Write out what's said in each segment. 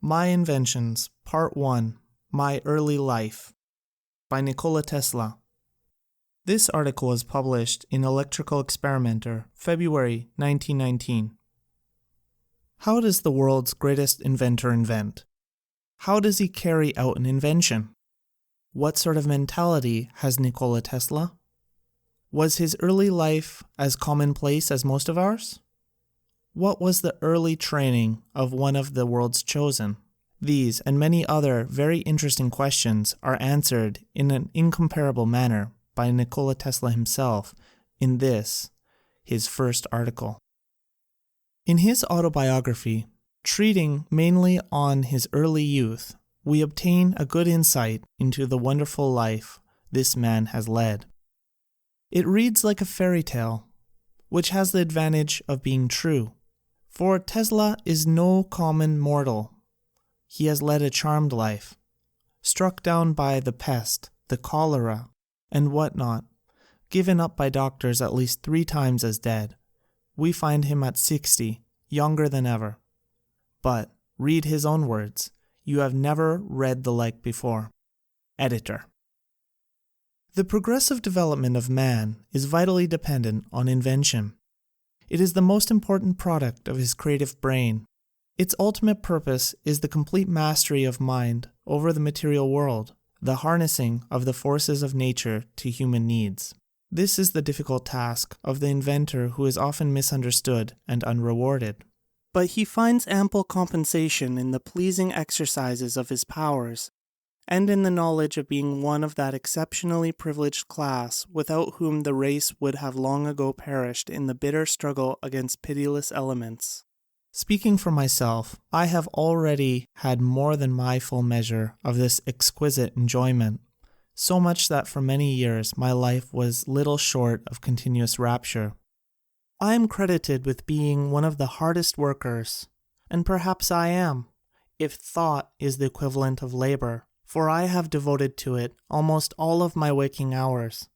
My Inventions, Part 1, My Early Life, by Nikola Tesla. This article was published in Electrical Experimenter, February 1919. How does the world's greatest inventor invent? How does he carry out an invention? What sort of mentality has Nikola Tesla? Was his early life as commonplace as most of ours? What was the early training of one of the world's chosen? These and many other very interesting questions are answered in an incomparable manner by Nikola Tesla himself in this, his first article. In his autobiography, treating mainly on his early youth, we obtain a good insight into the wonderful life this man has led. It reads like a fairy tale, which has the advantage of being true. For Tesla is no common mortal. He has led a charmed life, struck down by the pest, the cholera, and whatnot, given up by doctors at least 3 times as dead. We find him at 60, younger than ever. But, read his own words, you have never read the like before. Editor. The progressive development of man is vitally dependent on invention. It is the most important product of his creative brain. Its ultimate purpose is the complete mastery of mind over the material world, the harnessing of the forces of nature to human needs. This is the difficult task of the inventor who is often misunderstood and unrewarded. But he finds ample compensation in the pleasing exercises of his powers, and in the knowledge of being one of that exceptionally privileged class without whom the race would have long ago perished in the bitter struggle against pitiless elements. Speaking for myself, I have already had more than my full measure of this exquisite enjoyment, so much that for many years my life was little short of continuous rapture. I am credited with being one of the hardest workers, and perhaps I am, if thought is the equivalent of labor, for I have devoted to it almost all of my waking hours.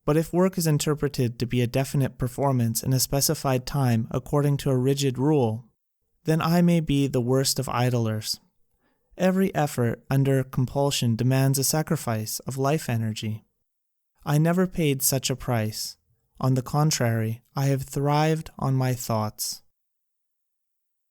But if work is interpreted to be a definite performance in a specified time according to a rigid rule, then I may be the worst of idlers. Every effort under compulsion demands a sacrifice of life energy. I never paid such a price. On the contrary, I have thrived on my thoughts.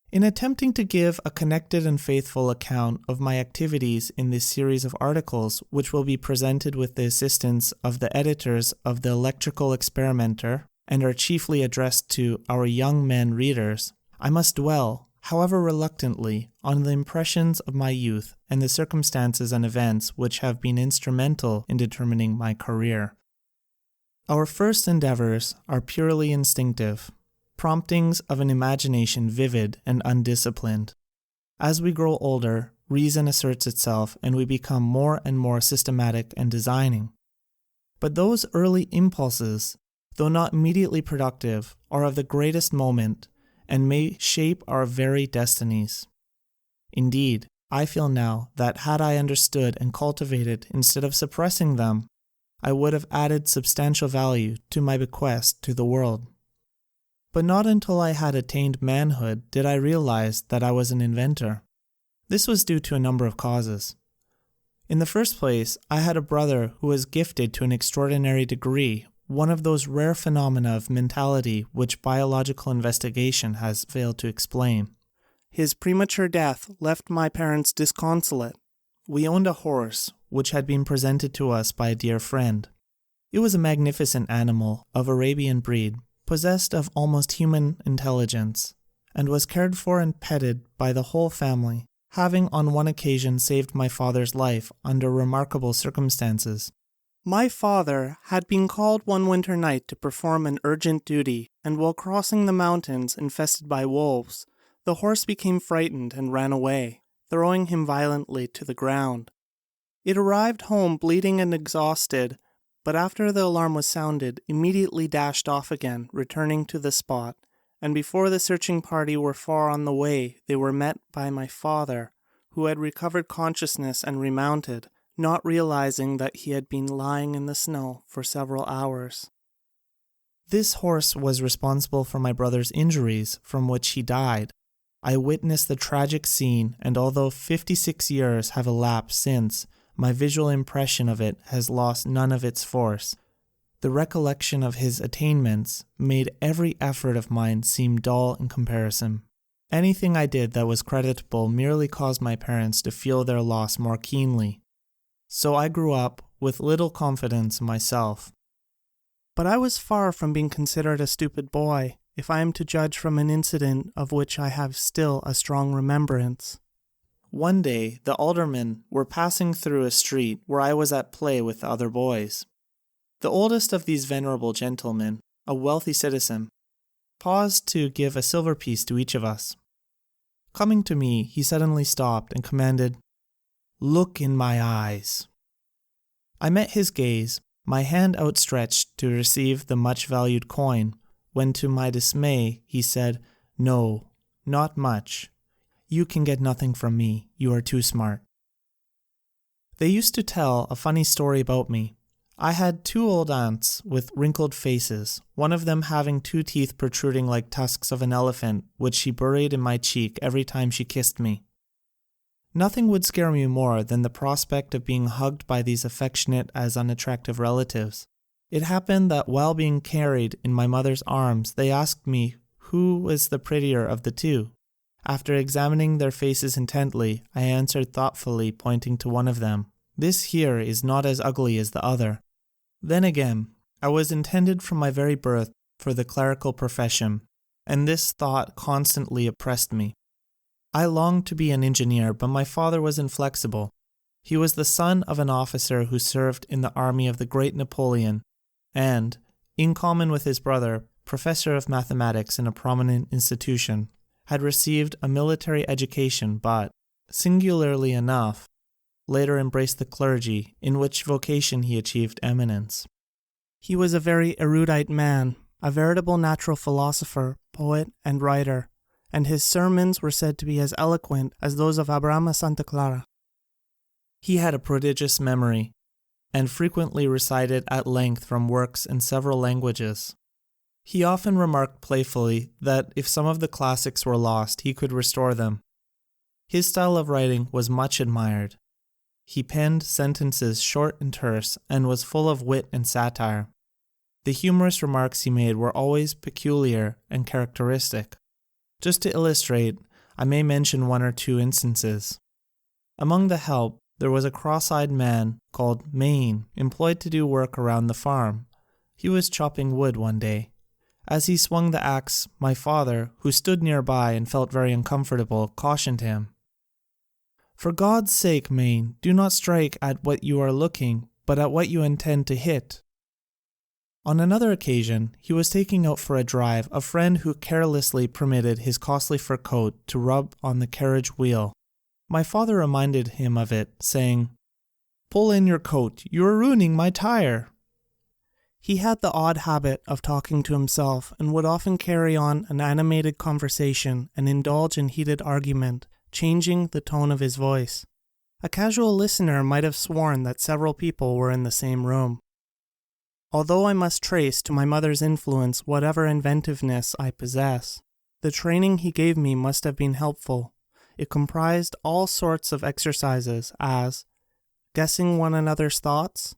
In attempting to give a connected and faithful account of my activities in this series of articles, which will be presented with the assistance of the editors of the Electrical Experimenter and are chiefly addressed to our young men readers, I must dwell, however reluctantly, on the impressions of my youth and the circumstances and events which have been instrumental in determining my career. Our first endeavors are purely instinctive, promptings of an imagination vivid and undisciplined. As we grow older, reason asserts itself and we become more and more systematic and designing. But those early impulses, though not immediately productive, are of the greatest moment and may shape our very destinies. Indeed, I feel now that had I understood and cultivated instead of suppressing them, I would have added substantial value to my bequest to the world. But not until I had attained manhood did I realize that I was an inventor. This was due to a number of causes. In the first place, I had a brother who was gifted to an extraordinary degree, one of those rare phenomena of mentality which biological investigation has failed to explain. His premature death left my parents disconsolate. We owned a horse, which had been presented to us by a dear friend. It was a magnificent animal of Arabian breed, possessed of almost human intelligence, and was cared for and petted by the whole family, having on one occasion saved my father's life under remarkable circumstances. My father had been called one winter night to perform an urgent duty, and while crossing the mountains infested by wolves, the horse became frightened and ran away, throwing him violently to the ground. It arrived home bleeding and exhausted, but after the alarm was sounded, immediately dashed off again, returning to the spot, and before the searching party were far on the way, they were met by my father, who had recovered consciousness and remounted, not realizing that he had been lying in the snow for several hours. This horse was responsible for my brother's injuries, from which he died. I witnessed the tragic scene, and although 56 years have elapsed since, my visual impression of it has lost none of its force. The recollection of his attainments made every effort of mine seem dull in comparison. Anything I did that was creditable merely caused my parents to feel their loss more keenly. So I grew up with little confidence in myself. But I was far from being considered a stupid boy, if I am to judge from an incident of which I have still a strong remembrance. One day, the aldermen were passing through a street where I was at play with the other boys. The oldest of these venerable gentlemen, a wealthy citizen, paused to give a silver piece to each of us. Coming to me, he suddenly stopped and commanded, "Look in my eyes." I met his gaze, my hand outstretched to receive the much-valued coin, when to my dismay he said, "No, not much. You can get nothing from me. You are too smart." They used to tell a funny story about me. I had 2 old aunts with wrinkled faces, one of them having 2 teeth protruding like tusks of an elephant, which she buried in my cheek every time she kissed me. Nothing would scare me more than the prospect of being hugged by these affectionate as unattractive relatives. It happened that while being carried in my mother's arms, they asked me who was the prettier of the 2. After examining their faces intently, I answered thoughtfully, pointing to one of them, "This here is not as ugly as the other." Then again, I was intended from my very birth for the clerical profession, and this thought constantly oppressed me. I longed to be an engineer, but my father was inflexible. He was the son of an officer who served in the army of the great Napoleon, and, in common with his brother, professor of mathematics in a prominent institution, had received a military education but, singularly enough, later embraced the clergy, in which vocation he achieved eminence. He was a very erudite man, a veritable natural philosopher, poet, and writer, and his sermons were said to be as eloquent as those of Abraham Santa Clara. He had a prodigious memory, and frequently recited at length from works in several languages. He often remarked playfully that if some of the classics were lost, he could restore them. His style of writing was much admired. He penned sentences short and terse, and was full of wit and satire. The humorous remarks he made were always peculiar and characteristic. Just to illustrate, I may mention 1 or 2 instances. Among the help, there was a cross-eyed man called Maine, employed to do work around the farm. He was chopping wood one day. As he swung the axe, my father, who stood nearby and felt very uncomfortable, cautioned him, "For God's sake, Maine, do not strike at what you are looking, but at what you intend to hit." On another occasion, he was taking out for a drive a friend who carelessly permitted his costly fur coat to rub on the carriage wheel. My father reminded him of it, saying, "Pull in your coat, you are ruining my tire." He had the odd habit of talking to himself, and would often carry on an animated conversation and indulge in heated argument, changing the tone of his voice. A casual listener might have sworn that several people were in the same room. Although I must trace to my mother's influence whatever inventiveness I possess, the training he gave me must have been helpful. It comprised all sorts of exercises as guessing one another's thoughts,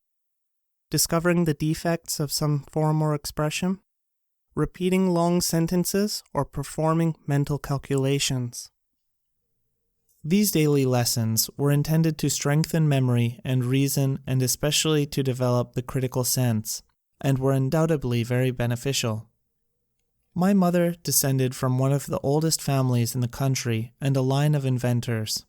discovering the defects of some form or expression, repeating long sentences, or performing mental calculations. These daily lessons were intended to strengthen memory and reason, and especially to develop the critical sense, and were undoubtedly very beneficial. My mother descended from one of the oldest families in the country and a line of inventors.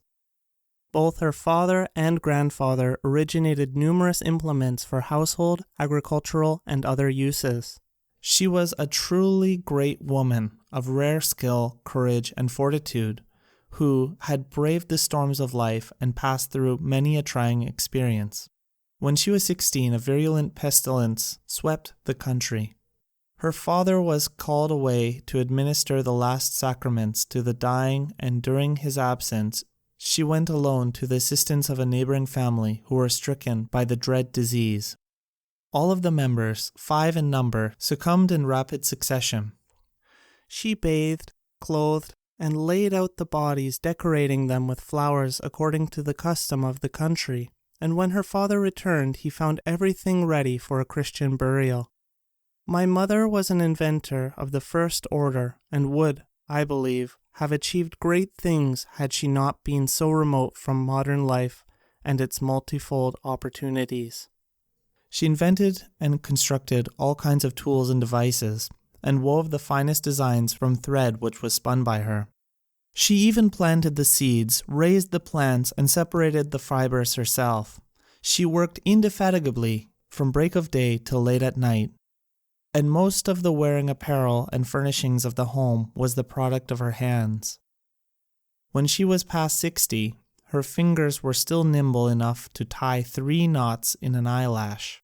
Both her father and grandfather originated numerous implements for household, agricultural, and other uses. She was a truly great woman of rare skill, courage, and fortitude, who had braved the storms of life and passed through many a trying experience. When she was 16, a virulent pestilence swept the country. Her father was called away to administer the last sacraments to the dying, and during his absence, she went alone to the assistance of a neighboring family who were stricken by the dread disease. All of the members, 5 in number, succumbed in rapid succession. She bathed, clothed, and laid out the bodies, decorating them with flowers according to the custom of the country. And when her father returned, he found everything ready for a Christian burial. My mother was an inventor of the first order, and would, I believe, have achieved great things had she not been so remote from modern life and its multifold opportunities. She invented and constructed all kinds of tools and devices, and wove the finest designs from thread which was spun by her. She even planted the seeds, raised the plants, and separated the fibers herself. She worked indefatigably from break of day till late at night, and most of the wearing apparel and furnishings of the home was the product of her hands. When she was past 60, her fingers were still nimble enough to tie 3 knots in an eyelash.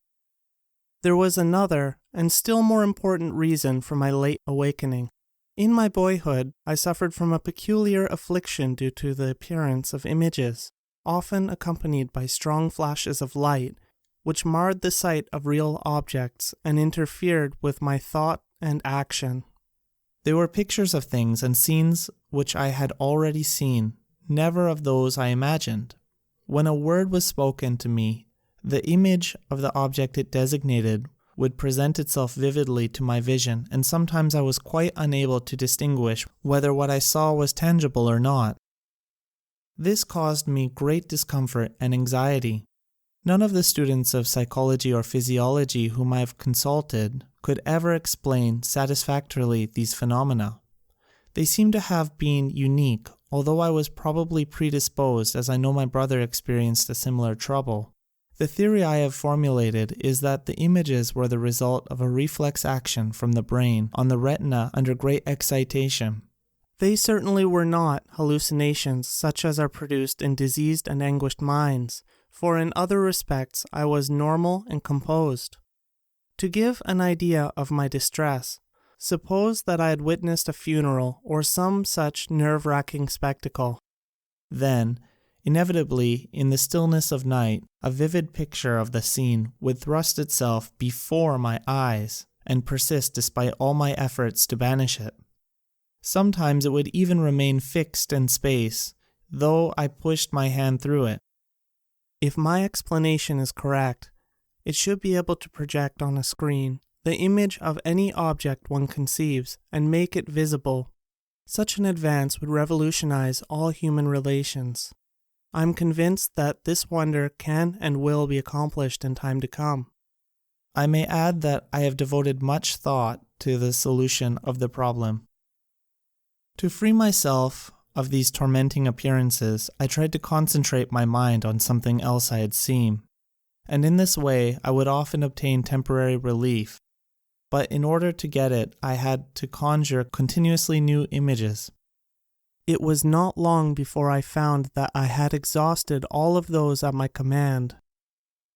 There was another and still more important reason for my late awakening. In my boyhood, I suffered from a peculiar affliction due to the appearance of images, often accompanied by strong flashes of light, which marred the sight of real objects and interfered with my thought and action. They were pictures of things and scenes which I had already seen, never of those I imagined. When a word was spoken to me, the image of the object it designated would present itself vividly to my vision, and sometimes I was quite unable to distinguish whether what I saw was tangible or not. This caused me great discomfort and anxiety. None of the students of psychology or physiology whom I have consulted could ever explain satisfactorily these phenomena. They seem to have been unique, although I was probably predisposed, as I know my brother experienced a similar trouble. The theory I have formulated is that the images were the result of a reflex action from the brain on the retina under great excitation. They certainly were not hallucinations such as are produced in diseased and anguished minds, for in other respects I was normal and composed. To give an idea of my distress, suppose that I had witnessed a funeral or some such nerve-wracking spectacle. Then, inevitably, in the stillness of night, a vivid picture of the scene would thrust itself before my eyes and persist despite all my efforts to banish it. Sometimes it would even remain fixed in space, though I pushed my hand through it. If my explanation is correct, it should be able to project on a screen the image of any object one conceives and make it visible. Such an advance would revolutionize all human relations. I am convinced that this wonder can and will be accomplished in time to come. I may add that I have devoted much thought to the solution of the problem. To free myself of these tormenting appearances, I tried to concentrate my mind on something else I had seen, and in this way I would often obtain temporary relief. But in order to get it, I had to conjure continuously new images. It was not long before I found that I had exhausted all of those at my command.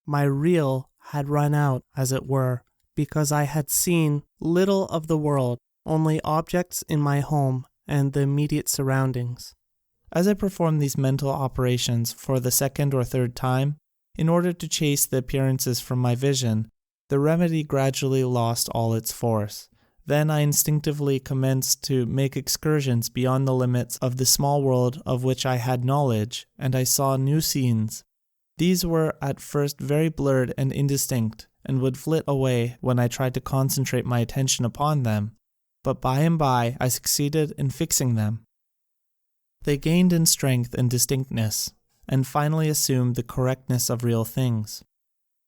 My reel had run out, as it were, because I had seen little of the world, only objects in my home and the immediate surroundings. As I performed these mental operations for the second or third time, in order to chase the appearances from my vision, the remedy gradually lost all its force. Then I instinctively commenced to make excursions beyond the limits of the small world of which I had knowledge, and I saw new scenes. These were at first very blurred and indistinct, and would flit away when I tried to concentrate my attention upon them, but by and by I succeeded in fixing them. They gained in strength and distinctness, and finally assumed the correctness of real things.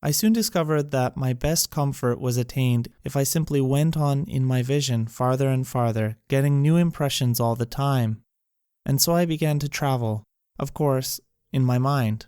I soon discovered that my best comfort was attained if I simply went on in my vision farther and farther, getting new impressions all the time. And so I began to travel, of course, in my mind.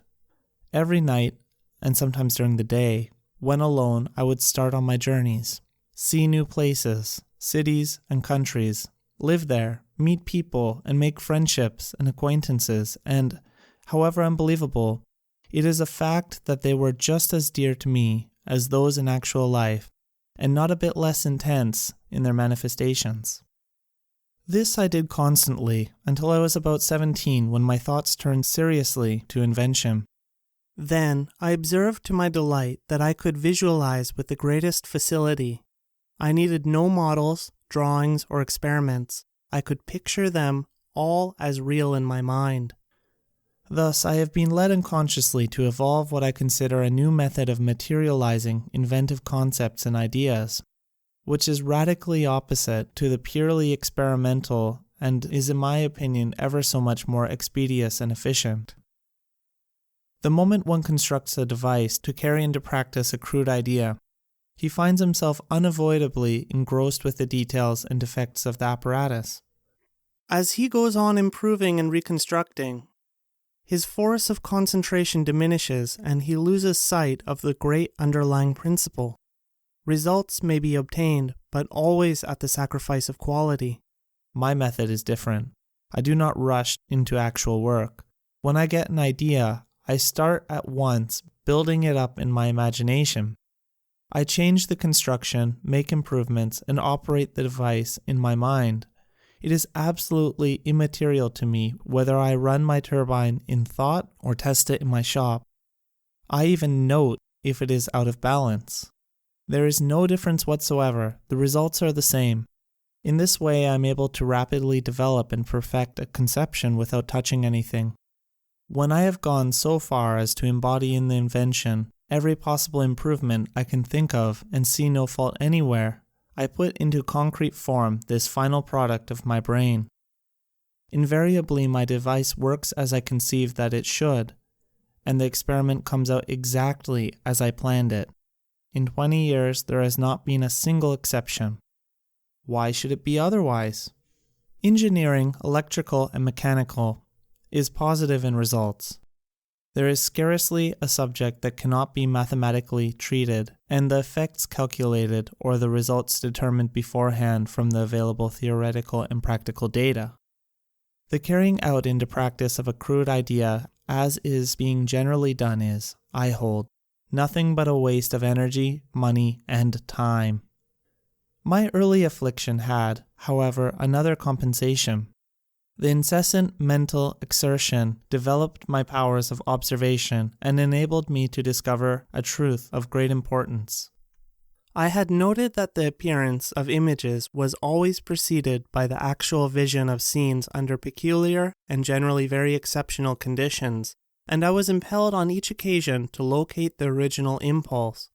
Every night, and sometimes during the day, when alone, I would start on my journeys, see new places, cities and countries, live there, meet people, and make friendships and acquaintances, and, however unbelievable, it is a fact that they were just as dear to me as those in actual life, and not a bit less intense in their manifestations. This I did constantly until I was about 17, when my thoughts turned seriously to invention. Then I observed to my delight that I could visualize with the greatest facility. I needed no models, drawings, or experiments. I could picture them all as real in my mind. Thus, I have been led unconsciously to evolve what I consider a new method of materializing inventive concepts and ideas, which is radically opposite to the purely experimental and is, in my opinion, ever so much more expeditious and efficient. The moment one constructs a device to carry into practice a crude idea, he finds himself unavoidably engrossed with the details and defects of the apparatus. As he goes on improving and reconstructing, his force of concentration diminishes and he loses sight of the great underlying principle. Results may be obtained, but always at the sacrifice of quality. My method is different. I do not rush into actual work. When I get an idea, I start at once building it up in my imagination. I change the construction, make improvements, and operate the device in my mind. It is absolutely immaterial to me whether I run my turbine in thought or test it in my shop. I even note if it is out of balance. There is no difference whatsoever. The results are the same. In this way, I am able to rapidly develop and perfect a conception without touching anything. When I have gone so far as to embody in the invention every possible improvement I can think of and see no fault anywhere, I put into concrete form this final product of my brain. Invariably, my device works as I conceived that it should, and the experiment comes out exactly as I planned it. In 20 years, there has not been a single exception. Why should it be otherwise? Engineering, electrical and mechanical, is positive in results. There is scarcely a subject that cannot be mathematically treated and the effects calculated or the results determined beforehand from the available theoretical and practical data. The carrying out into practice of a crude idea as is being generally done is, I hold, nothing but a waste of energy, money, and time. My early affliction had, however, another compensation. The incessant mental exertion developed my powers of observation and enabled me to discover a truth of great importance. I had noted that the appearance of images was always preceded by the actual vision of scenes under peculiar and generally very exceptional conditions, and I was impelled on each occasion to locate the original impulse.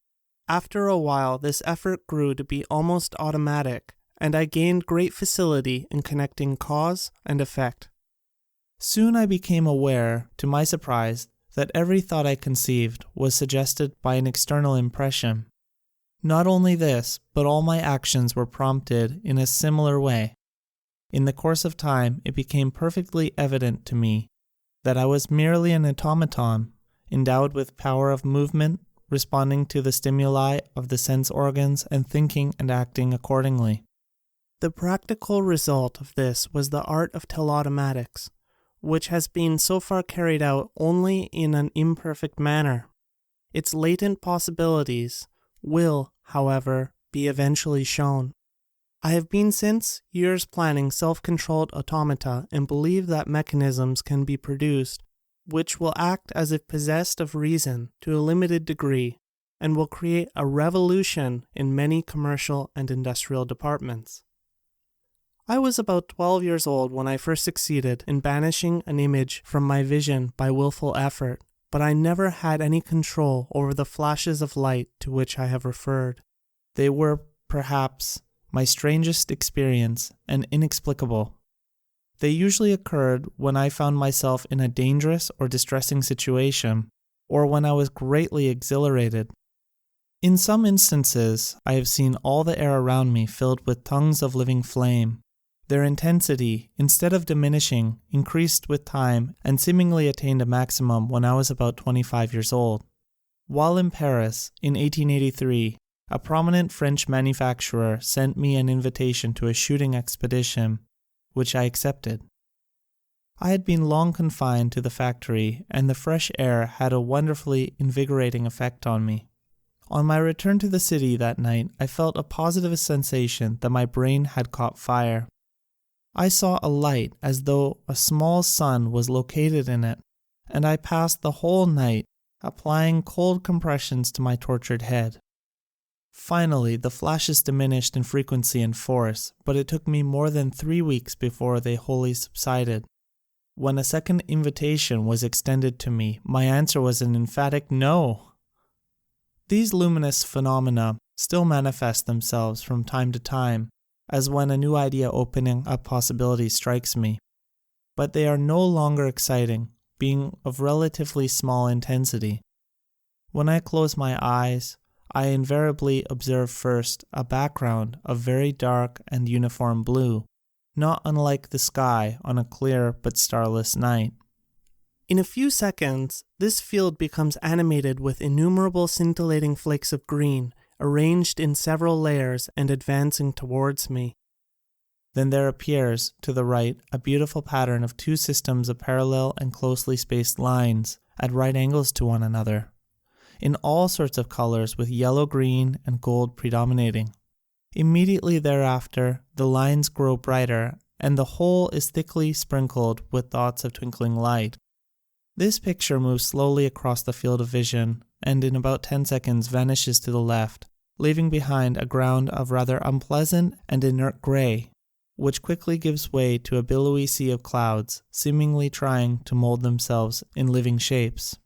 After a while, this effort grew to be almost automatic, and I gained great facility in connecting cause and effect. Soon I became aware, to my surprise, that every thought I conceived was suggested by an external impression. Not only this, but all my actions were prompted in a similar way. In the course of time, it became perfectly evident to me that I was merely an automaton, endowed with power of movement, responding to the stimuli of the sense organs and thinking and acting accordingly. The practical result of this was the art of telautomatics, which has been so far carried out only in an imperfect manner. Its latent possibilities will, however, be eventually shown. I have been since years planning self-controlled automata and believe that mechanisms can be produced which will act as if possessed of reason to a limited degree and will create a revolution in many commercial and industrial departments. I was about 12 years old when I first succeeded in banishing an image from my vision by willful effort, but I never had any control over the flashes of light to which I have referred. They were, perhaps, my strangest experience and inexplicable. They usually occurred when I found myself in a dangerous or distressing situation, or when I was greatly exhilarated. In some instances, I have seen all the air around me filled with tongues of living flame. Their intensity, instead of diminishing, increased with time and seemingly attained a maximum when I was about 25 years old. While in Paris, in 1883, a prominent French manufacturer sent me an invitation to a shooting expedition, which I accepted. I had been long confined to the factory, and the fresh air had a wonderfully invigorating effect on me. On my return to the city that night, I felt a positive sensation that my brain had caught fire. I saw a light as though a small sun was located in it, and I passed the whole night applying cold compressions to my tortured head. Finally, the flashes diminished in frequency and force, but it took me more than 3 weeks before they wholly subsided. When a second invitation was extended to me, my answer was an emphatic no. These luminous phenomena still manifest themselves from time to time, as when a new idea opening up possibilities strikes me. But they are no longer exciting, being of relatively small intensity. When I close my eyes, I invariably observe first a background of very dark and uniform blue, not unlike the sky on a clear but starless night. In a few seconds, this field becomes animated with innumerable scintillating flakes of green, arranged in several layers and advancing towards me. Then there appears, to the right, a beautiful pattern of 2 systems of parallel and closely spaced lines, at right angles to one another, in all sorts of colors with yellow, green, and gold predominating. Immediately thereafter, the lines grow brighter, and the whole is thickly sprinkled with dots of twinkling light. This picture moves slowly across the field of vision, and in about 10 seconds vanishes to the left, leaving behind a ground of rather unpleasant and inert gray, which quickly gives way to a billowy sea of clouds, seemingly trying to mold themselves in living shapes.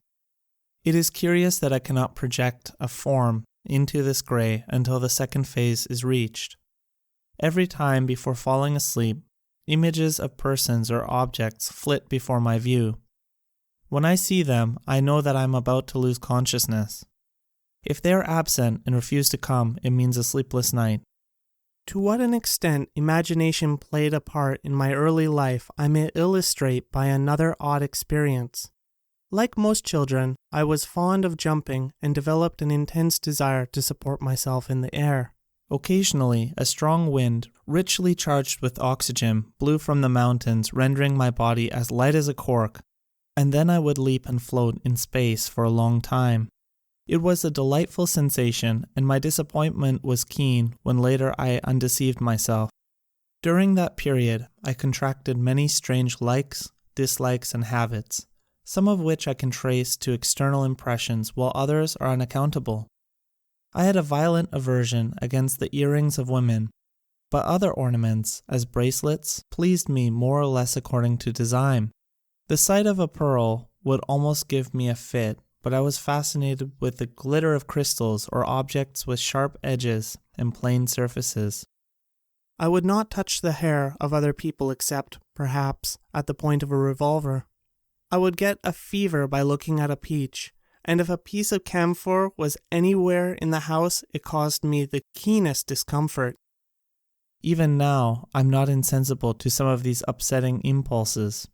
It is curious that I cannot project a form into this gray until the second phase is reached. Every time before falling asleep, images of persons or objects flit before my view. When I see them, I know that I am about to lose consciousness. If they are absent and refuse to come, it means a sleepless night. To what an extent imagination played a part in my early life I may illustrate by another odd experience. Like most children, I was fond of jumping and developed an intense desire to support myself in the air. Occasionally, a strong wind, richly charged with oxygen, blew from the mountains, rendering my body as light as a cork, and then I would leap and float in space for a long time. It was a delightful sensation, and my disappointment was keen when later I undeceived myself. During that period, I contracted many strange likes, dislikes, and habits, some of which I can trace to external impressions while others are unaccountable. I had a violent aversion against the earrings of women, but other ornaments, as bracelets, pleased me more or less according to design. The sight of a pearl would almost give me a fit, but I was fascinated with the glitter of crystals or objects with sharp edges and plain surfaces. I would not touch the hair of other people except, perhaps, at the point of a revolver. I would get a fever by looking at a peach, and if a piece of camphor was anywhere in the house, it caused me the keenest discomfort. Even now, I'm not insensible to some of these upsetting impulses.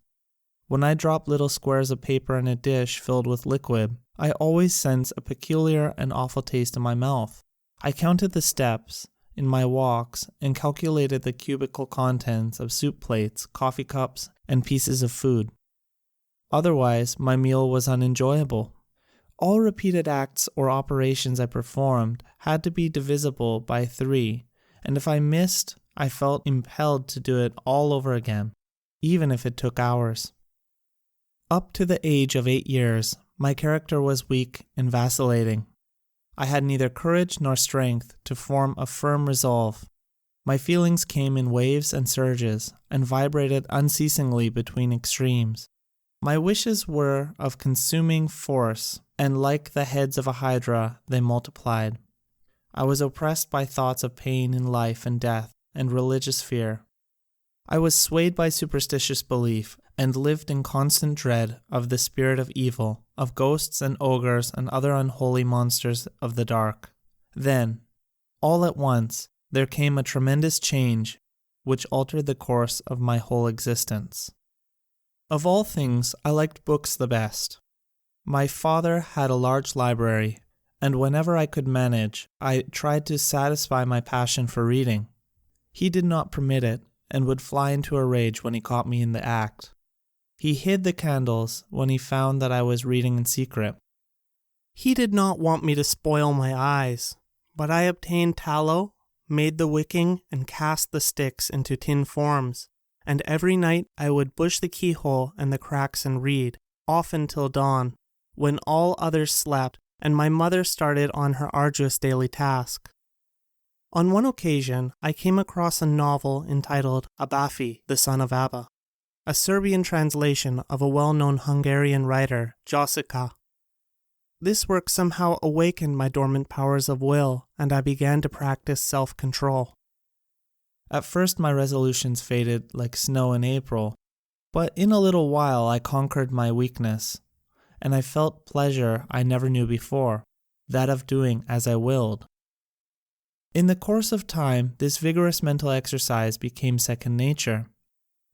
When I drop little squares of paper in a dish filled with liquid, I always sense a peculiar and awful taste in my mouth. I counted the steps in my walks and calculated the cubical contents of soup plates, coffee cups, and pieces of food. Otherwise, my meal was unenjoyable. All repeated acts or operations I performed had to be divisible by 3, and if I missed, I felt impelled to do it all over again, even if it took hours. Up to the age of 8 years, my character was weak and vacillating. I had neither courage nor strength to form a firm resolve. My feelings came in waves and surges, and vibrated unceasingly between extremes. My wishes were of consuming force, and like the heads of a hydra, they multiplied. I was oppressed by thoughts of pain in life and death, and religious fear. I was swayed by superstitious belief, and lived in constant dread of the spirit of evil, of ghosts and ogres and other unholy monsters of the dark. Then, all at once, there came a tremendous change which altered the course of my whole existence. Of all things, I liked books the best. My father had a large library, and whenever I could manage, I tried to satisfy my passion for reading. He did not permit it, and would fly into a rage when he caught me in the act. He hid the candles when he found that I was reading in secret. He did not want me to spoil my eyes, but I obtained tallow, made the wicking, and cast the sticks into tin forms, and every night I would push the keyhole and the cracks and read, often till dawn, when all others slept, and my mother started on her arduous daily task. On one occasion, I came across a novel entitled Abafi, the Son of Abba, a Serbian translation of a well-known Hungarian writer, Josica. This work somehow awakened my dormant powers of will, and I began to practice self-control. At first my resolutions faded like snow in April, but in a little while I conquered my weakness, and I felt pleasure I never knew before, that of doing as I willed. In the course of time, this vigorous mental exercise became second nature.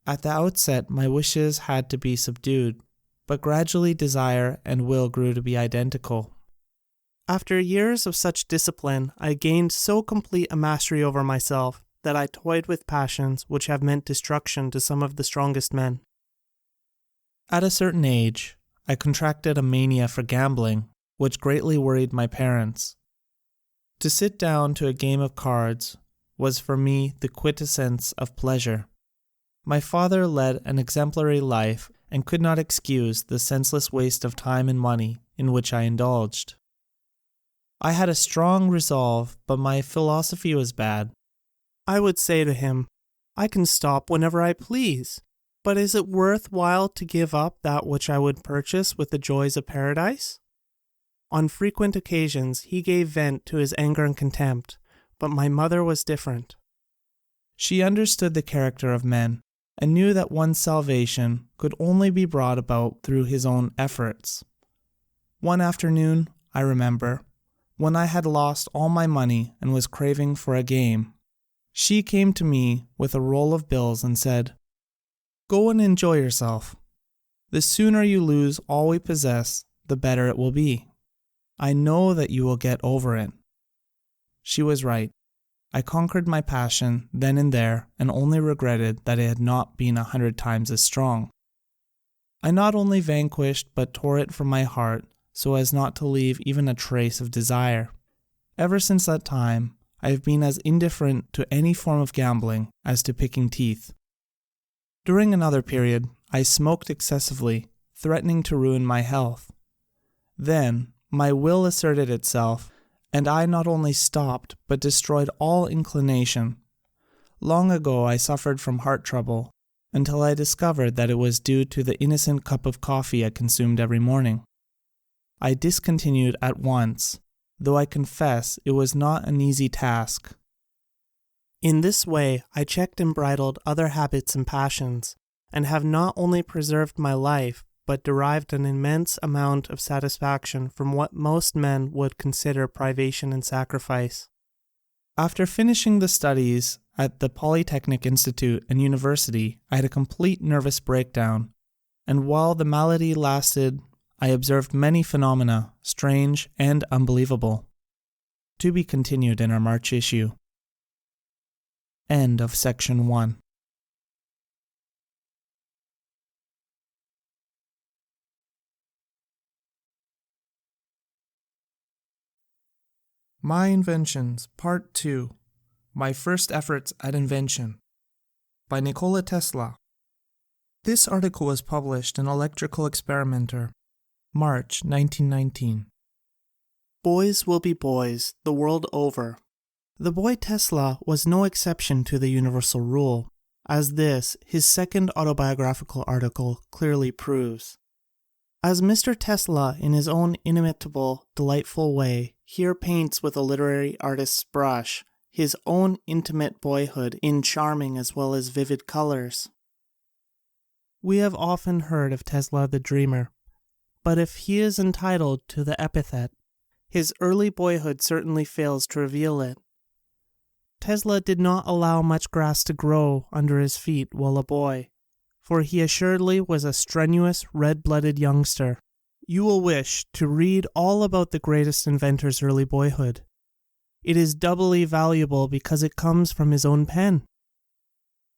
At the outset, my wishes had to be subdued, but gradually desire and will grew to be identical. After years of such discipline, I gained so complete a mastery over myself that I toyed with passions which have meant destruction to some of the strongest men. At a certain age, I contracted a mania for gambling, which greatly worried my parents. To sit down to a game of cards was for me the quintessence of pleasure. My father led an exemplary life and could not excuse the senseless waste of time and money in which I indulged. I had a strong resolve, but my philosophy was bad. I would say to him, "I can stop whenever I please, but is it worth while to give up that which I would purchase with the joys of paradise?" On frequent occasions he gave vent to his anger and contempt, but my mother was different. She understood the character of men, and knew that one's salvation could only be brought about through his own efforts. One afternoon, I remember, when I had lost all my money and was craving for a game, she came to me with a roll of bills and said, "Go and enjoy yourself. The sooner you lose all we possess, the better it will be. I know that you will get over it." She was right. I conquered my passion then and there, and only regretted that it had not been 100 times as strong. I not only vanquished but tore it from my heart so as not to leave even a trace of desire. Ever since that time, I have been as indifferent to any form of gambling as to picking teeth. During another period, I smoked excessively, threatening to ruin my health. Then, my will asserted itself, and I not only stopped but destroyed all inclination. Long ago I suffered from heart trouble, until I discovered that it was due to the innocent cup of coffee I consumed every morning. I discontinued at once, though I confess it was not an easy task. In this way I checked and bridled other habits and passions, and have not only preserved my life, but derived an immense amount of satisfaction from what most men would consider privation and sacrifice. After finishing the studies at the Polytechnic Institute and University, I had a complete nervous breakdown, and while the malady lasted, I observed many phenomena, strange and unbelievable. To be continued in our March issue. End of section 1. My Inventions, Part 2. My First Efforts at Invention, by Nikola Tesla. This article was published in Electrical Experimenter, March 1919. Boys will be boys, the world over. The boy Tesla was no exception to the universal rule, as this, his second autobiographical article, clearly proves. As Mr. Tesla, in his own inimitable, delightful way, here paints with a literary artist's brush his own intimate boyhood in charming as well as vivid colors. We have often heard of Tesla the dreamer, but if he is entitled to the epithet, his early boyhood certainly fails to reveal it. Tesla did not allow much grass to grow under his feet while a boy, for he assuredly was a strenuous, red-blooded youngster. You will wish to read all about the greatest inventor's early boyhood. It is doubly valuable because it comes from his own pen.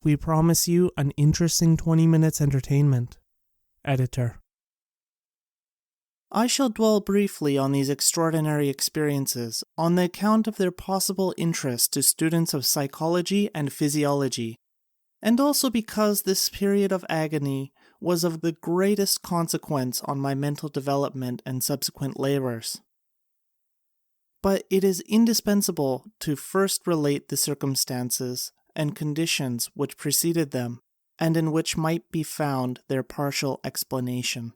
We promise you an interesting 20 minutes entertainment. Editor. I shall dwell briefly on these extraordinary experiences on the account of their possible interest to students of psychology and physiology, and also because this period of agony was of the greatest consequence on my mental development and subsequent labors. But it is indispensable to first relate the circumstances and conditions which preceded them, and in which might be found their partial explanation.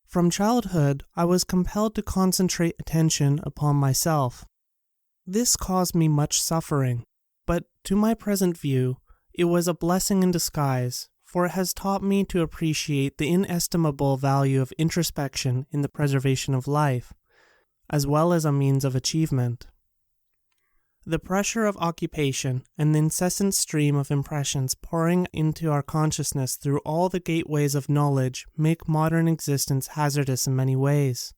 From childhood, I was compelled to concentrate attention upon myself. This caused me much suffering, but to my present view, it was a blessing in disguise, for it has taught me to appreciate the inestimable value of introspection in the preservation of life, as well as a means of achievement. The pressure of occupation and the incessant stream of impressions pouring into our consciousness through all the gateways of knowledge make modern existence hazardous in many ways.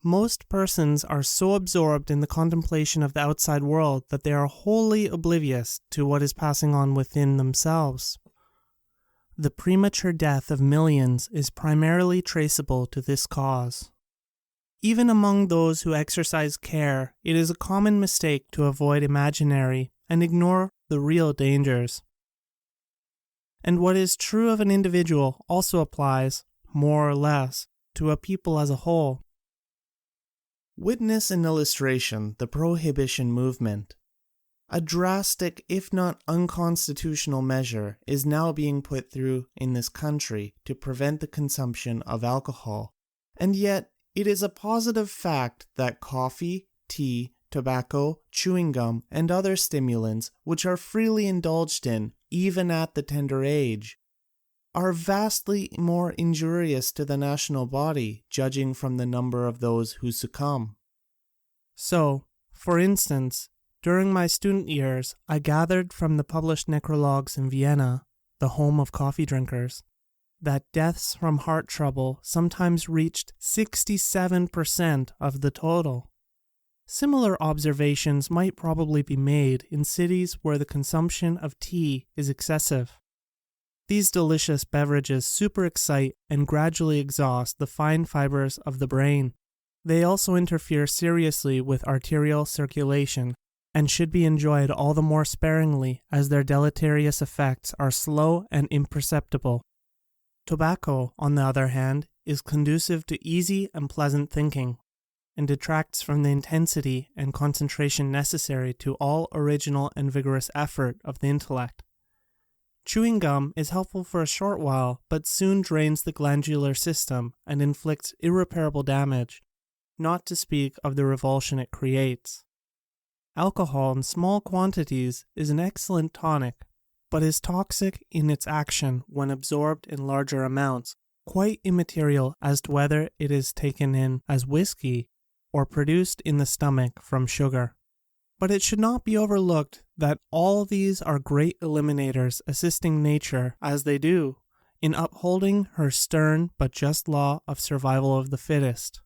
Most persons are so absorbed in the contemplation of the outside world that they are wholly oblivious to what is passing on within themselves. The premature death of millions is primarily traceable to this cause. Even among those who exercise care, it is a common mistake to avoid imaginary and ignore the real dangers. And what is true of an individual also applies, more or less, to a people as a whole. Witness in illustration the prohibition movement. A drastic, if not unconstitutional measure is now being put through in this country to prevent the consumption of alcohol, and yet it is a positive fact that coffee, tea, tobacco, chewing gum, and other stimulants, which are freely indulged in, even at the tender age, are vastly more injurious to the national body, judging from the number of those who succumb. So, for instance, during my student years, I gathered from the published necrologues in Vienna, the home of coffee drinkers, that deaths from heart trouble sometimes reached 67% of the total. Similar observations might probably be made in cities where the consumption of tea is excessive. These delicious beverages superexcite and gradually exhaust the fine fibers of the brain. They also interfere seriously with arterial circulation and should be enjoyed all the more sparingly as their deleterious effects are slow and imperceptible. Tobacco, on the other hand, is conducive to easy and pleasant thinking, and detracts from the intensity and concentration necessary to all original and vigorous effort of the intellect. Chewing gum is helpful for a short while, but soon drains the glandular system and inflicts irreparable damage, not to speak of the revulsion it creates. Alcohol in small quantities is an excellent tonic, but is toxic in its action when absorbed in larger amounts, quite immaterial as to whether it is taken in as whiskey or produced in the stomach from sugar. But it should not be overlooked that all these are great eliminators assisting nature, as they do, in upholding her stern but just law of survival of the fittest.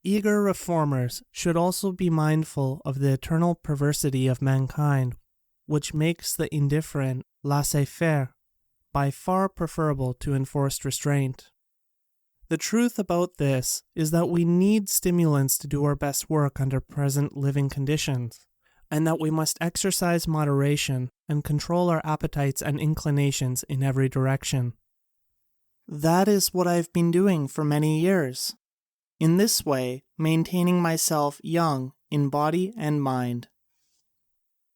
Eager reformers should also be mindful of the eternal perversity of mankind, which makes the indifferent laissez-faire by far preferable to enforced restraint. The truth about this is that we need stimulants to do our best work under present living conditions, and that we must exercise moderation and control our appetites and inclinations in every direction. That is what I've been doing for many years, in this way maintaining myself young in body and mind.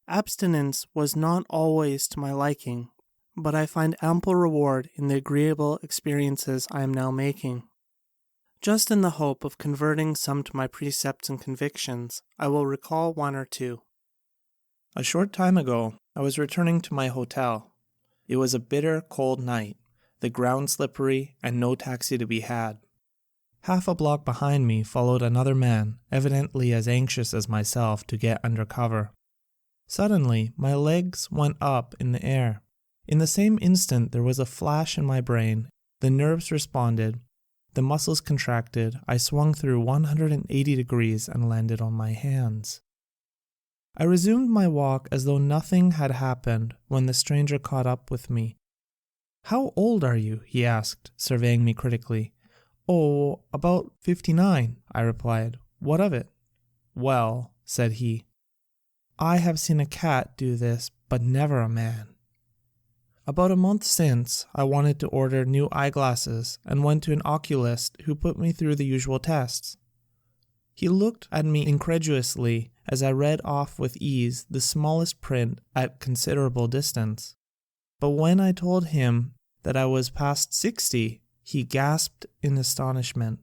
Abstinence was not always to my liking, but I find ample reward in the agreeable experiences I am now making. Just in the hope of converting some to my precepts and convictions, I will recall one or two. A short time ago, I was returning to my hotel. It was a bitter, cold night, the ground slippery, and no taxi to be had. Half a block behind me followed another man, evidently as anxious as myself to get under cover. Suddenly, my legs went up in the air. In the same instant, there was a flash in my brain. The nerves responded. The muscles contracted. I swung through 180 degrees and landed on my hands. I resumed my walk as though nothing had happened when the stranger caught up with me. "How old are you?" he asked, surveying me critically. "Oh, about 59, I replied. "What of it?" "Well," said he, "I have seen a cat do this, but never a man." About a month since, I wanted to order new eyeglasses and went to an oculist who put me through the usual tests. He looked at me incredulously as I read off with ease the smallest print at considerable distance. But when I told him that I was past 60, he gasped in astonishment.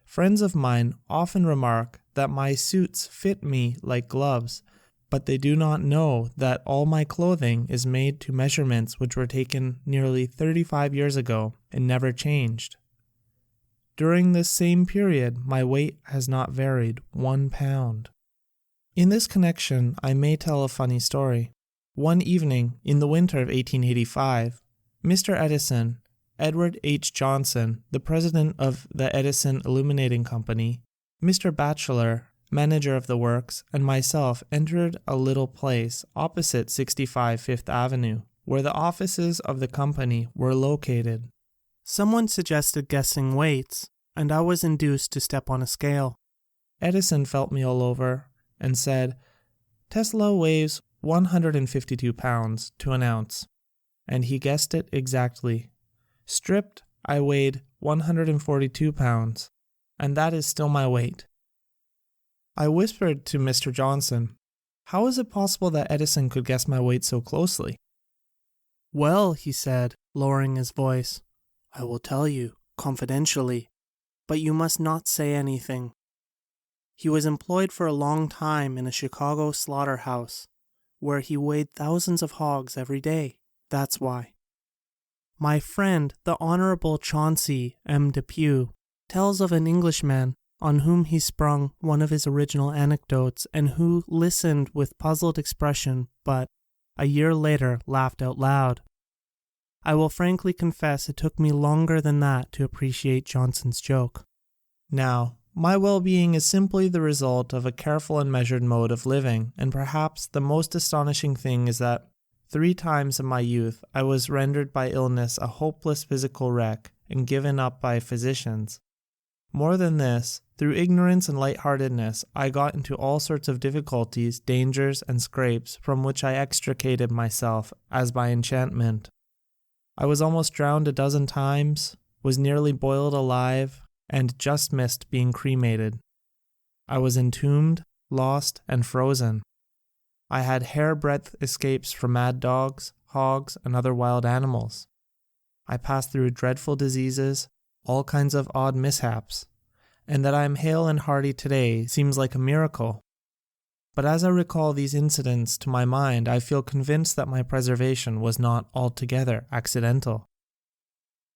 Friends of mine often remark that my suits fit me like gloves, but they do not know that all my clothing is made to measurements which were taken nearly 35 years ago and never changed. During this same period, my weight has not varied 1 pound. In this connection, I may tell a funny story. One evening, in the winter of 1885, Mr. Edison, Edward H. Johnson, the president of the Edison Illuminating Company, Mr. Batchelor, manager of the works, and myself entered a little place opposite 65 Fifth Avenue, where the offices of the company were located. Someone suggested guessing weights, and I was induced to step on a scale. Edison felt me all over and said, "Tesla weighs 152 pounds to an ounce," and he guessed it exactly. Stripped, I weighed 142 pounds, and that is still my weight. I whispered to Mr. Johnson, "How is it possible that Edison could guess my weight so closely?" "Well," he said, lowering his voice, "I will tell you, confidentially, but you must not say anything. He was employed for a long time in a Chicago slaughterhouse, where he weighed thousands of hogs every day. That's why. My friend, the Honorable Chauncey M. Depew, tells of an Englishman on whom he sprung one of his original anecdotes and who listened with puzzled expression but, a year later, laughed out loud. I will frankly confess it took me longer than that to appreciate Johnson's joke. Now, my well-being is simply the result of a careful and measured mode of living, and perhaps the most astonishing thing is that 3 times in my youth I was rendered by illness a hopeless physical wreck and given up by physicians. More than this, through ignorance and lightheartedness, I got into all sorts of difficulties, dangers, and scrapes from which I extricated myself as by enchantment. I was almost drowned a dozen times, was nearly boiled alive, and just missed being cremated. I was entombed, lost, and frozen. I had hair-breadth escapes from mad dogs, hogs, and other wild animals. I passed through dreadful diseases, all kinds of odd mishaps, and that I am hale and hearty today seems like a miracle. But as I recall these incidents to my mind, I feel convinced that my preservation was not altogether accidental.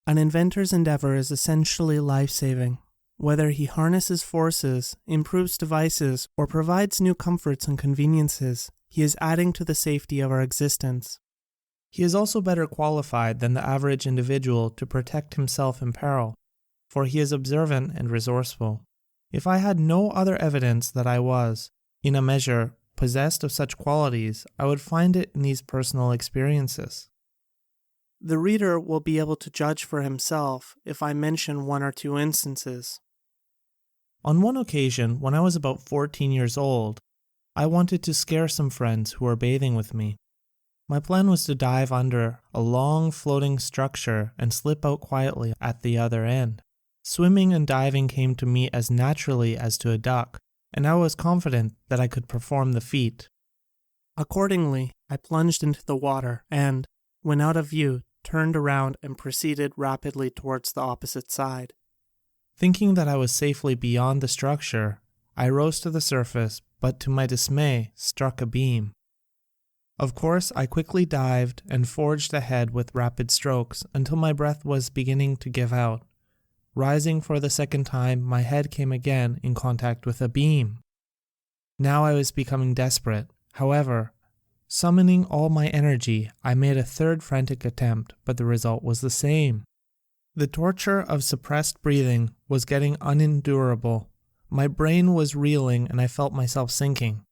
An inventor's endeavor is essentially life-saving. Whether he harnesses forces, improves devices, or provides new comforts and conveniences, he is adding to the safety of our existence. He is also better qualified than the average individual to protect himself in peril, for he is observant and resourceful. If I had no other evidence that I was, in a measure, possessed of such qualities, I would find it in these personal experiences. The reader will be able to judge for himself if I mention 1 or 2 instances. On one occasion, when I was about 14 years old, I wanted to scare some friends who were bathing with me. My plan was to dive under a long floating structure and slip out quietly at the other end. Swimming and diving came to me as naturally as to a duck, and I was confident that I could perform the feat. Accordingly, I plunged into the water and, when out of view, turned around and proceeded rapidly towards the opposite side. Thinking that I was safely beyond the structure, I rose to the surface, but to my dismay struck a beam. Of course, I quickly dived and forged ahead with rapid strokes until my breath was beginning to give out. Rising for the second time, my head came again in contact with a beam. Now I was becoming desperate. However, summoning all my energy, I made a third frantic attempt, but the result was the same. The torture of suppressed breathing was getting unendurable. My brain was reeling and I felt myself sinking.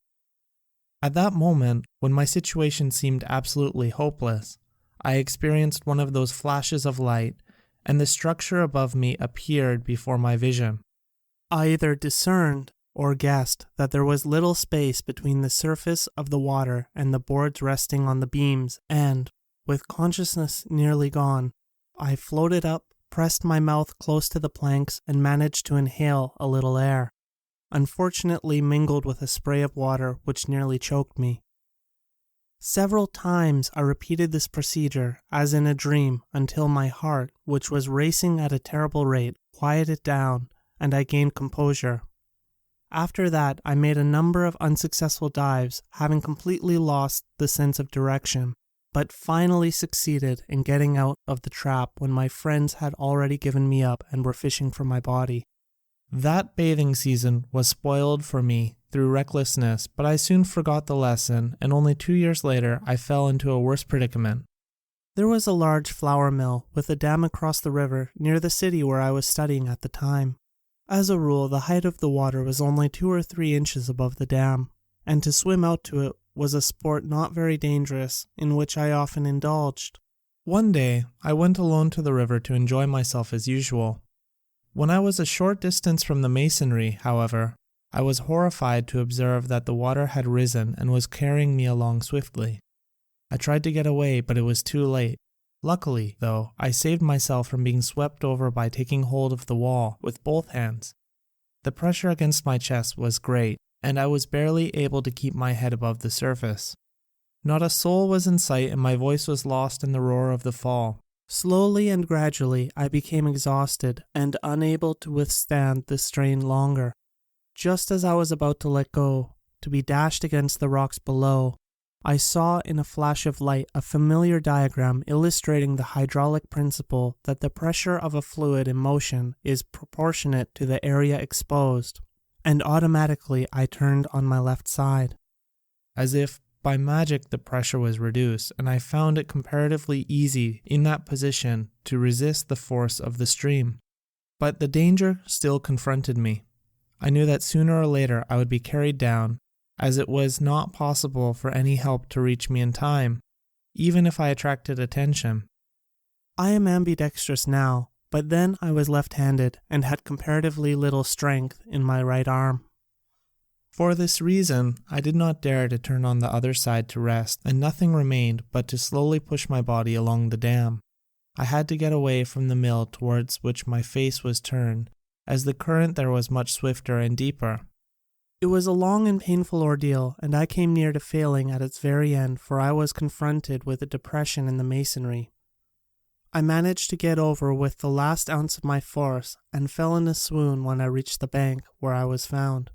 At that moment, when my situation seemed absolutely hopeless, I experienced one of those flashes of light, and the structure above me appeared before my vision. I either discerned or guessed that there was little space between the surface of the water and the boards resting on the beams, and, with consciousness nearly gone, I floated up, pressed my mouth close to the planks, and managed to inhale a little air. unfortunately mingled with a spray of water which nearly choked me. Several times I repeated this procedure, as in a dream, until my heart, which was racing at a terrible rate, quieted down, and I gained composure. After that, I made a number of unsuccessful dives, having completely lost the sense of direction, but finally succeeded in getting out of the trap when my friends had already given me up and were fishing for my body. That bathing season was spoiled for me through recklessness, but I soon forgot the lesson, and only 2 years later I fell into a worse predicament. There was a large flour mill with a dam across the river near the city where I was studying at the time. As a rule, the height of the water was only 2 or 3 inches above the dam, and to swim out to it was a sport not very dangerous, in which I often indulged. One day, I went alone to the river to enjoy myself as usual. When I was a short distance from the masonry, however, I was horrified to observe that the water had risen and was carrying me along swiftly. I tried to get away, but it was too late. Luckily, though, I saved myself from being swept over by taking hold of the wall with both hands. The pressure against my chest was great, and I was barely able to keep my head above the surface. Not a soul was in sight, and my voice was lost in the roar of the fall. Slowly and gradually I became exhausted and unable to withstand the strain longer. Just as I was about to let go, to be dashed against the rocks below, I saw in a flash of light a familiar diagram illustrating the hydraulic principle that the pressure of a fluid in motion is proportionate to the area exposed, and automatically I turned on my left side. As if by magic the pressure was reduced, and I found it comparatively easy in that position to resist the force of the stream. But the danger still confronted me. I knew that sooner or later I would be carried down, as it was not possible for any help to reach me in time, even if I attracted attention. I am ambidextrous now, but then I was left-handed and had comparatively little strength in my right arm. For this reason, I did not dare to turn on the other side to rest, and nothing remained but to slowly push my body along the dam. I had to get away from the mill towards which my face was turned, as the current there was much swifter and deeper. It was a long and painful ordeal, and I came near to failing at its very end, for I was confronted with a depression in the masonry. I managed to get over with the last ounce of my force, and fell in a swoon when I reached the bank, where I was found.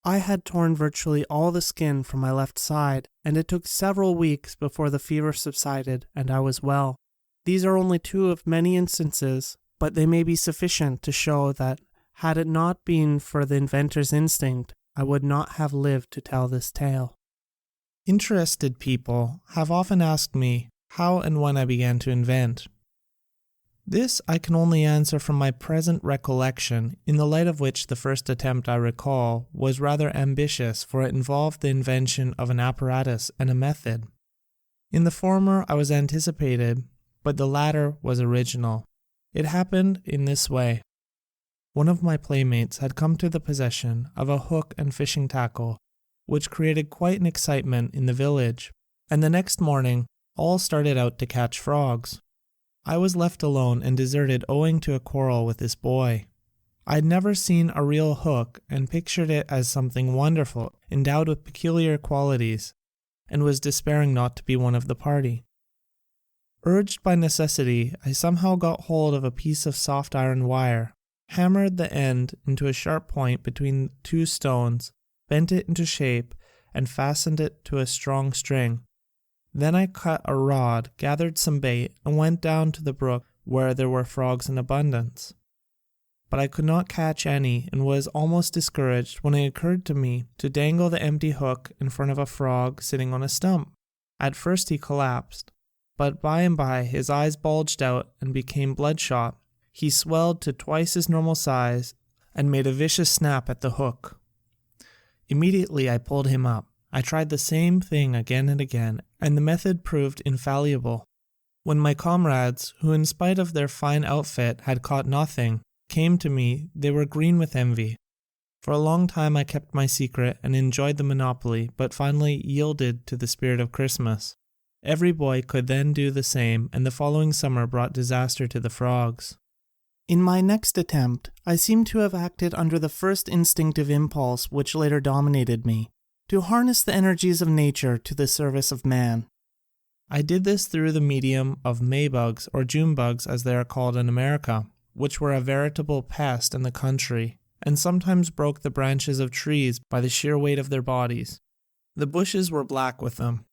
I had torn virtually all the skin from my left side, and it took several weeks before the fever subsided and I was well. These are only 2 of many instances, but they may be sufficient to show that, had it not been for the inventor's instinct, I would not have lived to tell this tale. Interested people have often asked me how and when I began to invent. This I can only answer from my present recollection, in the light of which the first attempt I recall was rather ambitious, for it involved the invention of an apparatus and a method. In the former I was anticipated, but the latter was original. It happened in this way. One of my playmates had come to the possession of a hook and fishing tackle, which created quite an excitement in the village, and the next morning all started out to catch frogs. I was left alone and deserted owing to a quarrel with this boy. I had never seen a real hook and pictured it as something wonderful, endowed with peculiar qualities, and was despairing not to be one of the party. Urged by necessity, I somehow got hold of a piece of soft iron wire, hammered the end into a sharp point between 2 stones, bent it into shape, and fastened it to a strong string. Then I cut a rod, gathered some bait, and went down to the brook where there were frogs in abundance. But I could not catch any, and was almost discouraged when it occurred to me to dangle the empty hook in front of a frog sitting on a stump. At first he collapsed, but by and by his eyes bulged out and became bloodshot. He swelled to twice his normal size and made a vicious snap at the hook. Immediately I pulled him up. I tried the same thing again and again, and the method proved infallible. When my comrades, who in spite of their fine outfit had caught nothing, came to me, they were green with envy. For a long time I kept my secret and enjoyed the monopoly, but finally yielded to the spirit of Christmas. Every boy could then do the same, and the following summer brought disaster to the frogs. In my next attempt, I seem to have acted under the first instinctive impulse which later dominated me, to harness the energies of nature to the service of man. I did this through the medium of Maybugs or Junebugs as they are called in America, which were a veritable pest in the country, and sometimes broke the branches of trees by the sheer weight of their bodies. The bushes were black with them.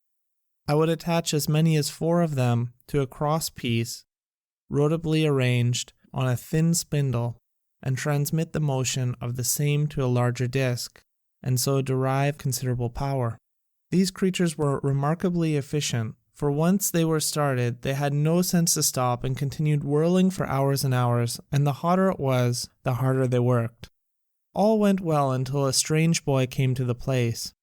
I would attach as many as 4 of them to a cross piece, rotably arranged on a thin spindle, and transmit the motion of the same to a larger disc, and so derive considerable power. These creatures were remarkably efficient, for once they were started, they had no sense to stop and continued whirling for hours and hours, and the hotter it was, the harder they worked. All went well until a strange boy came to the place.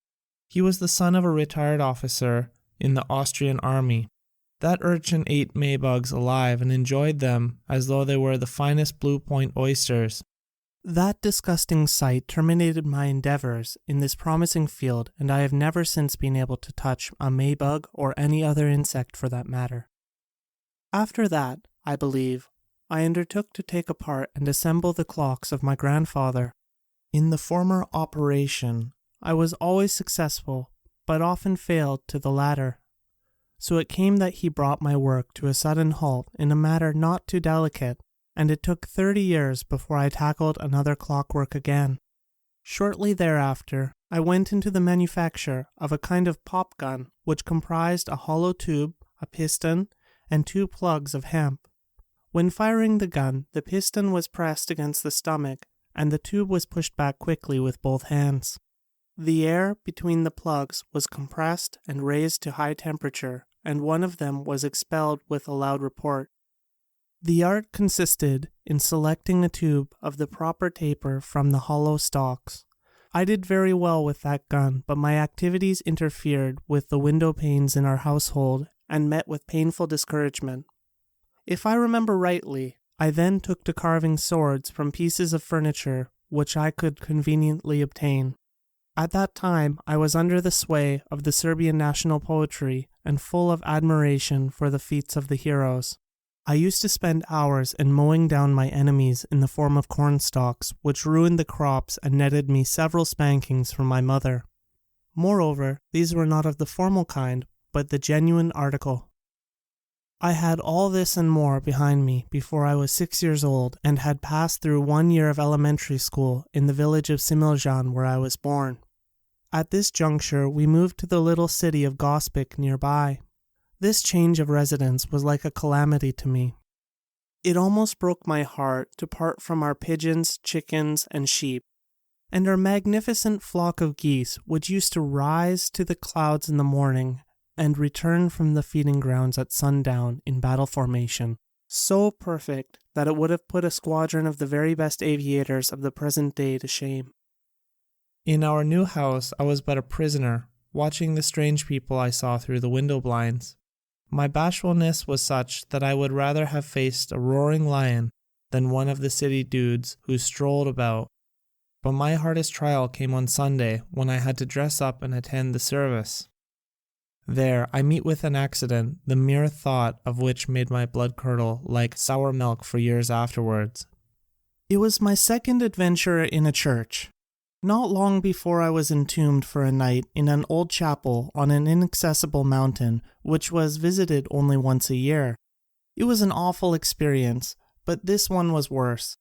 He was the son of a retired officer in the Austrian army. That urchin ate Maybugs alive and enjoyed them as though they were the finest Blue Point oysters. That disgusting sight terminated my endeavors in this promising field, and I have never since been able to touch a Maybug or any other insect for that matter. After that, I believe, I undertook to take apart and assemble the clocks of my grandfather. In the former operation, I was always successful, but often failed to the latter. So it came that he brought my work to a sudden halt in a matter not too delicate, and it took 30 years before I tackled another clockwork again. Shortly thereafter, I went into the manufacture of a kind of pop gun which comprised a hollow tube, a piston, and 2 plugs of hemp. When firing the gun, the piston was pressed against the stomach, and the tube was pushed back quickly with both hands. The air between the plugs was compressed and raised to high temperature, and one of them was expelled with a loud report. The art consisted in selecting a tube of the proper taper from the hollow stalks. I did very well with that gun, but my activities interfered with the window panes in our household and met with painful discouragement. If I remember rightly, I then took to carving swords from pieces of furniture which I could conveniently obtain. At that time, I was under the sway of the Serbian national poetry and full of admiration for the feats of the heroes. I used to spend hours in mowing down my enemies in the form of cornstalks, which ruined the crops and netted me several spankings from my mother. Moreover, these were not of the formal kind, but the genuine article. I had all this and more behind me before I was 6 years old, and had passed through 1 year of elementary school in the village of Similjan where I was born. At this juncture we moved to the little city of Gospic nearby. This change of residence was like a calamity to me. It almost broke my heart to part from our pigeons, chickens, and sheep, and our magnificent flock of geese which used to rise to the clouds in the morning and return from the feeding grounds at sundown in battle formation, so perfect that it would have put a squadron of the very best aviators of the present day to shame. In our new house I was but a prisoner, watching the strange people I saw through the window blinds. My bashfulness was such that I would rather have faced a roaring lion than one of the city dudes who strolled about. But my hardest trial came on Sunday, when I had to dress up and attend the service. There I meet with an accident, the mere thought of which made my blood curdle like sour milk for years afterwards. It was my second adventure in a church. Not long before I was entombed for a night in an old chapel on an inaccessible mountain, which was visited only once a year. It was an awful experience, but this one was worse.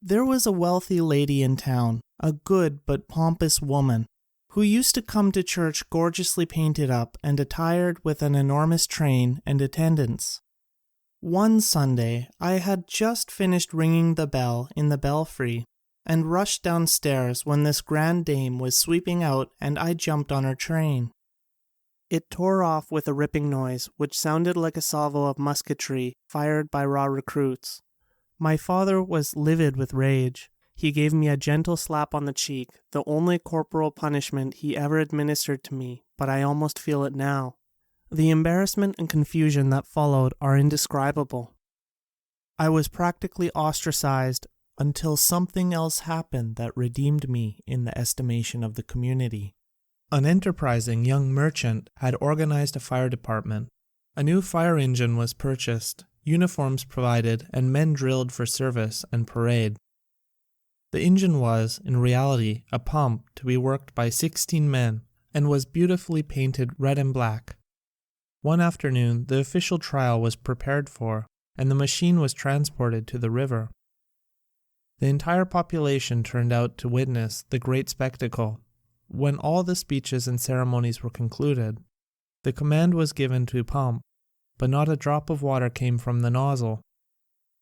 There was a wealthy lady in town, a good but pompous woman, who used to come to church gorgeously painted up and attired with an enormous train and attendants. One Sunday I had just finished ringing the bell in the belfry, and rushed downstairs when this grand dame was sweeping out, and I jumped on her train. It tore off with a ripping noise, which sounded like a salvo of musketry fired by raw recruits. My father was livid with rage. He gave me a gentle slap on the cheek, the only corporal punishment he ever administered to me, but I almost feel it now. The embarrassment and confusion that followed are indescribable. I was practically ostracized until something else happened that redeemed me in the estimation of the community. An enterprising young merchant had organized a fire department. A new fire engine was purchased, uniforms provided, and men drilled for service and parade. The engine was, in reality, a pump to be worked by 16 men and was beautifully painted red and black. One afternoon, the official trial was prepared for, and the machine was transported to the river. The entire population turned out to witness the great spectacle. When all the speeches and ceremonies were concluded, the command was given to pump, but not a drop of water came from the nozzle.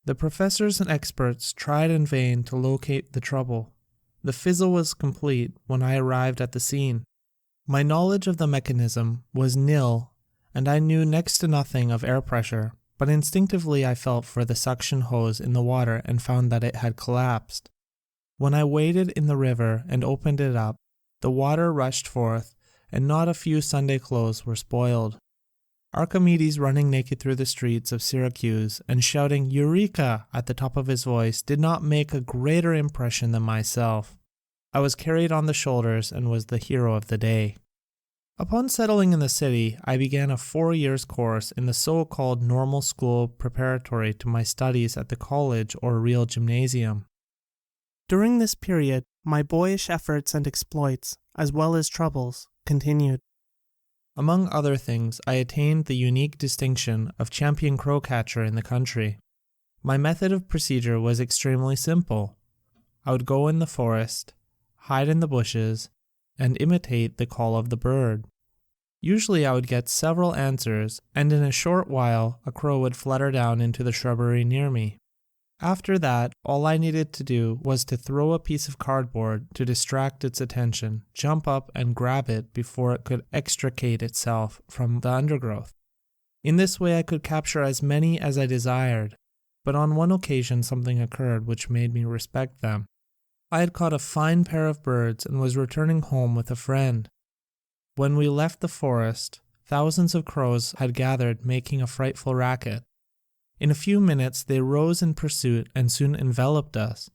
The professors and experts tried in vain to locate the trouble. The fizzle was complete when I arrived at the scene. My knowledge of the mechanism was nil, and I knew next to nothing of air pressure, but instinctively I felt for the suction hose in the water and found that it had collapsed. When I waded in the river and opened it up, the water rushed forth, and not a few Sunday clothes were spoiled. Archimedes running naked through the streets of Syracuse and shouting "Eureka!" at the top of his voice did not make a greater impression than myself. I was carried on the shoulders and was the hero of the day. Upon settling in the city, I began a 4 years course in the so-called normal school preparatory to my studies at the college or real gymnasium. During this period, my boyish efforts and exploits, as well as troubles, continued. Among other things, I attained the unique distinction of champion crow catcher in the country. My method of procedure was extremely simple. I would go in the forest, hide in the bushes, and imitate the call of the bird. Usually I would get several answers, and in a short while a crow would flutter down into the shrubbery near me. After that, all I needed to do was to throw a piece of cardboard to distract its attention, jump up and grab it before it could extricate itself from the undergrowth. In this way I could capture as many as I desired, but on one occasion something occurred which made me respect them. I had caught a fine pair of birds and was returning home with a friend. When we left the forest, thousands of crows had gathered, making a frightful racket. In a few minutes they rose in pursuit and soon enveloped us.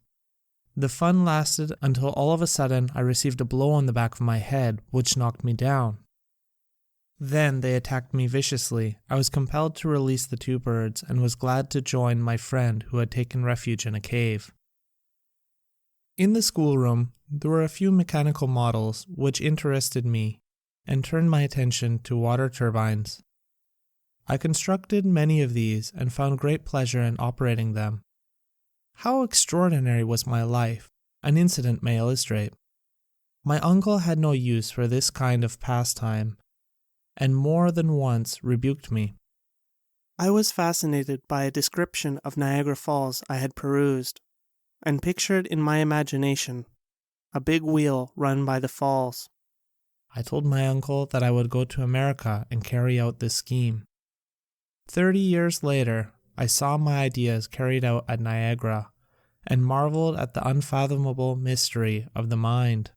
The fun lasted until all of a sudden I received a blow on the back of my head, which knocked me down. Then they attacked me viciously. I was compelled to release the two birds and was glad to join my friend who had taken refuge in a cave. In the schoolroom, there were a few mechanical models which interested me and turned my attention to water turbines. I constructed many of these and found great pleasure in operating them. How extraordinary was my life, an incident may illustrate. My uncle had no use for this kind of pastime, and more than once rebuked me. I was fascinated by a description of Niagara Falls I had perused, and pictured in my imagination a big wheel run by the falls. I told my uncle that I would go to America and carry out this scheme. 30 years later, I saw my ideas carried out at Niagara, and marveled at the unfathomable mystery of the mind.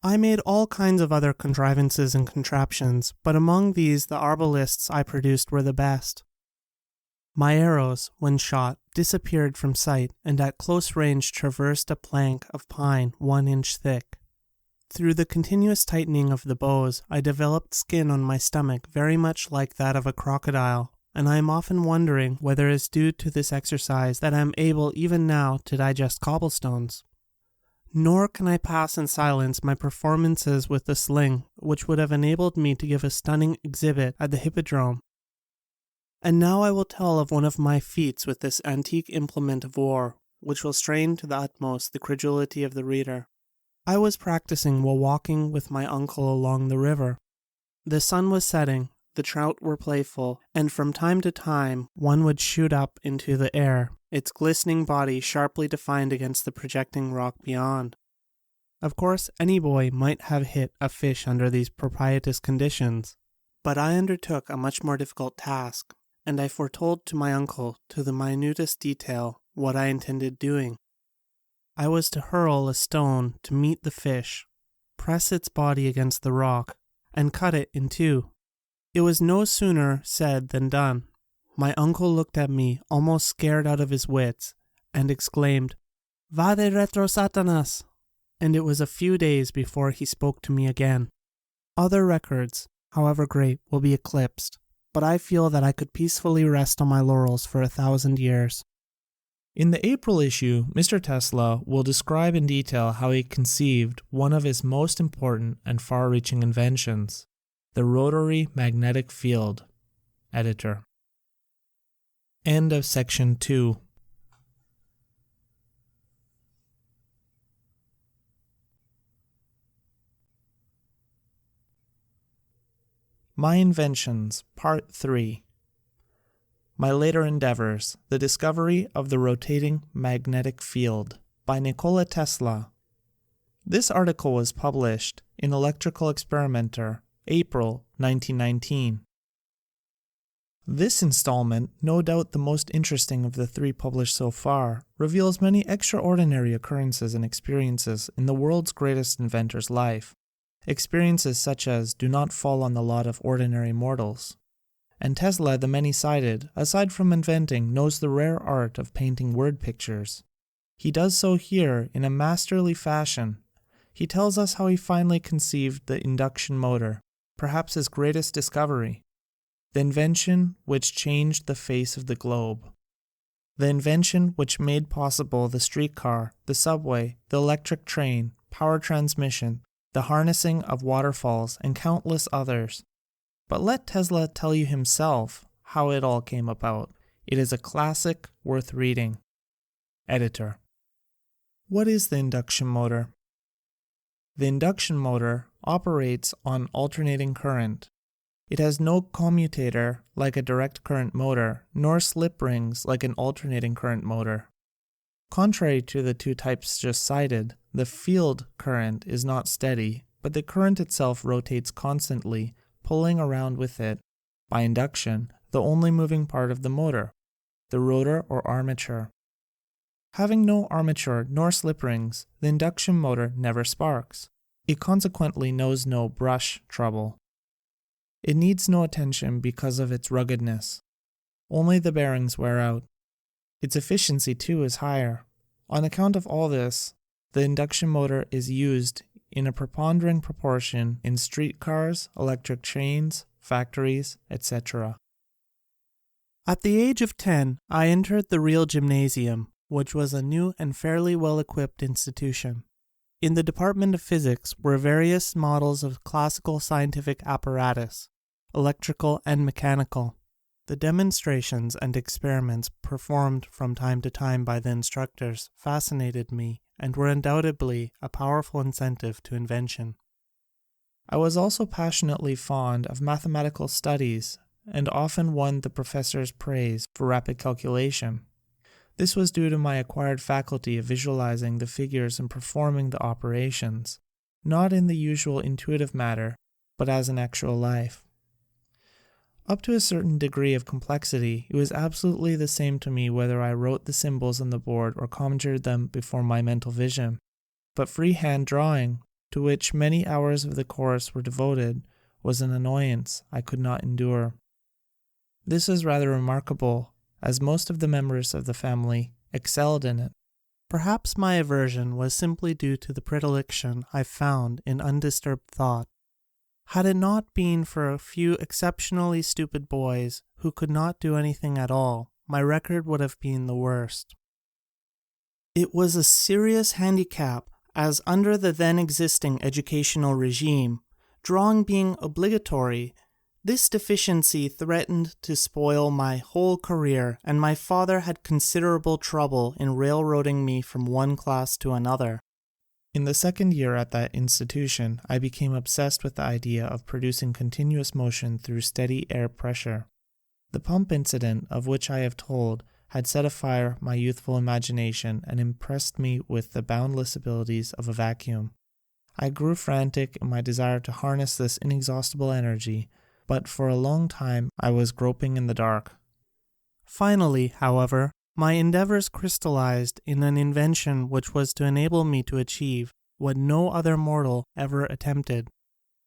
I made all kinds of other contrivances and contraptions, but among these the arbalists I produced were the best. My arrows, when shot, disappeared from sight, and at close range traversed a plank of pine 1 inch thick. Through the continuous tightening of the bows, I developed skin on my stomach very much like that of a crocodile, and I am often wondering whether it is due to this exercise that I am able even now to digest cobblestones. Nor can I pass in silence my performances with the sling, which would have enabled me to give a stunning exhibit at the Hippodrome. And now I will tell of one of my feats with this antique implement of war, which will strain to the utmost the credulity of the reader. I was practicing while walking with my uncle along the river. The sun was setting, the trout were playful, and from time to time one would shoot up into the air, its glistening body sharply defined against the projecting rock beyond. Of course, any boy might have hit a fish under these propitious conditions, but I undertook a much more difficult task, and I foretold to my uncle to the minutest detail what I intended doing. I was to hurl a stone to meet the fish, press its body against the rock, and cut it in two. It was no sooner said than done. My uncle looked at me, almost scared out of his wits, and exclaimed, "Vade retro Satanas!" And it was a few days before he spoke to me again. Other records, however great, will be eclipsed, but I feel that I could peacefully rest on my laurels for 1,000 years. In the April issue, Mr. Tesla will describe in detail how he conceived one of his most important and far-reaching inventions, the rotary magnetic field. Editor. End of section 2. My Inventions, Part 3. My Later Endeavors, The Discovery of the Rotating Magnetic Field, by Nikola Tesla. This article was published in Electrical Experimenter, April 1919. This installment, no doubt the most interesting of the 3 published so far, reveals many extraordinary occurrences and experiences in the world's greatest inventor's life. Experiences such as do not fall on the lot of ordinary mortals. And Tesla, the many-sided, aside from inventing, knows the rare art of painting word pictures. He does so here in a masterly fashion. He tells us how he finally conceived the induction motor, perhaps his greatest discovery. The invention which changed the face of the globe. The invention which made possible the streetcar, the subway, the electric train, power transmission, the harnessing of waterfalls, and countless others. But let Tesla tell you himself how it all came about. It is a classic worth reading. Editor. What is the induction motor? The induction motor operates on alternating current. It has no commutator like a direct current motor, nor slip rings like an alternating current motor. Contrary to the 2 types just cited, the field current is not steady, but the current itself rotates constantly, pulling around with it, by induction, the only moving part of the motor, the rotor or armature. Having no armature nor slip rings, the induction motor never sparks. It consequently knows no brush trouble. It needs no attention because of its ruggedness. Only the bearings wear out. Its efficiency, too, is higher. On account of all this, the induction motor is used in a preponderating proportion in streetcars, electric trains, factories, etc. At the age of 10, I entered the real gymnasium, which was a new and fairly well-equipped institution. In the Department of Physics were various models of classical scientific apparatus, electrical and mechanical. The demonstrations and experiments performed from time to time by the instructors fascinated me and were undoubtedly a powerful incentive to invention. I was also passionately fond of mathematical studies and often won the professor's praise for rapid calculation. This was due to my acquired faculty of visualizing the figures and performing the operations, not in the usual intuitive matter, but as in actual life. Up to a certain degree of complexity, it was absolutely the same to me whether I wrote the symbols on the board or conjured them before my mental vision. But freehand drawing, to which many hours of the course were devoted, was an annoyance I could not endure. This is rather remarkable, as most of the members of the family excelled in it. Perhaps my aversion was simply due to the predilection I found in undisturbed thought. Had it not been for a few exceptionally stupid boys who could not do anything at all, my record would have been the worst. It was a serious handicap, as under the then existing educational regime, drawing being obligatory, this deficiency threatened to spoil my whole career, and my father had considerable trouble in railroading me from one class to another. In the second year at that institution, I became obsessed with the idea of producing continuous motion through steady air pressure. The pump incident, of which I have told, had set afire my youthful imagination and impressed me with the boundless abilities of a vacuum. I grew frantic in my desire to harness this inexhaustible energy, but for a long time I was groping in the dark. Finally, however, my endeavors crystallized in an invention which was to enable me to achieve what no other mortal ever attempted.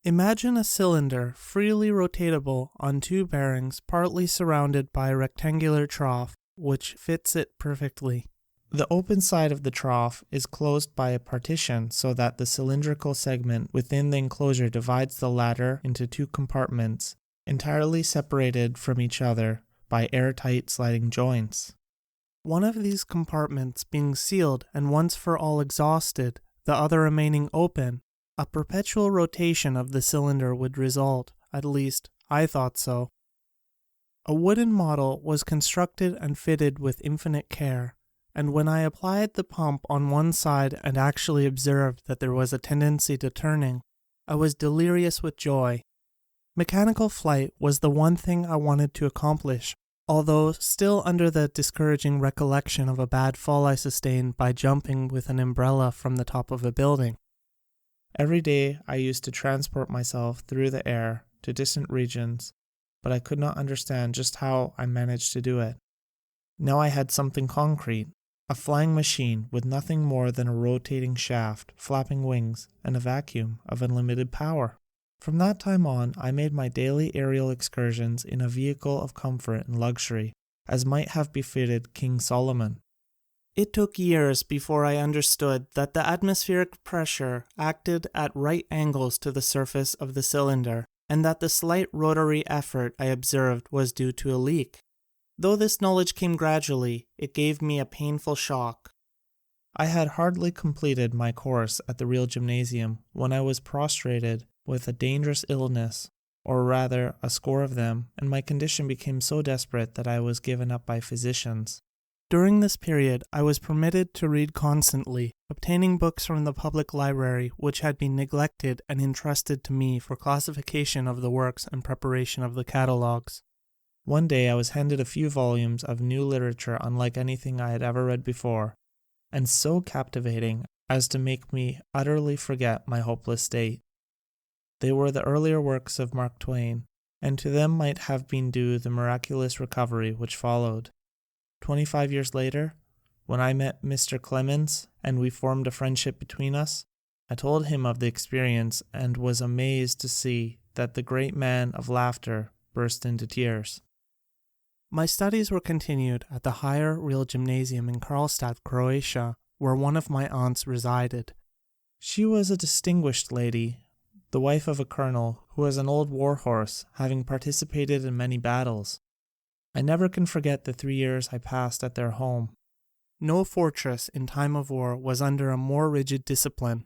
Imagine a cylinder freely rotatable on 2 bearings partly surrounded by a rectangular trough which fits it perfectly. The open side of the trough is closed by a partition so that the cylindrical segment within the enclosure divides the latter into 2 compartments, entirely separated from each other by airtight sliding joints. One of these compartments being sealed and once for all exhausted, the other remaining open, a perpetual rotation of the cylinder would result, at least I thought so. A wooden model was constructed and fitted with infinite care, and when I applied the pump on one side and actually observed that there was a tendency to turning, I was delirious with joy. Mechanical flight was the one thing I wanted to accomplish, although still under the discouraging recollection of a bad fall I sustained by jumping with an umbrella from the top of a building. Every day I used to transport myself through the air to distant regions, but I could not understand just how I managed to do it. Now I had something concrete, a flying machine with nothing more than a rotating shaft, flapping wings, and a vacuum of unlimited power. From that time on, I made my daily aerial excursions in a vehicle of comfort and luxury, as might have befitted King Solomon. It took years before I understood that the atmospheric pressure acted at right angles to the surface of the cylinder, and that the slight rotary effort I observed was due to a leak. Though this knowledge came gradually, it gave me a painful shock. I had hardly completed my course at the real gymnasium when I was prostrated with a dangerous illness, or rather a score of them, and my condition became so desperate that I was given up by physicians. During this period, I was permitted to read constantly, obtaining books from the public library which had been neglected and entrusted to me for classification of the works and preparation of the catalogues. One day I was handed a few volumes of new literature unlike anything I had ever read before, and so captivating as to make me utterly forget my hopeless state. They were the earlier works of Mark Twain, and to them might have been due the miraculous recovery which followed. 25 years later, when I met Mr. Clemens and we formed a friendship between us, I told him of the experience and was amazed to see that the great man of laughter burst into tears. My studies were continued at the higher real gymnasium in Karlstad, Croatia, where one of my aunts resided. She was a distinguished lady, the wife of a colonel who was an old war horse, having participated in many battles. I never can forget the 3 years I passed at their home. No fortress in time of war was under a more rigid discipline.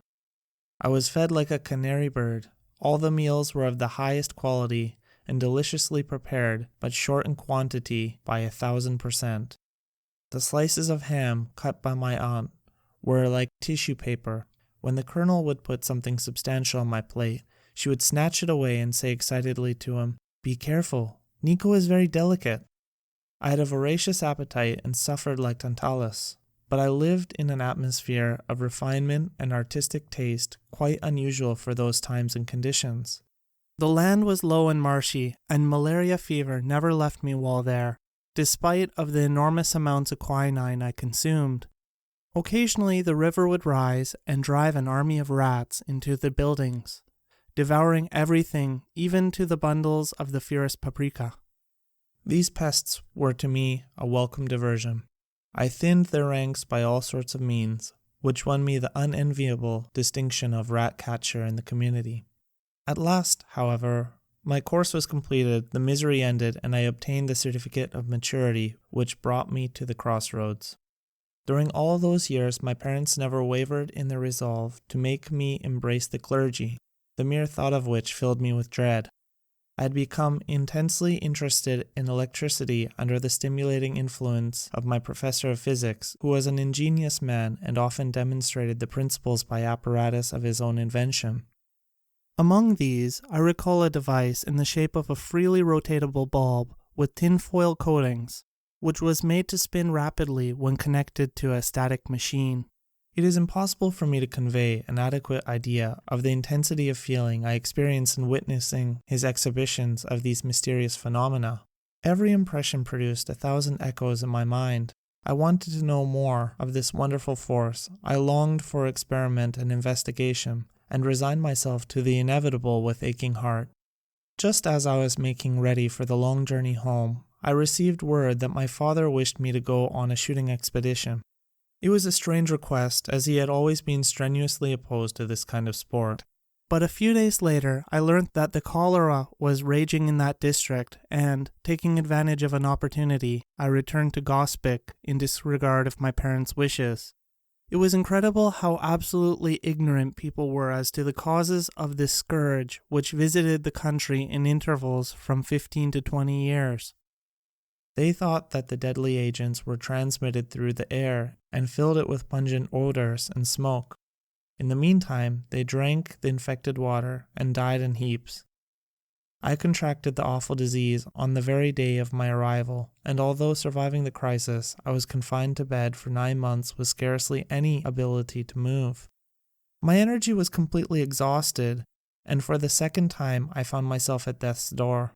I was fed like a canary bird. All the meals were of the highest quality and deliciously prepared, but short in quantity by 1,000%. The slices of ham cut by my aunt were like tissue paper. When the colonel would put something substantial on my plate, she would snatch it away and say excitedly to him, "Be careful, Nico is very delicate." I had a voracious appetite and suffered like Tantalus, but I lived in an atmosphere of refinement and artistic taste quite unusual for those times and conditions. The land was low and marshy, and malaria fever never left me while there, despite of the enormous amounts of quinine I consumed. Occasionally the river would rise and drive an army of rats into the buildings, devouring everything, even to the bundles of the fierce paprika. These pests were to me a welcome diversion. I thinned their ranks by all sorts of means, which won me the unenviable distinction of rat catcher in the community. At last, however, my course was completed, the misery ended, and I obtained the certificate of maturity which brought me to the crossroads. During all those years, my parents never wavered in their resolve to make me embrace the clergy, the mere thought of which filled me with dread. I had become intensely interested in electricity under the stimulating influence of my professor of physics, who was an ingenious man and often demonstrated the principles by apparatus of his own invention. Among these, I recall a device in the shape of a freely rotatable bulb with tinfoil coatings, which was made to spin rapidly when connected to a static machine. It is impossible for me to convey an adequate idea of the intensity of feeling I experienced in witnessing his exhibitions of these mysterious phenomena. Every impression produced 1,000 echoes in my mind. I wanted to know more of this wonderful force. I longed for experiment and investigation, and resigned myself to the inevitable with aching heart. Just as I was making ready for the long journey home, I received word that my father wished me to go on a shooting expedition. It was a strange request, as he had always been strenuously opposed to this kind of sport. But a few days later, I learned that the cholera was raging in that district, and, taking advantage of an opportunity, I returned to Gospic in disregard of my parents' wishes. It was incredible how absolutely ignorant people were as to the causes of this scourge, which visited the country in intervals from 15 to 20 years. They thought that the deadly agents were transmitted through the air and filled it with pungent odors and smoke. In the meantime, they drank the infected water and died in heaps. I contracted the awful disease on the very day of my arrival, and although surviving the crisis, I was confined to bed for 9 months with scarcely any ability to move. My energy was completely exhausted, and for the second time I found myself at death's door.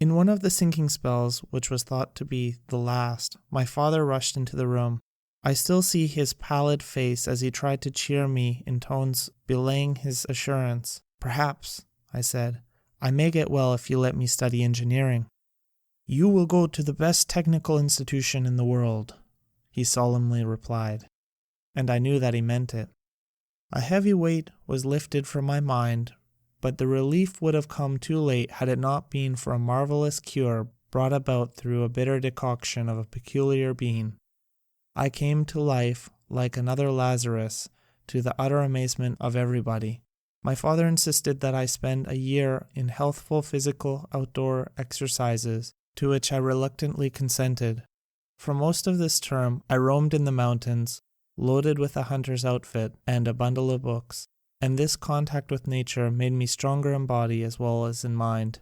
In one of the sinking spells, which was thought to be the last, my father rushed into the room. I still see his pallid face as he tried to cheer me in tones belying his assurance. "Perhaps," I said, "I may get well if you let me study engineering." "You will go to the best technical institution in the world," he solemnly replied, and I knew that he meant it. A heavy weight was lifted from my mind, but the relief would have come too late had it not been for a marvelous cure brought about through a bitter decoction of a peculiar bean. I came to life like another Lazarus, to the utter amazement of everybody. My father insisted that I spend a year in healthful physical outdoor exercises, to which I reluctantly consented. For most of this term I roamed in the mountains, loaded with a hunter's outfit and a bundle of books, and this contact with nature made me stronger in body as well as in mind.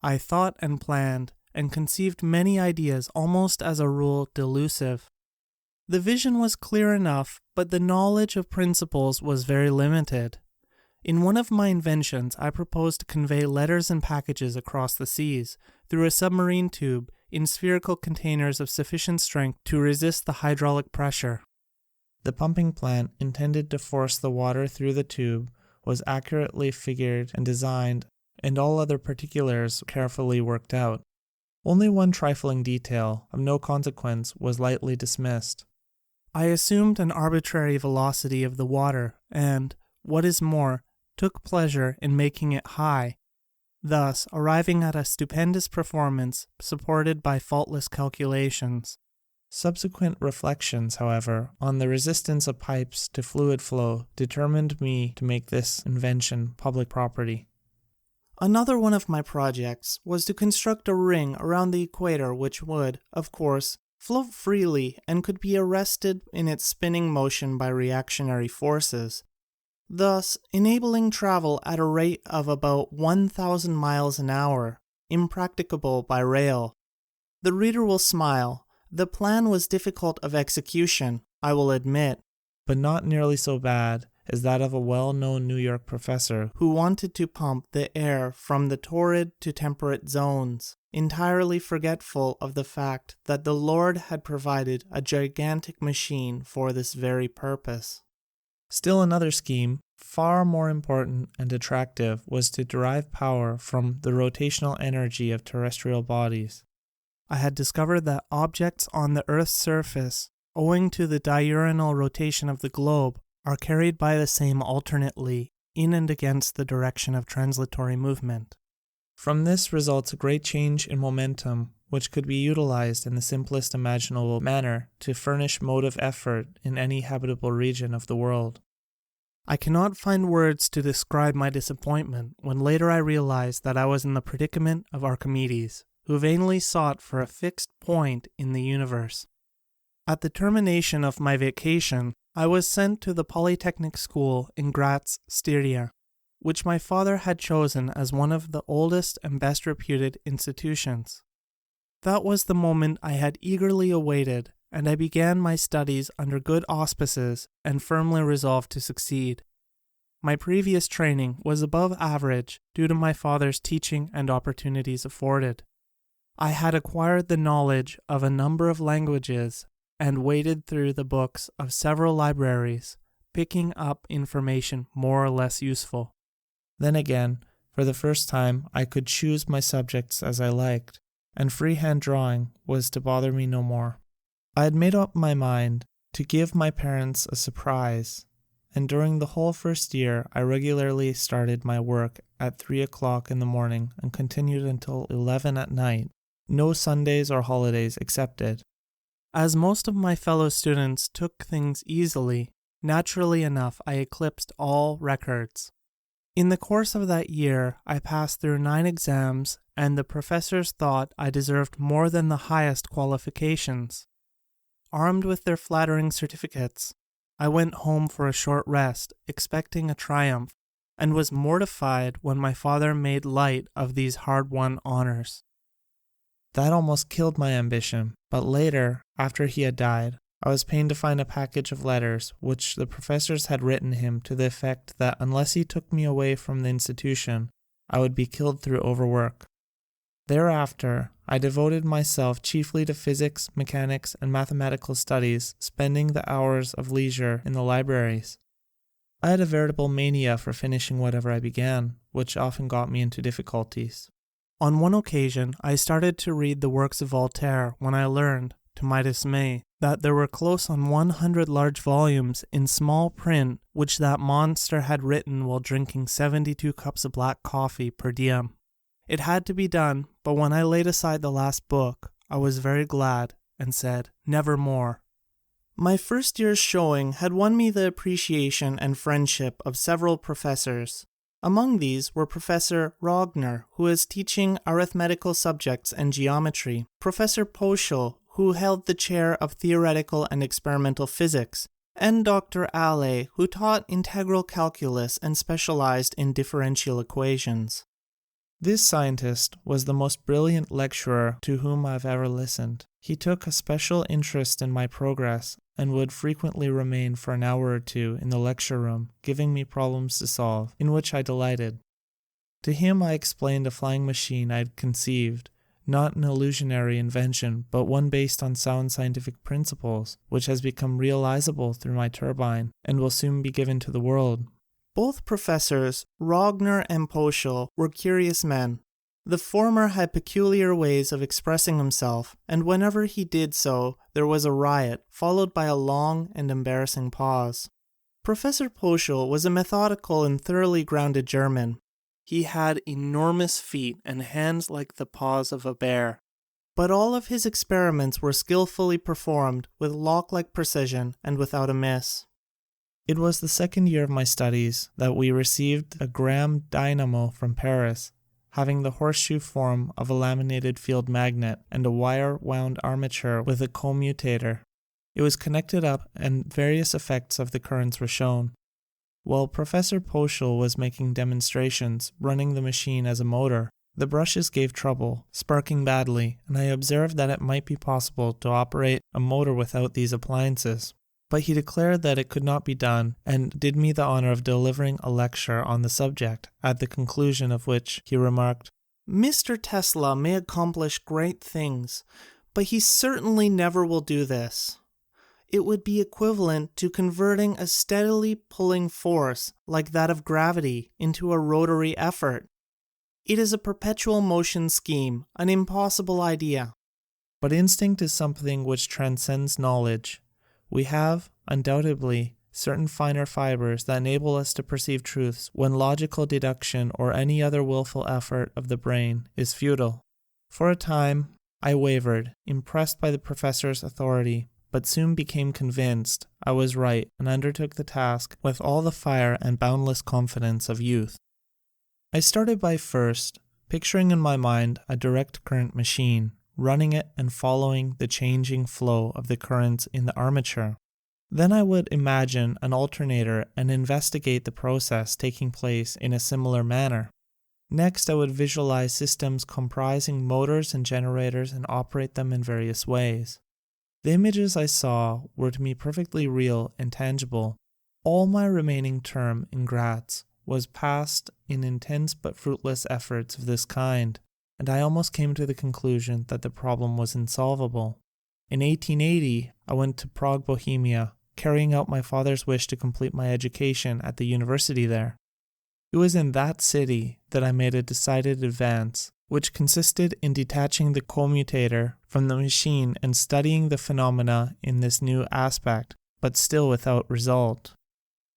I thought and planned, and conceived many ideas almost as a rule delusive. The vision was clear enough, but the knowledge of principles was very limited. In one of my inventions, I proposed to convey letters and packages across the seas, through a submarine tube, in spherical containers of sufficient strength to resist the hydraulic pressure. The pumping plant intended to force the water through the tube was accurately figured and designed, and all other particulars carefully worked out. Only one trifling detail, of no consequence, was lightly dismissed. I assumed an arbitrary velocity of the water, and, what is more, took pleasure in making it high, thus arriving at a stupendous performance supported by faultless calculations. Subsequent reflections, however, on the resistance of pipes to fluid flow determined me to make this invention public property. Another one of my projects was to construct a ring around the equator which would, of course, float freely and could be arrested in its spinning motion by reactionary forces, thus enabling travel at a rate of about 1,000 miles an hour, impracticable by rail. The reader will smile. The plan was difficult of execution, I will admit, but not nearly so bad as that of a well-known New York professor who wanted to pump the air from the torrid to temperate zones, entirely forgetful of the fact that the Lord had provided a gigantic machine for this very purpose. Still another scheme, far more important and attractive, was to derive power from the rotational energy of terrestrial bodies. I had discovered that objects on the Earth's surface, owing to the diurnal rotation of the globe, are carried by the same alternately in and against the direction of translatory movement. From this results a great change in momentum, which could be utilized in the simplest imaginable manner to furnish motive effort in any habitable region of the world. I cannot find words to describe my disappointment when later I realized that I was in the predicament of Archimedes, who vainly sought for a fixed point in the universe. At the termination of my vacation, I was sent to the Polytechnic School in Graz, Styria, which my father had chosen as one of the oldest and best reputed institutions. That was the moment I had eagerly awaited, and I began my studies under good auspices and firmly resolved to succeed. My previous training was above average due to my father's teaching and opportunities afforded. I had acquired the knowledge of a number of languages and waded through the books of several libraries, picking up information more or less useful. Then again, for the first time, I could choose my subjects as I liked, and freehand drawing was to bother me no more. I had made up my mind to give my parents a surprise, and during the whole first year I regularly started my work at 3 o'clock in the morning and continued until 11 at night, no Sundays or holidays excepted. As most of my fellow students took things easily, naturally enough I eclipsed all records. In the course of that year, I passed through 9 exams, and the professors thought I deserved more than the highest qualifications. Armed with their flattering certificates, I went home for a short rest, expecting a triumph, and was mortified when my father made light of these hard-won honors. That almost killed my ambition, but later, after he had died, I was pained to find a package of letters which the professors had written him to the effect that unless he took me away from the institution, I would be killed through overwork. Thereafter, I devoted myself chiefly to physics, mechanics, and mathematical studies, spending the hours of leisure in the libraries. I had a veritable mania for finishing whatever I began, which often got me into difficulties. On one occasion, I started to read the works of Voltaire when I learned, to my dismay, that there were close on 100 large volumes in small print which that monster had written while drinking 72 cups of black coffee per diem. It had to be done, but when I laid aside the last book, I was very glad and said, "Never more." My first year's showing had won me the appreciation and friendship of several professors. Among these were Professor Rogner, who was teaching arithmetical subjects and geometry, Professor Poschel, who held the chair of theoretical and experimental physics, and Dr. Allais, who taught integral calculus and specialized in differential equations. This scientist was the most brilliant lecturer to whom I've ever listened. He took a special interest in my progress and would frequently remain for an hour or two in the lecture room, giving me problems to solve, in which I delighted. To him I explained a flying machine I had conceived, not an illusionary invention, but one based on sound scientific principles, which has become realizable through my turbine, and will soon be given to the world. Both professors, Rogner and Poschel, were curious men. The former had peculiar ways of expressing himself, and whenever he did so, there was a riot, followed by a long and embarrassing pause. Professor Poschel was a methodical and thoroughly grounded German. He had enormous feet and hands like the paws of a bear. But all of his experiments were skillfully performed with lock-like precision and without a miss. It was the second year of my studies that we received a Graham dynamo from Paris, having the horseshoe form of a laminated field magnet and a wire-wound armature with a commutator. It was connected up and various effects of the currents were shown. While Professor Poschel was making demonstrations, running the machine as a motor, the brushes gave trouble, sparking badly, and I observed that it might be possible to operate a motor without these appliances. But he declared that it could not be done, and did me the honor of delivering a lecture on the subject, at the conclusion of which he remarked, "Mr. Tesla may accomplish great things, but he certainly never will do this. It would be equivalent to converting a steadily pulling force like that of gravity into a rotary effort. It is a perpetual motion scheme, an impossible idea." But instinct is something which transcends knowledge. We have, undoubtedly, certain finer fibers that enable us to perceive truths when logical deduction or any other willful effort of the brain is futile. For a time, I wavered, impressed by the professor's authority, but soon became convinced I was right and undertook the task with all the fire and boundless confidence of youth. I started by first picturing in my mind a direct current machine, running it and following the changing flow of the currents in the armature. Then I would imagine an alternator and investigate the process taking place in a similar manner. Next, I would visualize systems comprising motors and generators and operate them in various ways. The images I saw were to me perfectly real and tangible. All my remaining term in Graz was passed in intense but fruitless efforts of this kind, and I almost came to the conclusion that the problem was insolvable. In 1880, I went to Prague, Bohemia, carrying out my father's wish to complete my education at the university there. It was in that city that I made a decided advance, which consisted in detaching the commutator from the machine and studying the phenomena in this new aspect, but still without result.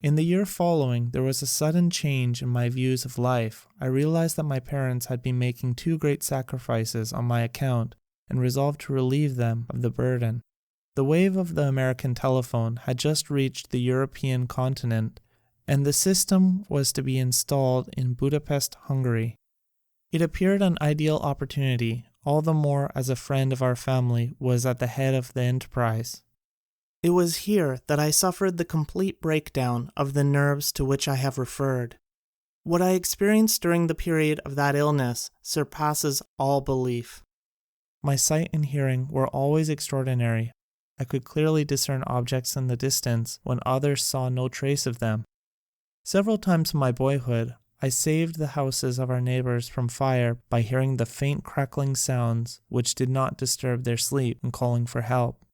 In the year following, there was a sudden change in my views of life. I realized that my parents had been making too great sacrifices on my account and resolved to relieve them of the burden. The wave of the American telephone had just reached the European continent, and the system was to be installed in Budapest, Hungary. It appeared an ideal opportunity, all the more as a friend of our family was at the head of the enterprise. It was here that I suffered the complete breakdown of the nerves to which I have referred. What I experienced during the period of that illness surpasses all belief. My sight and hearing were always extraordinary. I could clearly discern objects in the distance when others saw no trace of them. Several times in my boyhood, I saved the houses of our neighbors from fire by hearing the faint crackling sounds which did not disturb their sleep and calling for help.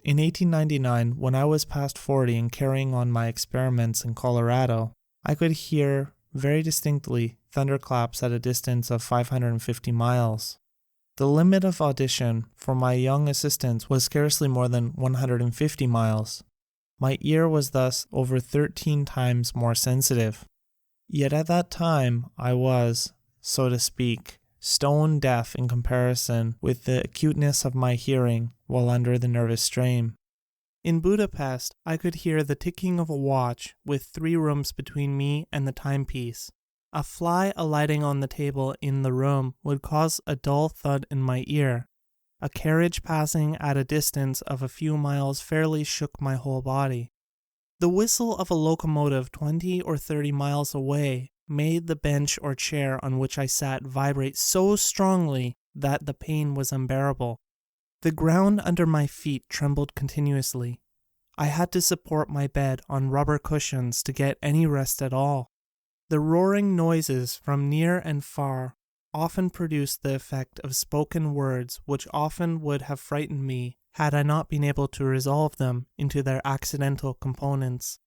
In 1899, when I was past 40 and carrying on my experiments in Colorado, I could hear very distinctly thunderclaps at a distance of 550 miles. The limit of audition for my young assistants was scarcely more than 150 miles. My ear was thus over 13 times more sensitive. Yet at that time I was, so to speak, stone deaf in comparison with the acuteness of my hearing while under the nervous strain. In Budapest, I could hear the ticking of a watch with 3 rooms between me and the timepiece. A fly alighting on the table in the room would cause a dull thud in my ear. A carriage passing at a distance of a few miles fairly shook my whole body. The whistle of a locomotive 20 or 30 miles away made the bench or chair on which I sat vibrate so strongly that the pain was unbearable. The ground under my feet trembled continuously. I had to support my bed on rubber cushions to get any rest at all. The roaring noises from near and far often produced the effect of spoken words which often would have frightened me had I not been able to resolve them into their accidental components.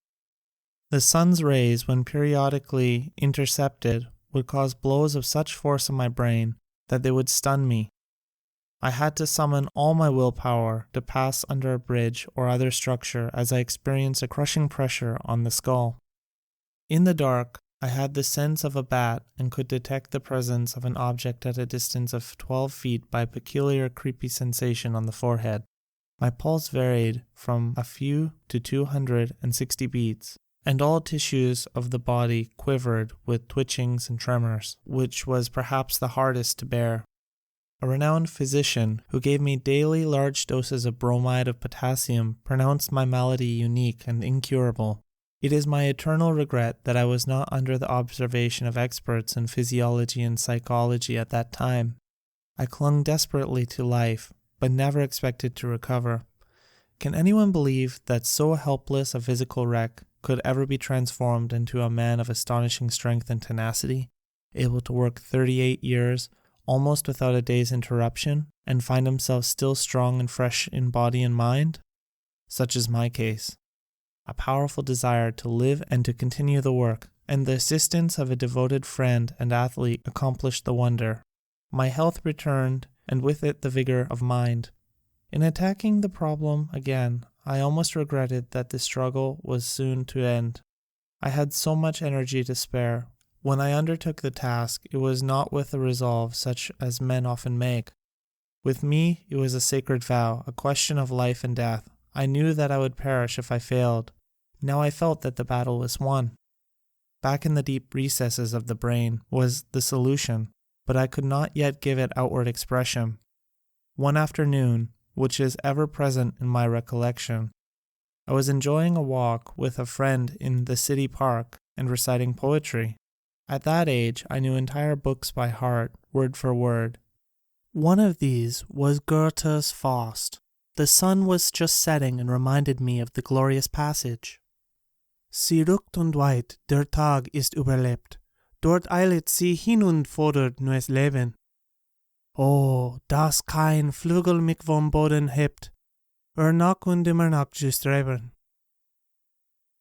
The sun's rays, when periodically intercepted, would cause blows of such force on my brain that they would stun me. I had to summon all my willpower to pass under a bridge or other structure as I experienced a crushing pressure on the skull. In the dark, I had the sense of a bat and could detect the presence of an object at a distance of 12 feet by a peculiar creepy sensation on the forehead. My pulse varied from a few to 260 beats, and all tissues of the body quivered with twitchings and tremors, which was perhaps the hardest to bear. A renowned physician who gave me daily large doses of bromide of potassium pronounced my malady unique and incurable. It is my eternal regret that I was not under the observation of experts in physiology and psychology at that time. I clung desperately to life, but never expected to recover. Can anyone believe that so helpless a physical wreck could ever be transformed into a man of astonishing strength and tenacity, able to work 38 years, almost without a day's interruption, and find himself still strong and fresh in body and mind? Such is my case. A powerful desire to live and to continue the work, and the assistance of a devoted friend and athlete accomplished the wonder. My health returned, and with it the vigor of mind. In attacking the problem again, I almost regretted that the struggle was soon to end. I had so much energy to spare. When I undertook the task, it was not with a resolve such as men often make. With me, it was a sacred vow, a question of life and death. I knew that I would perish if I failed. Now I felt that the battle was won. Back in the deep recesses of the brain was the solution, but I could not yet give it outward expression. One afternoon, which is ever present in my recollection, I was enjoying a walk with a friend in the city park and reciting poetry. At that age, I knew entire books by heart, word for word. One of these was Goethe's Faust. The sun was just setting and reminded me of the glorious passage. Sie rückt und weit, der Tag ist überlebt. Dort eilet sie hin und fordert neues Leben. Oh, dass kein Flügel mich vom Boden hebt, nach und immer nach zu streben.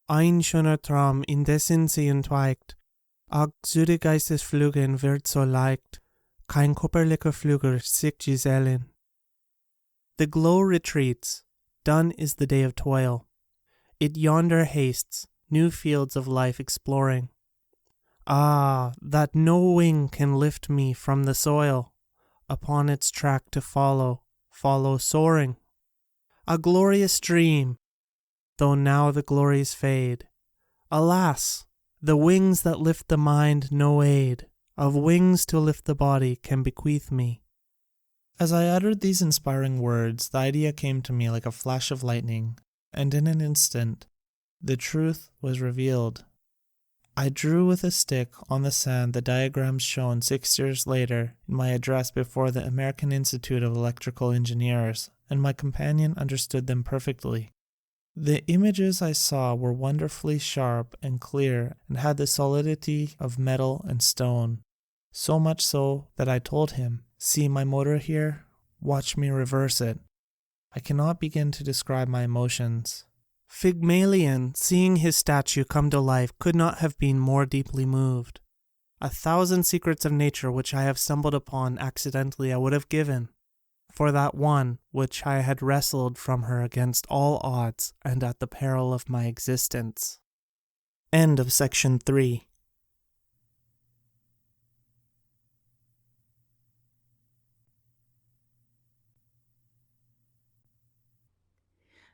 Ein schöner Traum, indessen sie entweicht, ach, süde Geistesflügen wird so leicht, kein körperlicher Flügel sich gesellen. The glow retreats, done is the day of toil. it yonder hastes, new fields of life exploring. Ah, that no wing can lift me from the soil, upon its track to follow soaring. A glorious dream, though now the glories fade. Alas, the wings that lift the mind no aid of wings to lift the body can bequeath me. As I uttered these inspiring words, the idea came to me like a flash of lightning, and in an instant, the truth was revealed. I drew with a stick on the sand the diagrams shown 6 years later in my address before the American Institute of Electrical Engineers, and my companion understood them perfectly. The images I saw were wonderfully sharp and clear and had the solidity of metal and stone, so much so that I told him, "See my motor here? Watch me reverse it." I cannot begin to describe my emotions. Pygmalion, seeing his statue come to life, could not have been more deeply moved. 1,000 secrets of nature which I have stumbled upon accidentally I would have given, for that one which I had wrestled from her against all odds and at the peril of my existence. End of section 3.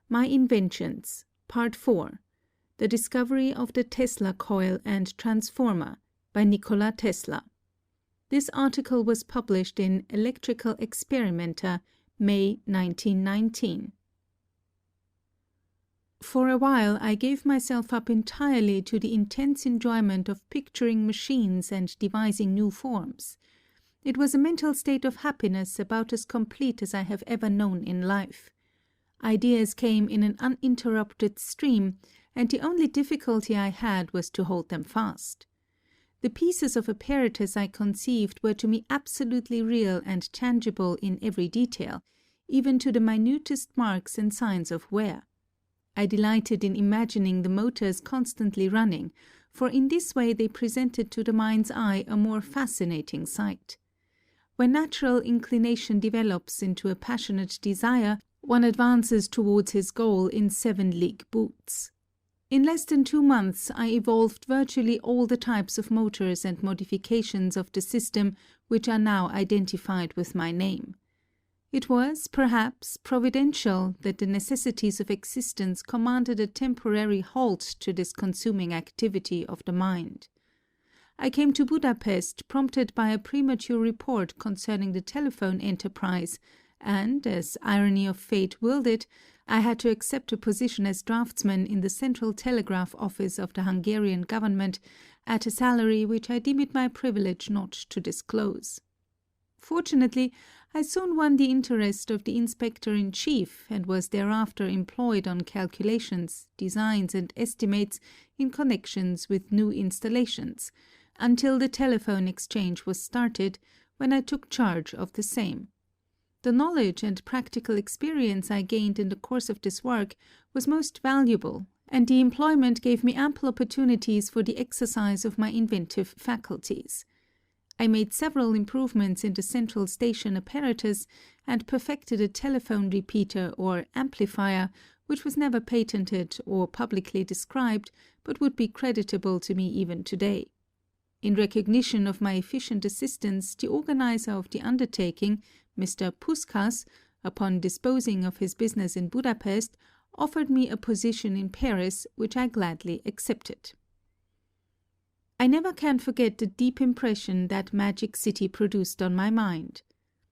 My Inventions, Part 4, The Discovery of the Tesla Coil and Transformer by Nikola Tesla. This article was published in Electrical Experimenter, May 1919. For a while I gave myself up entirely to the intense enjoyment of picturing machines and devising new forms. It was a mental state of happiness about as complete as I have ever known in life. Ideas came in an uninterrupted stream, and the only difficulty I had was to hold them fast. The pieces of apparatus I conceived were to me absolutely real and tangible in every detail, even to the minutest marks and signs of wear. I delighted in imagining the motors constantly running, for in this way they presented to the mind's eye a more fascinating sight. When natural inclination develops into a passionate desire, one advances towards his goal in 7-league boots. In less than 2 months I evolved virtually all the types of motors and modifications of the system which are now identified with my name. It was, perhaps, providential that the necessities of existence commanded a temporary halt to this consuming activity of the mind. I came to Budapest prompted by a premature report concerning the telephone enterprise, and, as irony of fate willed it, I had to accept a position as draftsman in the Central Telegraph Office of the Hungarian government at a salary which I deem it my privilege not to disclose. Fortunately, I soon won the interest of the Inspector-in-Chief and was thereafter employed on calculations, designs and estimates in connections with new installations, until the telephone exchange was started, when I took charge of the same. The knowledge and practical experience I gained in the course of this work was most valuable, and the employment gave me ample opportunities for the exercise of my inventive faculties. I made several improvements in the central station apparatus, and perfected a telephone repeater or amplifier, which was never patented or publicly described, but would be creditable to me even today. In recognition of my efficient assistance, the organizer of the undertaking, Mr. Puskas, upon disposing of his business in Budapest, offered me a position in Paris, which I gladly accepted. I never can forget the deep impression that magic city produced on my mind.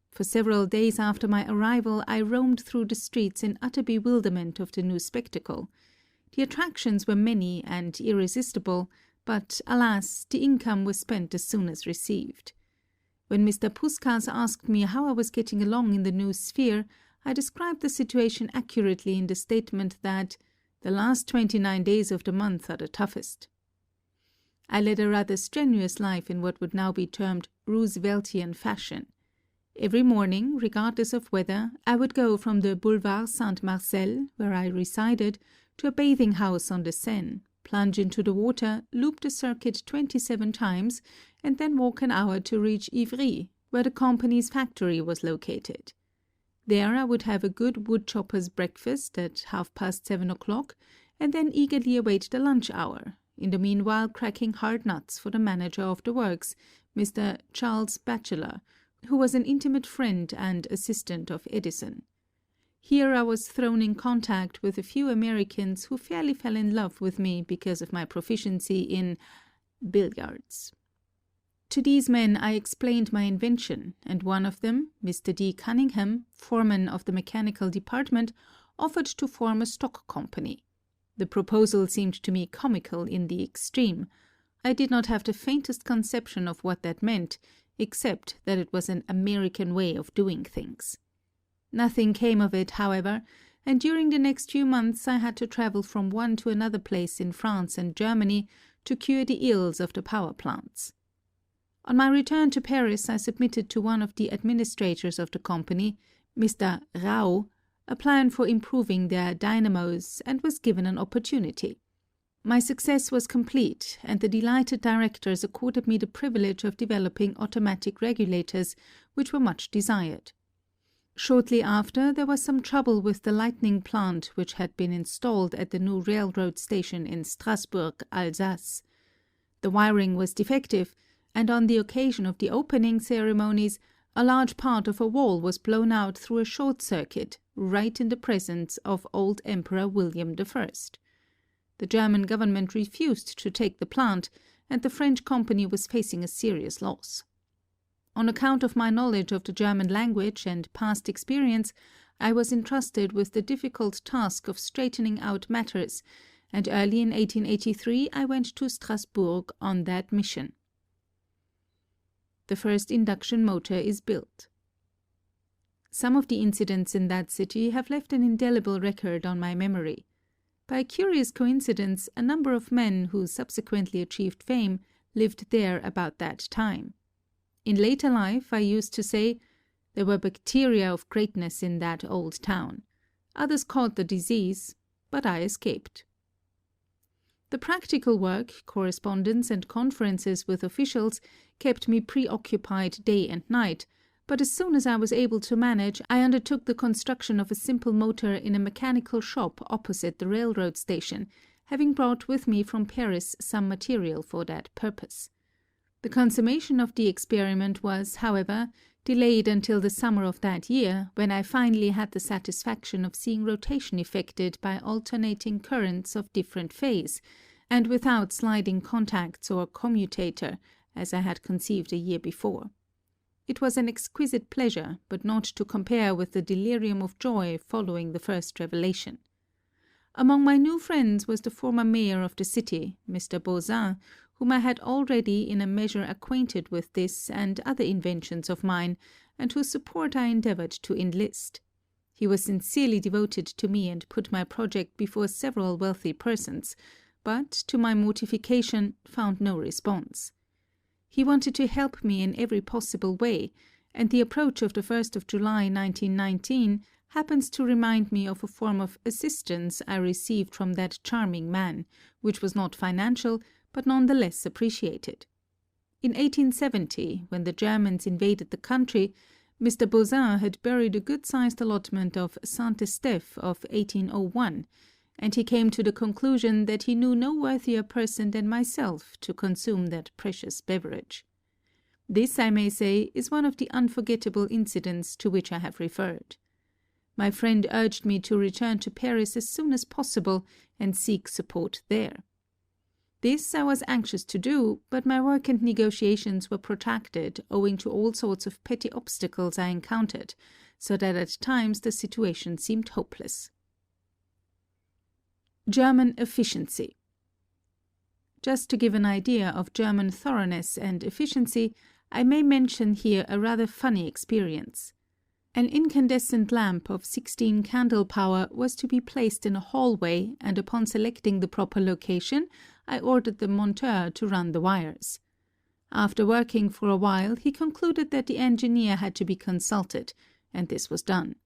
For several days after my arrival I roamed through the streets in utter bewilderment of the new spectacle. The attractions were many and irresistible, but, alas, the income was spent as soon as received. When Mr. Puskas asked me how I was getting along in the new sphere, I described the situation accurately in the statement that the last 29 days of the month are the toughest. I led a rather strenuous life in what would now be termed Rooseveltian fashion. Every morning, regardless of weather, I would go from the Boulevard Saint-Marcel, where I resided, to a bathing house on the Seine, plunge into the water, loop the circuit 27 times, and then walk an hour to reach Ivry, where the company's factory was located. There I would have a good woodchopper's breakfast at 7:30, and then eagerly await the lunch hour, in the meanwhile cracking hard nuts for the manager of the works, Mr. Charles Batchelor, who was an intimate friend and assistant of Edison. Here I was thrown in contact with a few Americans who fairly fell in love with me because of my proficiency in billiards. To these men I explained my invention, and one of them, Mr. D. Cunningham, foreman of the mechanical department, offered to form a stock company. The proposal seemed to me comical in the extreme. I did not have the faintest conception of what that meant, except that it was an American way of doing things. Nothing came of it, however, and during the next few months I had to travel from one to another place in France and Germany to cure the ills of the power plants. On my return to Paris, I submitted to one of the administrators of the company, Mr. Rau, a plan for improving their dynamos, and was given an opportunity. My success was complete, and the delighted directors accorded me the privilege of developing automatic regulators, which were much desired. Shortly after, there was some trouble with the lightning plant which had been installed at the new railroad station in Strasbourg, Alsace. The wiring was defective, and on the occasion of the opening ceremonies, a large part of a wall was blown out through a short circuit, right in the presence of old Emperor William I. The German government refused to take the plant, and the French company was facing a serious loss. On account of my knowledge of the German language and past experience, I was entrusted with the difficult task of straightening out matters, and early in 1883 I went to Strasbourg on that mission. The first induction motor is built. Some of the incidents in that city have left an indelible record on my memory. By a curious coincidence, a number of men who subsequently achieved fame lived there about that time. In later life, I used to say, there were bacteria of greatness in that old town. Others caught the disease, but I escaped. The practical work, correspondence and conferences with officials kept me preoccupied day and night, but as soon as I was able to manage, I undertook the construction of a simple motor in a mechanical shop opposite the railroad station, having brought with me from Paris some material for that purpose. The consummation of the experiment was, however, delayed until the summer of that year, when I finally had the satisfaction of seeing rotation effected by alternating currents of different phase, and without sliding contacts or commutator, as I had conceived a year before. It was an exquisite pleasure, but not to compare with the delirium of joy following the first revelation. Among my new friends was the former mayor of the city, Mr. Bauzin, whom I had already in a measure acquainted with this and other inventions of mine, and whose support I endeavored to enlist. He was sincerely devoted to me and put my project before several wealthy persons, but, to my mortification, found no response. He wanted to help me in every possible way, and the approach of the 1st of July 1919 happens to remind me of a form of assistance I received from that charming man, which was not financial, but none the less appreciated. In 1870, when the Germans invaded the country, Mr. Bauzin had buried a good-sized allotment of Saint-Estèphe of 1801, and he came to the conclusion that he knew no worthier person than myself to consume that precious beverage. This, I may say, is one of the unforgettable incidents to which I have referred. My friend urged me to return to Paris as soon as possible and seek support there. This I was anxious to do, but my work and negotiations were protracted owing to all sorts of petty obstacles I encountered, so that at times the situation seemed hopeless. German efficiency. Just to give an idea of German thoroughness and efficiency, I may mention here a rather funny experience. An incandescent lamp of 16 candle power was to be placed in a hallway, and upon selecting the proper location, I ordered the monteur to run the wires. After working for a while, he concluded that the engineer had to be consulted, and this was done.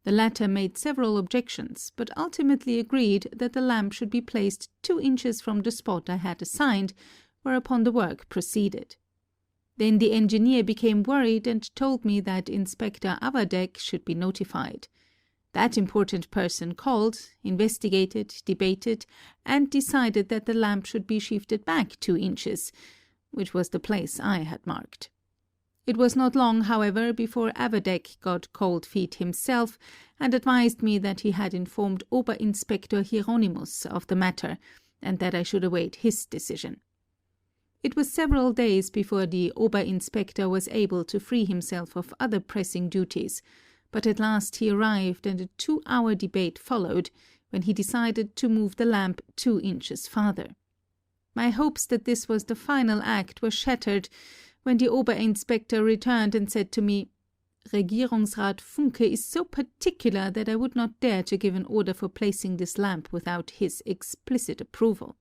The latter made several objections, but ultimately agreed that the lamp should be placed 2 inches from the spot I had assigned, whereupon the work proceeded. Then the engineer became worried and told me that Inspector Avardek should be notified. That important person called, investigated, debated, and decided that the lamp should be shifted back 2 inches, which was the place I had marked. It was not long, however, before Averdeck got cold feet himself and advised me that he had informed Oberinspector Hieronymus of the matter, and that I should await his decision. It was several days before the Oberinspector was able to free himself of other pressing duties, but at last he arrived and a 2-hour debate followed, when he decided to move the lamp 2 inches farther. My hopes that this was the final act were shattered when the Oberinspector returned and said to me, "Regierungsrat Funke is so particular that I would not dare to give an order for placing this lamp without his explicit approval."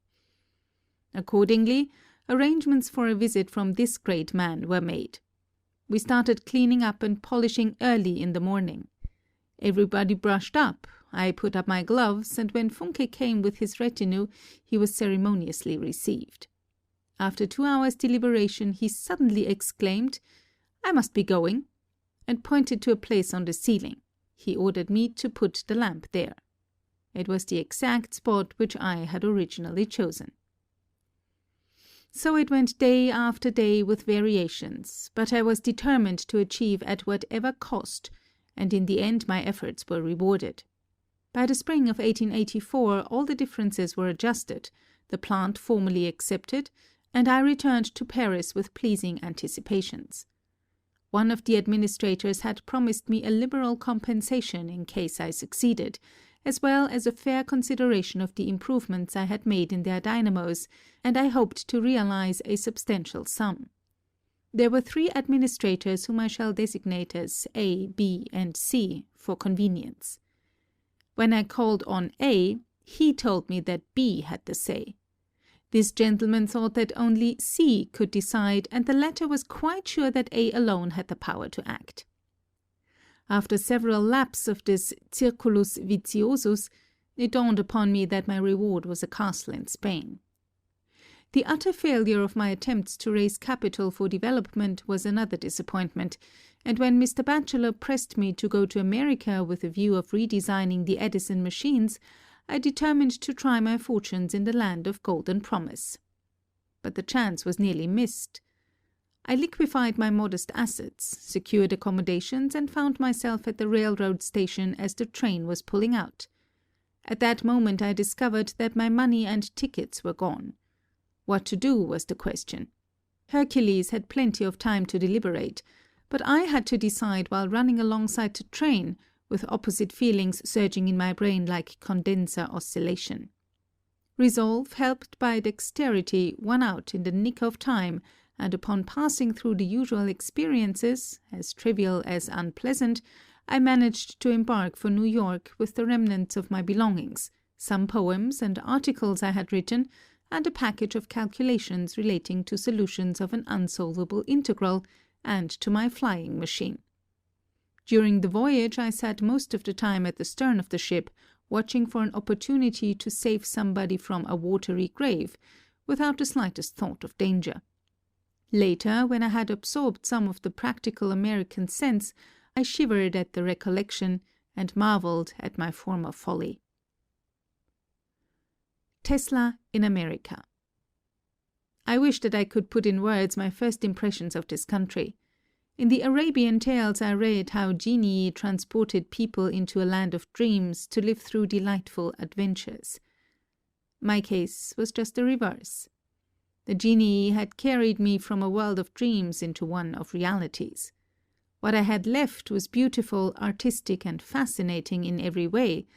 Accordingly, arrangements for a visit from this great man were made. We started cleaning up and polishing early in the morning. Everybody brushed up, I put up my gloves, and when Funke came with his retinue, he was ceremoniously received. After 2 hours' deliberation, he suddenly exclaimed, "I must be going," and pointed to a place on the ceiling. He ordered me to put the lamp there. It was the exact spot which I had originally chosen. So it went day after day with variations, but I was determined to achieve at whatever cost, and in the end my efforts were rewarded. By the spring of 1884 all the differences were adjusted, the plant formally accepted, and I returned to Paris with pleasing anticipations. One of the administrators had promised me a liberal compensation in case I succeeded, as well as a fair consideration of the improvements I had made in their dynamos, and I hoped to realize a substantial sum. There were 3 administrators whom I shall designate as A, B, and C for convenience. When I called on A, he told me that B had the say. This gentleman thought that only C could decide, and the latter was quite sure that A alone had the power to act. After several laps of this circulus viciosus, it dawned upon me that my reward was a castle in Spain. The utter failure of my attempts to raise capital for development was another disappointment, and when Mr. Batchelor pressed me to go to America with a view of redesigning the Edison machines, I determined to try my fortunes in the land of golden promise. But the chance was nearly missed. I liquefied my modest assets, secured accommodations, and found myself at the railroad station as the train was pulling out. At that moment I discovered that my money and tickets were gone. What to do was the question. Hercules had plenty of time to deliberate, but I had to decide while running alongside the train, with opposite feelings surging in my brain like condenser oscillation. Resolve, helped by dexterity, won out in the nick of time, and upon passing through the usual experiences, as trivial as unpleasant, I managed to embark for New York with the remnants of my belongings, some poems and articles I had written, and a package of calculations relating to solutions of an unsolvable integral, and to my flying machine. During the voyage I sat most of the time at the stern of the ship, watching for an opportunity to save somebody from a watery grave, without the slightest thought of danger. Later, when I had absorbed some of the practical American sense, I shivered at the recollection, and marveled at my former folly. Tesla in America. I wish that I could put in words my first impressions of this country. In the Arabian tales I read how genii transported people into a land of dreams to live through delightful adventures. My case was just the reverse. The genii had carried me from a world of dreams into one of realities. What I had left was beautiful, artistic, and fascinating in every way.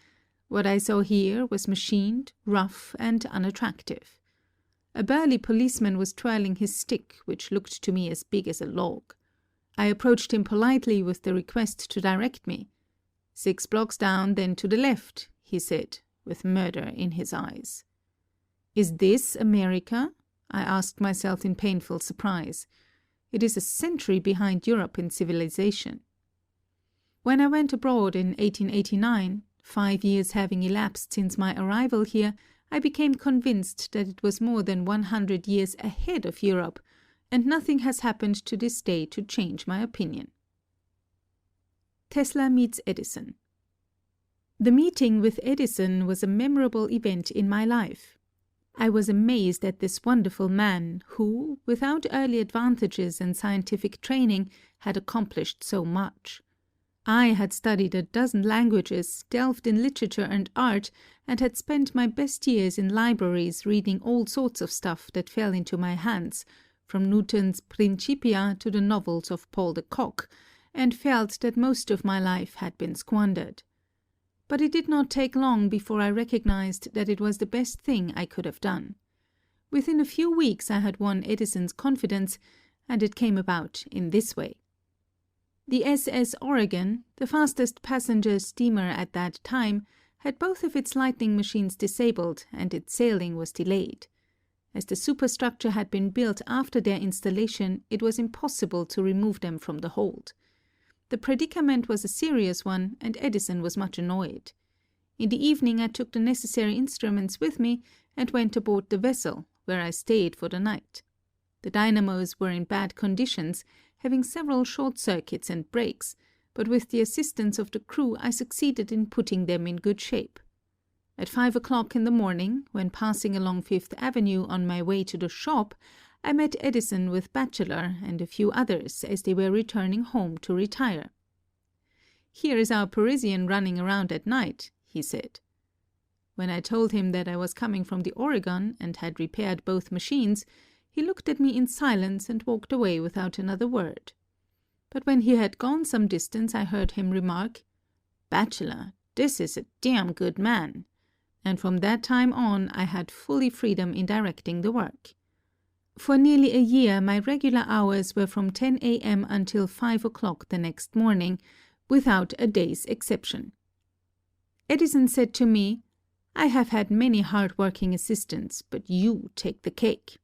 What I saw here was machined, rough, and unattractive. A burly policeman was twirling his stick, which looked to me as big as a log. I approached him politely with the request to direct me. 6 blocks down, then to the left, he said, with murder in his eyes. Is this America? I asked myself in painful surprise. It is a century behind Europe in civilization. When I went abroad in 1889, 5 years having elapsed since my arrival here, I became convinced that it was more than 100 years ahead of Europe, and nothing has happened to this day to change my opinion. Tesla meets Edison. The meeting with Edison was a memorable event in my life. I was amazed at this wonderful man who, without early advantages and scientific training, had accomplished so much. I had studied a dozen languages, delved in literature and art, and had spent my best years in libraries reading all sorts of stuff that fell into my hands, from Newton's Principia to the novels of Paul de Kock, and felt that most of my life had been squandered. But it did not take long before I recognized that it was the best thing I could have done. Within a few weeks I had won Edison's confidence, and it came about in this way. The SS Oregon, the fastest passenger steamer at that time, had both of its lightning machines disabled and its sailing was delayed. As the superstructure had been built after their installation, it was impossible to remove them from the hold. The predicament was a serious one, and Edison was much annoyed. In the evening I took the necessary instruments with me and went aboard the vessel, where I stayed for the night. The dynamos were in bad conditions, having several short circuits and breaks, but with the assistance of the crew I succeeded in putting them in good shape. At 5 o'clock in the morning, when passing along Fifth Avenue on my way to the shop, I met Edison with Batchelor and a few others as they were returning home to retire. "Here is our Parisian running around at night," he said. When I told him that I was coming from the Oregon and had repaired both machines, he looked at me in silence and walked away without another word. But when he had gone some distance I heard him remark, "Batchelor, this is a damn good man," and from that time on I had fully freedom in directing the work. For nearly a year my regular hours were from 10 a.m. until 5 o'clock the next morning, without a day's exception. Edison said to me, "I have had many hard-working assistants, but you take the cake."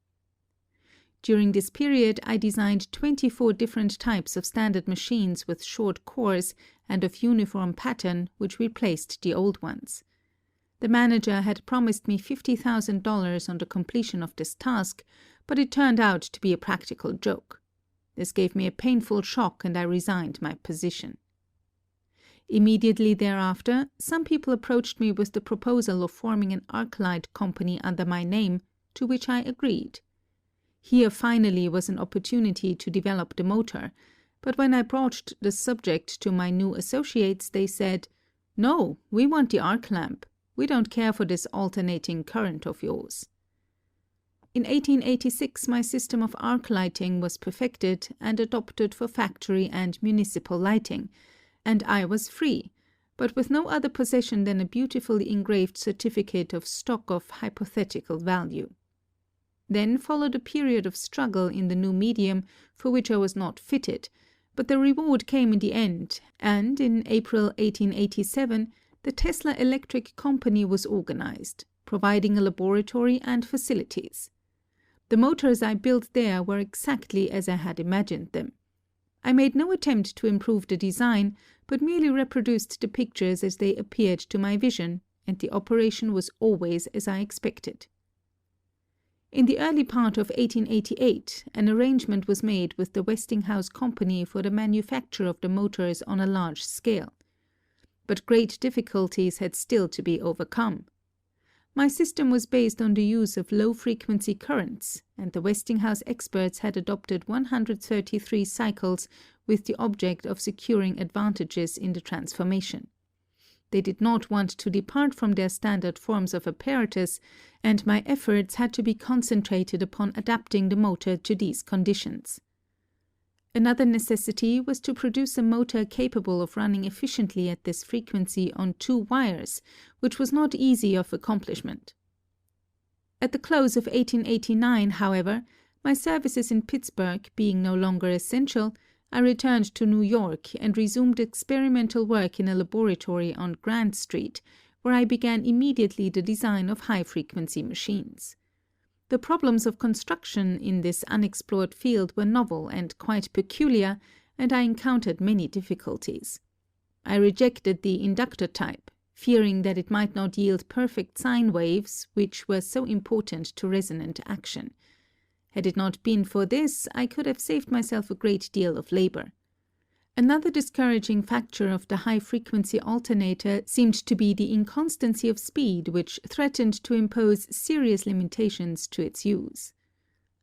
During this period I designed 24 different types of standard machines with short cores and of uniform pattern which replaced the old ones. The manager had promised me $50,000 on the completion of this task, but it turned out to be a practical joke. This gave me a painful shock and I resigned my position. Immediately thereafter, some people approached me with the proposal of forming an arc-light company under my name, to which I agreed. Here finally was an opportunity to develop the motor, but when I broached the subject to my new associates, they said, "No, we want the arc lamp. We don't care for this alternating current of yours." In 1886 my system of arc lighting was perfected and adopted for factory and municipal lighting, and I was free, but with no other possession than a beautifully engraved certificate of stock of hypothetical value. Then followed a period of struggle in the new medium for which I was not fitted, but the reward came in the end, and in April 1887 the Tesla Electric Company was organized, providing a laboratory and facilities. The motors I built there were exactly as I had imagined them. I made no attempt to improve the design, but merely reproduced the pictures as they appeared to my vision, and the operation was always as I expected. In the early part of 1888, an arrangement was made with the Westinghouse Company for the manufacture of the motors on a large scale. But great difficulties had still to be overcome. My system was based on the use of low-frequency currents, and the Westinghouse experts had adopted 133 cycles with the object of securing advantages in the transformation. They did not want to depart from their standard forms of apparatus, and my efforts had to be concentrated upon adapting the motor to these conditions. Another necessity was to produce a motor capable of running efficiently at this frequency on 2 wires, which was not easy of accomplishment. At the close of 1889, however, my services in Pittsburgh being no longer essential, I returned to New York and resumed experimental work in a laboratory on Grant Street, where I began immediately the design of high-frequency machines. The problems of construction in this unexplored field were novel and quite peculiar, and I encountered many difficulties. I rejected the inductor type, fearing that it might not yield perfect sine waves, which were so important to resonant action. Had it not been for this, I could have saved myself a great deal of labor. Another discouraging factor of the high-frequency alternator seemed to be the inconstancy of speed, which threatened to impose serious limitations to its use.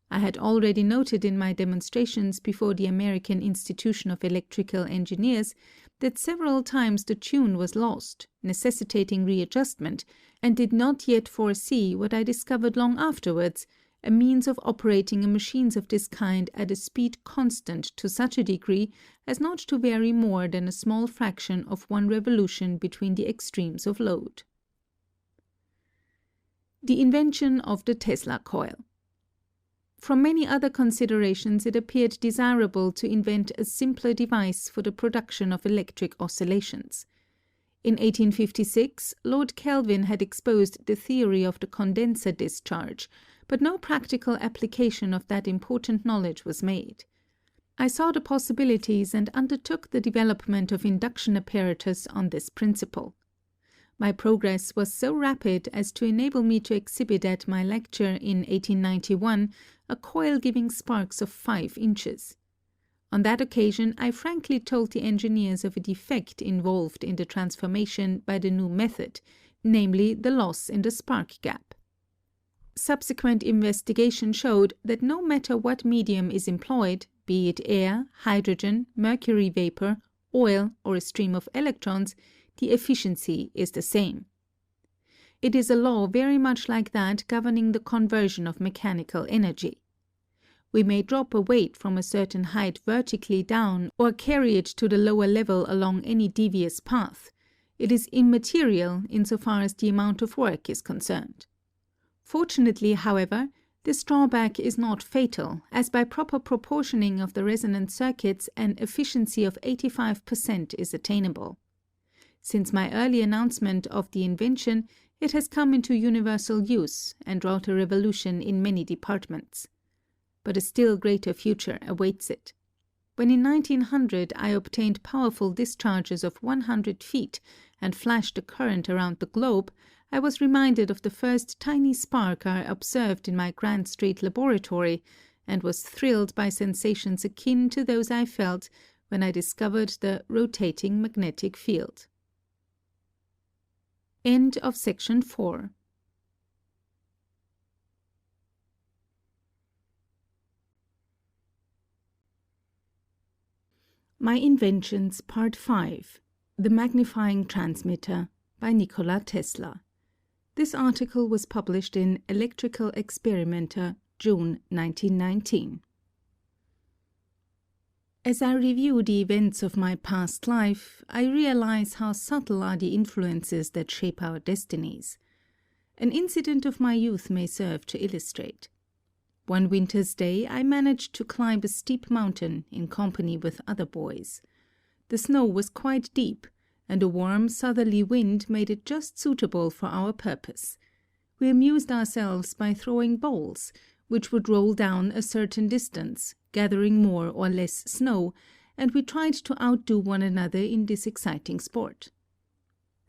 I had already noted in my demonstrations before the American Institution of Electrical Engineers that several times the tune was lost, necessitating readjustment, and did not yet foresee what I discovered long afterwards, a means of operating machines of this kind at a speed constant to such a degree as not to vary more than a small fraction of one revolution between the extremes of load. The invention of the Tesla coil. From many other considerations, it appeared desirable to invent a simpler device for the production of electric oscillations. In 1856, Lord Kelvin had exposed the theory of the condenser discharge, but no practical application of that important knowledge was made. I saw the possibilities and undertook the development of induction apparatus on this principle. My progress was so rapid as to enable me to exhibit at my lecture in 1891 a coil giving sparks of 5 inches. On that occasion, I frankly told the engineers of a defect involved in the transformation by the new method, namely the loss in the spark gap. Subsequent investigation showed that no matter what medium is employed, be it air, hydrogen, mercury vapor, oil, or a stream of electrons, the efficiency is the same. It is a law very much like that governing the conversion of mechanical energy. We may drop a weight from a certain height vertically down or carry it to the lower level along any devious path. It is immaterial insofar as the amount of work is concerned. Fortunately, however, this drawback is not fatal, as by proper proportioning of the resonant circuits an efficiency of 85% is attainable. Since my early announcement of the invention, it has come into universal use and wrought a revolution in many departments. But a still greater future awaits it. When in 1900 I obtained powerful discharges of 100 feet and flashed a current around the globe, I was reminded of the first tiny spark I observed in my Grand Street laboratory, and was thrilled by sensations akin to those I felt when I discovered the rotating magnetic field. End of section 4. My Inventions, Part 5. The Magnifying Transmitter, by Nikola Tesla. This article was published in Electrical Experimenter, June 1919. As I review the events of my past life, I realize how subtle are the influences that shape our destinies. An incident of my youth may serve to illustrate. One winter's day I managed to climb a steep mountain in company with other boys. The snow was quite deep, and a warm southerly wind made it just suitable for our purpose. We amused ourselves by throwing balls, which would roll down a certain distance, gathering more or less snow, and we tried to outdo one another in this exciting sport.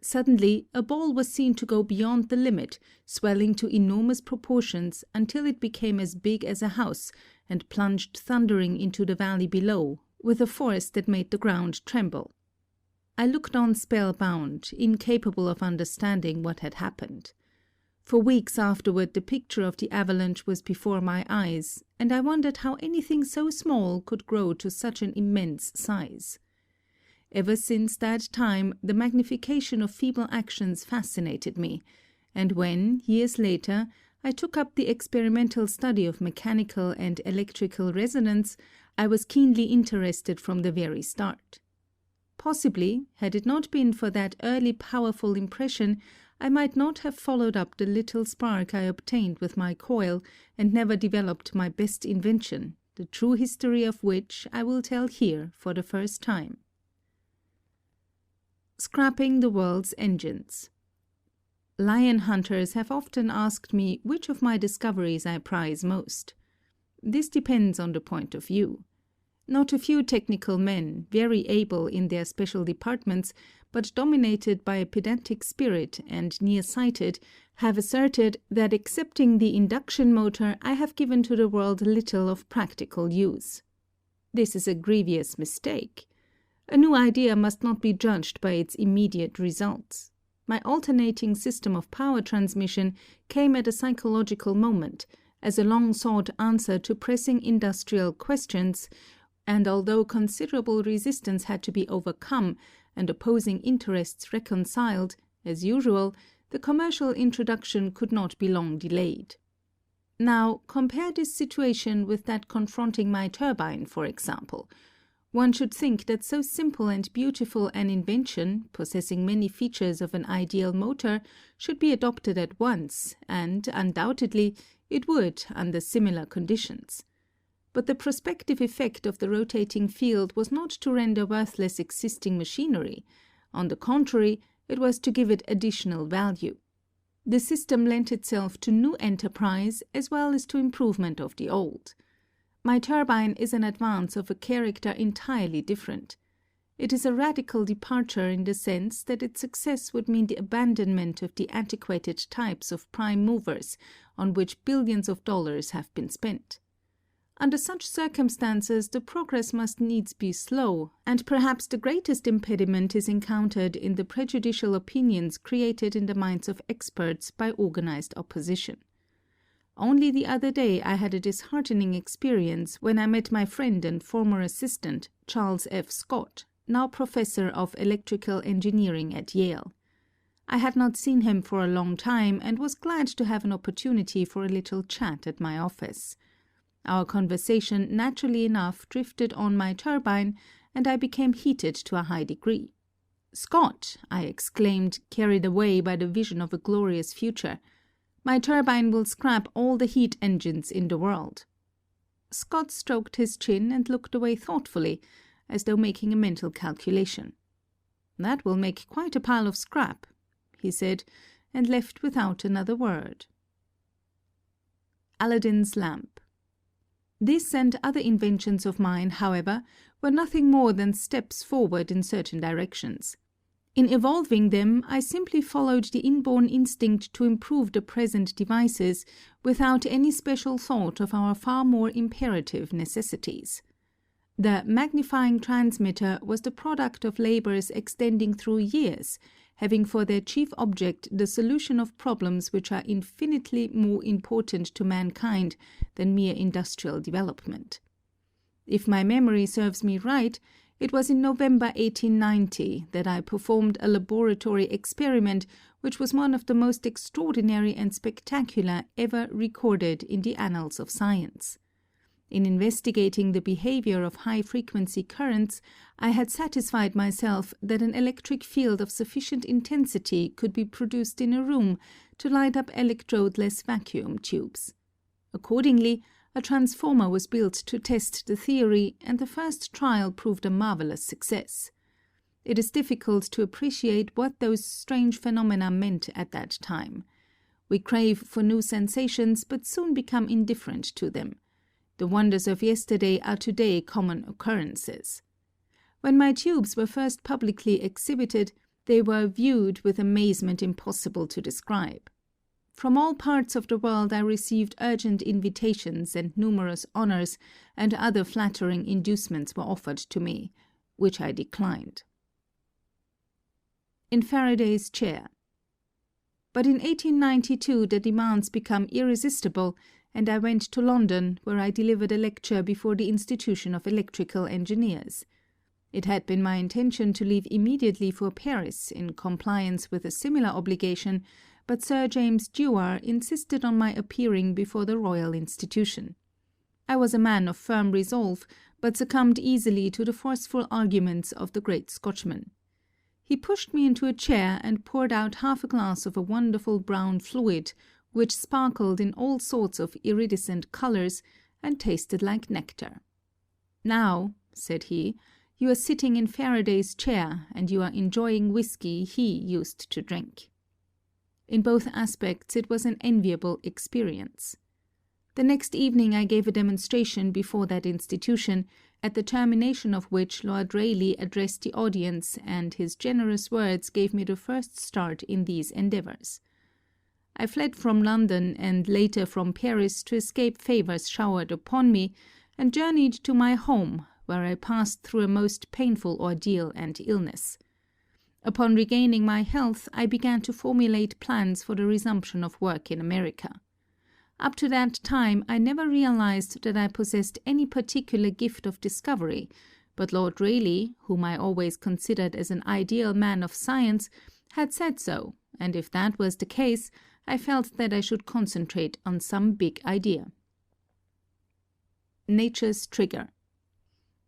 Suddenly, a ball was seen to go beyond the limit, swelling to enormous proportions until it became as big as a house, and plunged thundering into the valley below, with a force that made the ground tremble. I looked on spellbound, incapable of understanding what had happened. For weeks afterward the picture of the avalanche was before my eyes, and I wondered how anything so small could grow to such an immense size. Ever since that time the magnification of feeble actions fascinated me, and when, years later, I took up the experimental study of mechanical and electrical resonance, I was keenly interested from the very start. Possibly, had it not been for that early powerful impression, I might not have followed up the little spark I obtained with my coil, and never developed my best invention, the true history of which I will tell here for the first time. Scrapping the world's engines. Lion hunters have often asked me which of my discoveries I prize most. This depends on the point of view. Not a few technical men, very able in their special departments, but dominated by a pedantic spirit and near-sighted, have asserted that excepting the induction motor I have given to the world little of practical use. This is a grievous mistake. A new idea must not be judged by its immediate results. My alternating system of power transmission came at a psychological moment, as a long-sought answer to pressing industrial questions, and although considerable resistance had to be overcome and opposing interests reconciled, as usual, the commercial introduction could not be long delayed. Now, compare this situation with that confronting my turbine, for example. One should think that so simple and beautiful an invention, possessing many features of an ideal motor, should be adopted at once, and, undoubtedly, it would under similar conditions. But the prospective effect of the rotating field was not to render worthless existing machinery. On the contrary, it was to give it additional value. The system lent itself to new enterprise as well as to improvement of the old. My turbine is an advance of a character entirely different. It is a radical departure in the sense that its success would mean the abandonment of the antiquated types of prime movers on which billions of dollars have been spent. Under such circumstances, the progress must needs be slow, and perhaps the greatest impediment is encountered in the prejudicial opinions created in the minds of experts by organized opposition. Only the other day I had a disheartening experience when I met my friend and former assistant, Charles F. Scott, now professor of electrical engineering at Yale. I had not seen him for a long time and was glad to have an opportunity for a little chat at my office. Our conversation naturally enough drifted on my turbine, and I became heated to a high degree. "Scott," I exclaimed, carried away by the vision of a glorious future, "my turbine will scrap all the heat engines in the world." Scott stroked his chin and looked away thoughtfully, as though making a mental calculation. "That will make quite a pile of scrap," he said, and left without another word. Aladdin's lamp. This and other inventions of mine, however, were nothing more than steps forward in certain directions. In evolving them, I simply followed the inborn instinct to improve the present devices without any special thought of our far more imperative necessities. The magnifying transmitter was the product of labors extending through years, having for their chief object the solution of problems which are infinitely more important to mankind than mere industrial development. If my memory serves me right, it was in November 1890 that I performed a laboratory experiment which was one of the most extraordinary and spectacular ever recorded in the annals of science. In investigating the behavior of high-frequency currents, I had satisfied myself that an electric field of sufficient intensity could be produced in a room to light up electrodeless vacuum tubes. Accordingly, a transformer was built to test the theory, and the first trial proved a marvelous success. It is difficult to appreciate what those strange phenomena meant at that time. We crave for new sensations, but soon become indifferent to them. The wonders of yesterday are today common occurrences. When my tubes were first publicly exhibited, they were viewed with amazement impossible to describe. From all parts of the world I received urgent invitations, and numerous honors and other flattering inducements were offered to me, which I declined. In Faraday's chair. But in 1892 the demands become irresistible, and I went to London, where I delivered a lecture before the Institution of Electrical Engineers. It had been my intention to leave immediately for Paris in compliance with a similar obligation, but Sir James Dewar insisted on my appearing before the Royal Institution. I was a man of firm resolve, but succumbed easily to the forceful arguments of the great Scotchman. He pushed me into a chair and poured out half a glass of a wonderful brown fluid, which sparkled in all sorts of iridescent colors and tasted like nectar. "Now," said he, "you are sitting in Faraday's chair, and you are enjoying whiskey he used to drink." In both aspects it was an enviable experience. The next evening I gave a demonstration before that institution, at the termination of which Lord Rayleigh addressed the audience, and his generous words gave me the first start in these endeavours. I fled from London and later from Paris to escape favours showered upon me, and journeyed to my home, where I passed through a most painful ordeal and illness. Upon regaining my health, I began to formulate plans for the resumption of work in America. Up to that time, I never realized that I possessed any particular gift of discovery, but Lord Rayleigh, whom I always considered as an ideal man of science, had said so, and if that was the case, I felt that I should concentrate on some big idea. Nature's trigger.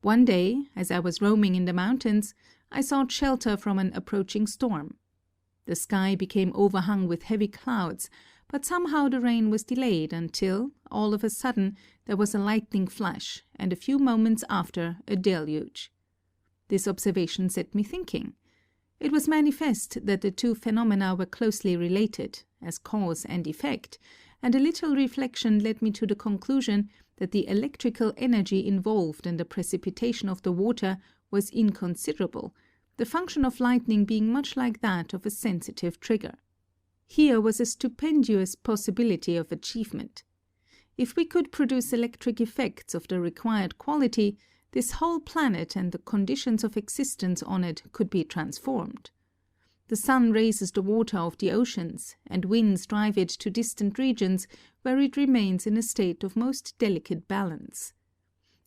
One day, as I was roaming in the mountains, I sought shelter from an approaching storm. The sky became overhung with heavy clouds, but somehow the rain was delayed until, all of a sudden, there was a lightning flash, and a few moments after, a deluge. This observation set me thinking. It was manifest that the two phenomena were closely related, as cause and effect, and a little reflection led me to the conclusion that the electrical energy involved in the precipitation of the water was inconsiderable, the function of lightning being much like that of a sensitive trigger. Here was a stupendous possibility of achievement. If we could produce electric effects of the required quality, this whole planet and the conditions of existence on it could be transformed. The sun raises the water of the oceans, and winds drive it to distant regions where it remains in a state of most delicate balance.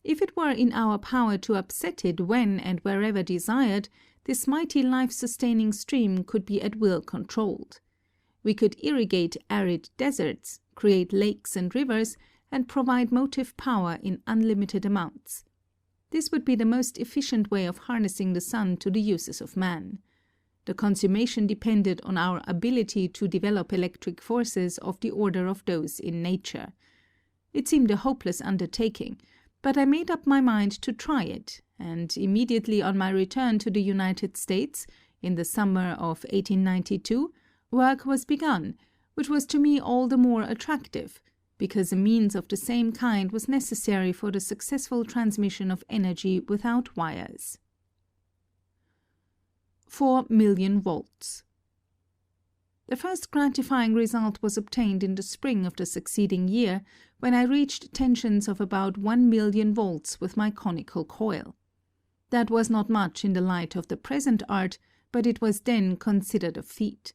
If it were in our power to upset it when and wherever desired, this mighty life-sustaining stream could be at will controlled. We could irrigate arid deserts, create lakes and rivers, and provide motive power in unlimited amounts. This would be the most efficient way of harnessing the sun to the uses of man. The consummation depended on our ability to develop electric forces of the order of those in nature. It seemed a hopeless undertaking, but I made up my mind to try it, and immediately on my return to the United States, in the summer of 1892, work was begun, which was to me all the more attractive, because a means of the same kind was necessary for the successful transmission of energy without wires. 4 million volts. The first gratifying result was obtained in the spring of the succeeding year, when I reached tensions of about 1 million volts with my conical coil. That was not much in the light of the present art, but it was then considered a feat.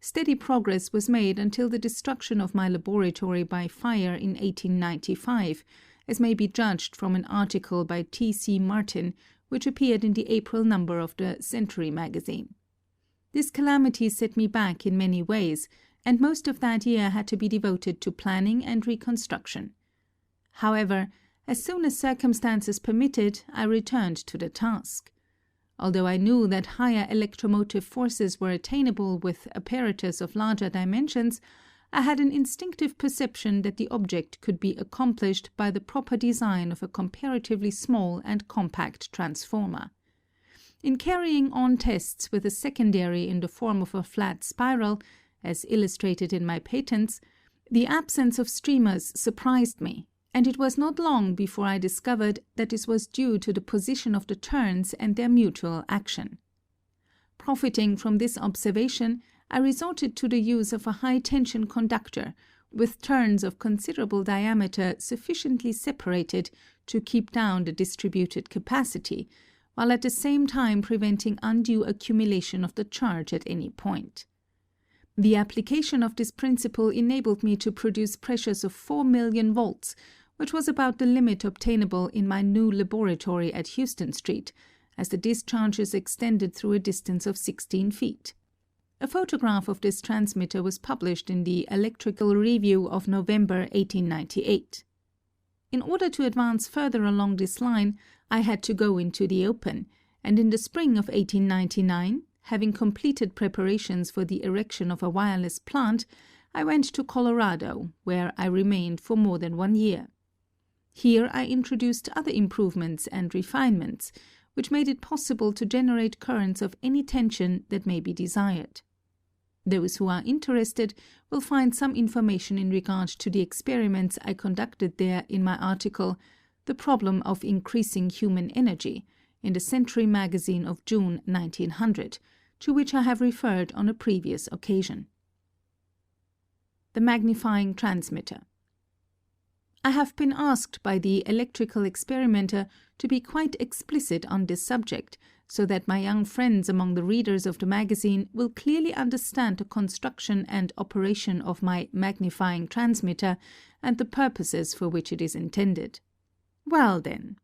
Steady progress was made until the destruction of my laboratory by fire in 1895, as may be judged from an article by T.C. Martin, which appeared in the April number of the Century magazine. This calamity set me back in many ways, and most of that year had to be devoted to planning and reconstruction. However, as soon as circumstances permitted, I returned to the task. Although I knew that higher electromotive forces were attainable with apparatus of larger dimensions, I had an instinctive perception that the object could be accomplished by the proper design of a comparatively small and compact transformer. In carrying on tests with a secondary in the form of a flat spiral, as illustrated in my patents, the absence of streamers surprised me, and it was not long before I discovered that this was due to the position of the turns and their mutual action. Profiting from this observation, I resorted to the use of a high-tension conductor, with turns of considerable diameter sufficiently separated to keep down the distributed capacity, while at the same time preventing undue accumulation of the charge at any point. The application of this principle enabled me to produce pressures of 4 million volts, which was about the limit obtainable in my new laboratory at Houston Street, as the discharges extended through a distance of 16 feet. A photograph of this transmitter was published in the Electrical Review of November 1898. In order to advance further along this line, I had to go into the open, and in the spring of 1899, having completed preparations for the erection of a wireless plant, I went to Colorado, where I remained for more than 1 year. Here I introduced other improvements and refinements, which made it possible to generate currents of any tension that may be desired. Those who are interested will find some information in regard to the experiments I conducted there in my article, The Problem of Increasing Human Energy, in the Century magazine of June 1900, to which I have referred on a previous occasion. The magnifying transmitter. I have been asked by the electrical experimenter to be quite explicit on this subject, so that my young friends among the readers of the magazine will clearly understand the construction and operation of my magnifying transmitter and the purposes for which it is intended. Well then,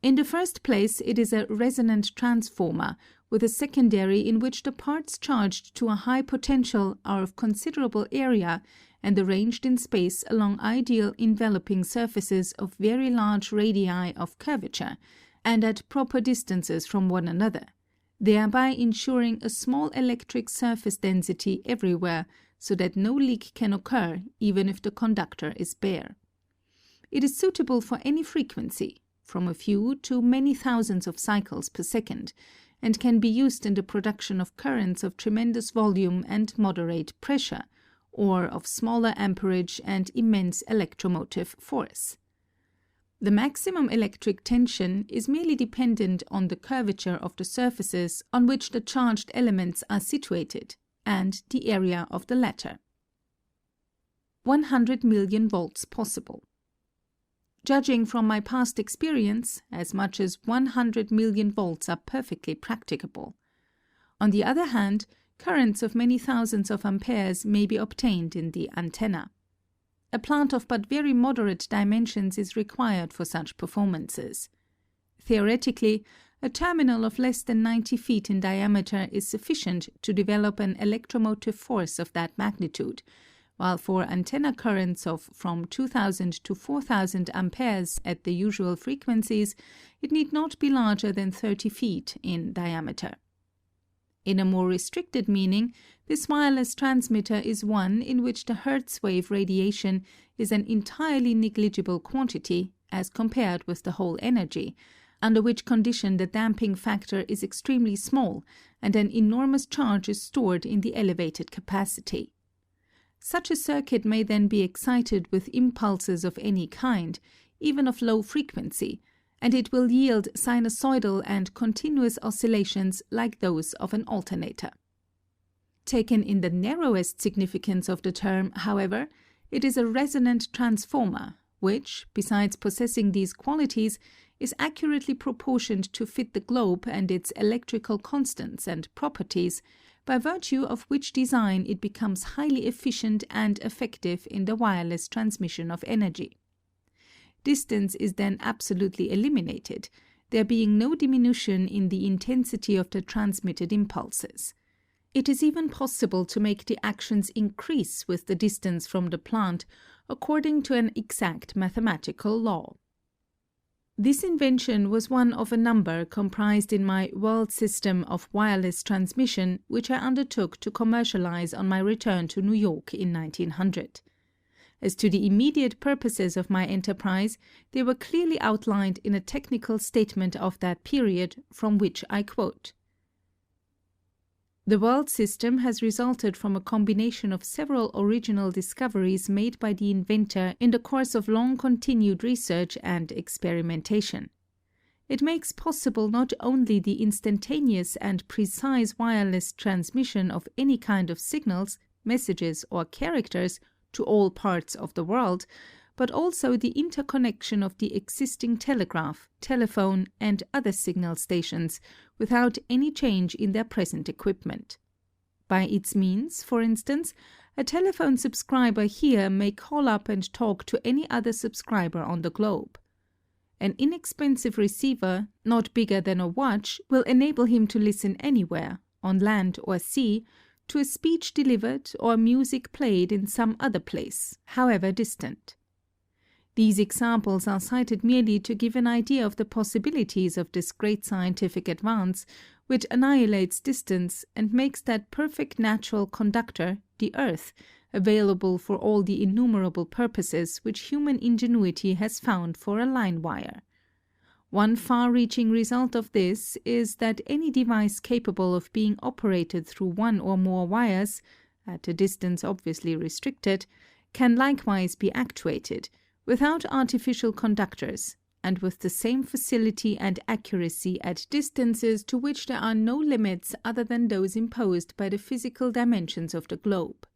in the first place it is a resonant transformer with a secondary in which the parts charged to a high potential are of considerable area and arranged in space along ideal enveloping surfaces of very large radii of curvature, and at proper distances from one another, thereby ensuring a small electric surface density everywhere, so that no leak can occur even if the conductor is bare. It is suitable for any frequency, from a few to many thousands of cycles per second, and can be used in the production of currents of tremendous volume and moderate pressure, or of smaller amperage and immense electromotive force. The maximum electric tension is merely dependent on the curvature of the surfaces on which the charged elements are situated, and the area of the latter. 100 million volts possible. Judging from my past experience, as much as 100 million volts are perfectly practicable. On the other hand, currents of many thousands of amperes may be obtained in the antenna. A plant of but very moderate dimensions is required for such performances. Theoretically, a terminal of less than 90 feet in diameter is sufficient to develop an electromotive force of that magnitude, while for antenna currents of from 2000 to 4000 amperes at the usual frequencies, it need not be larger than 30 feet in diameter. In a more restricted meaning, this wireless transmitter is one in which the Hertz wave radiation is an entirely negligible quantity as compared with the whole energy, under which condition the damping factor is extremely small and an enormous charge is stored in the elevated capacity. Such a circuit may then be excited with impulses of any kind, even of low frequency, and it will yield sinusoidal and continuous oscillations like those of an alternator. Taken in the narrowest significance of the term, however, it is a resonant transformer, which, besides possessing these qualities, is accurately proportioned to fit the globe and its electrical constants and properties, by virtue of which design it becomes highly efficient and effective in the wireless transmission of energy. Distance is then absolutely eliminated, there being no diminution in the intensity of the transmitted impulses. It is even possible to make the actions increase with the distance from the plant according to an exact mathematical law. This invention was one of a number comprised in my world system of wireless transmission, which I undertook to commercialize on my return to New York in 1900. As to the immediate purposes of my enterprise, they were clearly outlined in a technical statement of that period, from which I quote. The world system has resulted from a combination of several original discoveries made by the inventor in the course of long continued research and experimentation. It makes possible not only the instantaneous and precise wireless transmission of any kind of signals, messages, or characters to all parts of the world, but also the interconnection of the existing telegraph, telephone, and other signal stations without any change in their present equipment. By its means, for instance, a telephone subscriber here may call up and talk to any other subscriber on the globe. An inexpensive receiver, not bigger than a watch, will enable him to listen anywhere, on land or sea, to a speech delivered or music played in some other place, however distant. These examples are cited merely to give an idea of the possibilities of this great scientific advance, which annihilates distance and makes that perfect natural conductor, the Earth, available for all the innumerable purposes which human ingenuity has found for a line wire. One far-reaching result of this is that any device capable of being operated through one or more wires, at a distance obviously restricted, can likewise be actuated, without artificial conductors, and with the same facility and accuracy at distances to which there are no limits other than those imposed by the physical dimensions of the globe.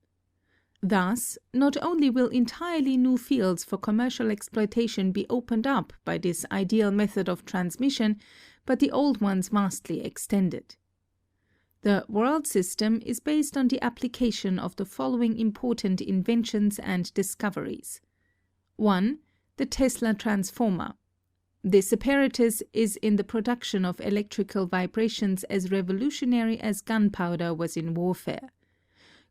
Thus, not only will entirely new fields for commercial exploitation be opened up by this ideal method of transmission, but the old ones vastly extended. The world system is based on the application of the following important inventions and discoveries. 1. The Tesla transformer. This apparatus is in the production of electrical vibrations as revolutionary as gunpowder was in warfare.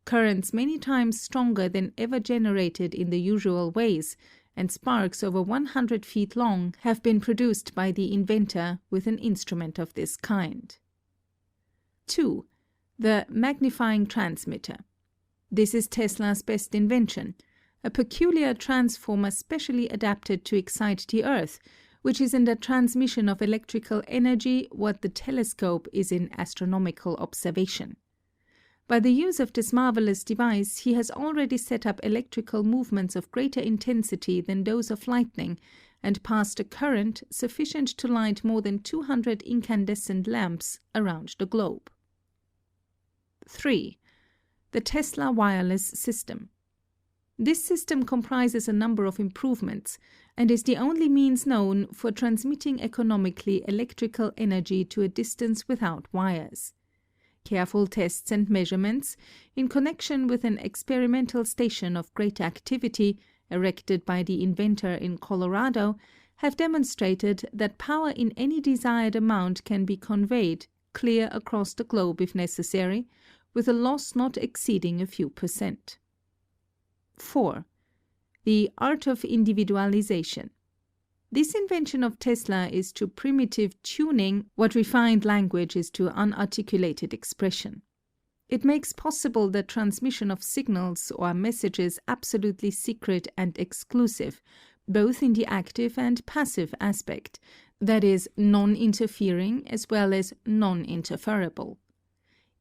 Currents many times stronger than ever generated in the usual ways, and sparks over 100 feet long have been produced by the inventor with an instrument of this kind. 2. The magnifying transmitter. This is Tesla's best invention, a peculiar transformer specially adapted to excite the Earth, which is in the transmission of electrical energy what the telescope is in astronomical observation. By the use of this marvelous device, he has already set up electrical movements of greater intensity than those of lightning, and passed a current sufficient to light more than 200 incandescent lamps around the globe. 3. The Tesla wireless system. This system comprises a number of improvements, and is the only means known for transmitting economically electrical energy to a distance without wires. Careful tests and measurements, in connection with an experimental station of great activity, erected by the inventor in Colorado, have demonstrated that power in any desired amount can be conveyed clear across the globe if necessary, with a loss not exceeding a few %. 4. The art of individualization. This invention of Tesla is to primitive tuning what refined language is to unarticulated expression. It makes possible the transmission of signals or messages absolutely secret and exclusive, both in the active and passive aspect, that is, non-interfering as well as non-interferable.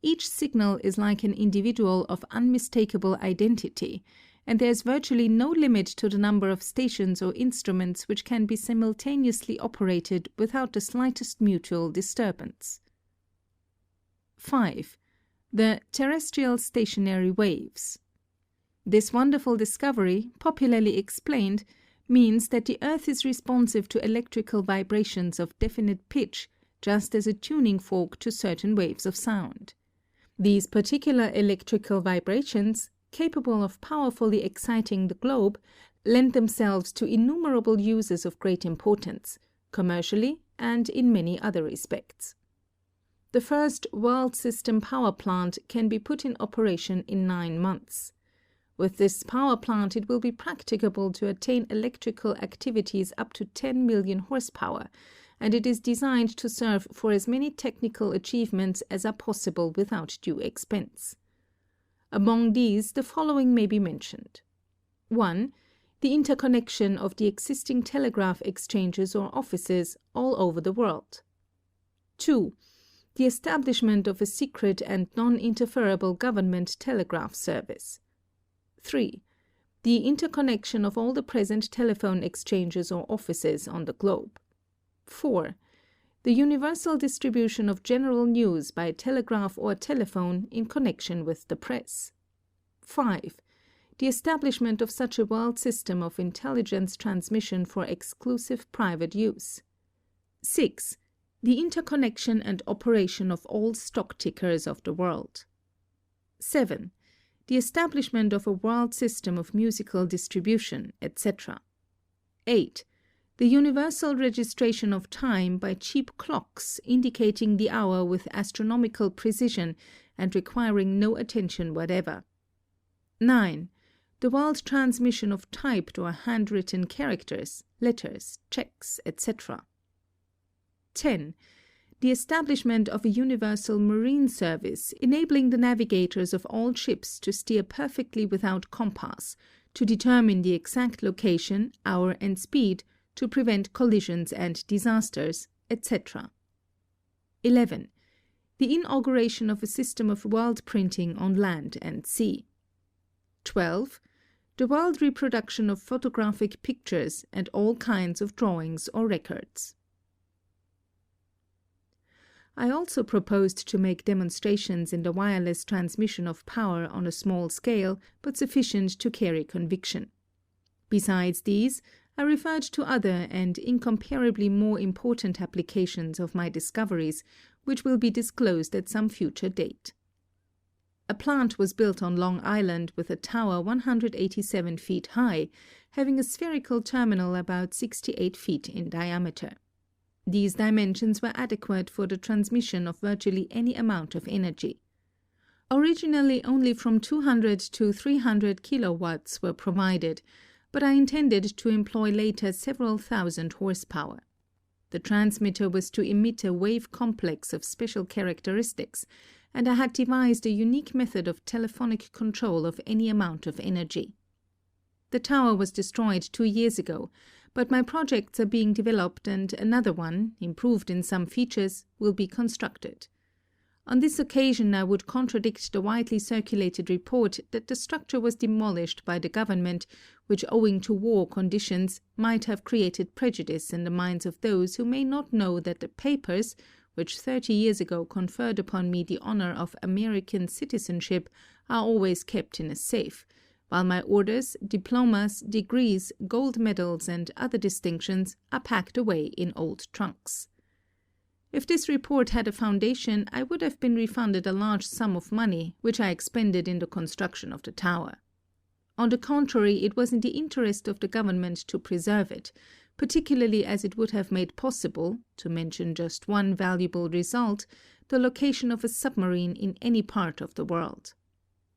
Each signal is like an individual of unmistakable identity, and there is virtually no limit to the number of stations or instruments which can be simultaneously operated without the slightest mutual disturbance. 5. The terrestrial stationary waves. This wonderful discovery, popularly explained, means that the Earth is responsive to electrical vibrations of definite pitch, just as a tuning fork to certain waves of sound. These particular electrical vibrations, capable of powerfully exciting the globe, lend themselves to innumerable uses of great importance, commercially and in many other respects. The first world system power plant can be put in operation in 9 months. With this power plant, it will be practicable to attain electrical activities up to 10 million horsepower, and it is designed to serve for as many technical achievements as are possible without due expense. Among these, the following may be mentioned. 1. The interconnection of the existing telegraph exchanges or offices all over the world. 2. The establishment of a secret and non-interferable government telegraph service. 3. The interconnection of all the present telephone exchanges or offices on the globe. 4. The universal distribution of general news by telegraph or telephone in connection with the press. 5. The establishment of such a world system of intelligence transmission for exclusive private use. 6. The interconnection and operation of all stock tickers of the world. 7. The establishment of a world system of musical distribution, etc. 8. The universal registration of time by cheap clocks indicating the hour with astronomical precision and requiring no attention whatever. 9. The world transmission of typed or handwritten characters, letters, checks, etc. 10. The establishment of a universal marine service enabling the navigators of all ships to steer perfectly without compass, to determine the exact location, hour, and speed, to prevent collisions and disasters, etc. 11. The inauguration of a system of world printing on land and sea. 12. The world reproduction of photographic pictures and all kinds of drawings or records. I also proposed to make demonstrations in the wireless transmission of power on a small scale, but sufficient to carry conviction. Besides these, I referred to other and incomparably more important applications of my discoveries, which will be disclosed at some future date. A plant was built on Long Island with a tower 187 feet high, having a spherical terminal about 68 feet in diameter. These dimensions were adequate for the transmission of virtually any amount of energy. Originally only from 200 to 300 kilowatts were provided, but I intended to employ later several thousand horsepower. The transmitter was to emit a wave complex of special characteristics, and I had devised a unique method of telephonic control of any amount of energy. The tower was destroyed 2 years ago, but my projects are being developed and another one, improved in some features, will be constructed. On this occasion I would contradict the widely circulated report that the structure was demolished by the government, which owing to war conditions might have created prejudice in the minds of those who may not know that the papers, which 30 years ago conferred upon me the honor of American citizenship, are always kept in a safe, while my orders, diplomas, degrees, gold medals, and other distinctions are packed away in old trunks. If this report had a foundation, I would have been refunded a large sum of money, which I expended in the construction of the tower. On the contrary, it was in the interest of the government to preserve it, particularly as it would have made possible, to mention just one valuable result, the location of a submarine in any part of the world.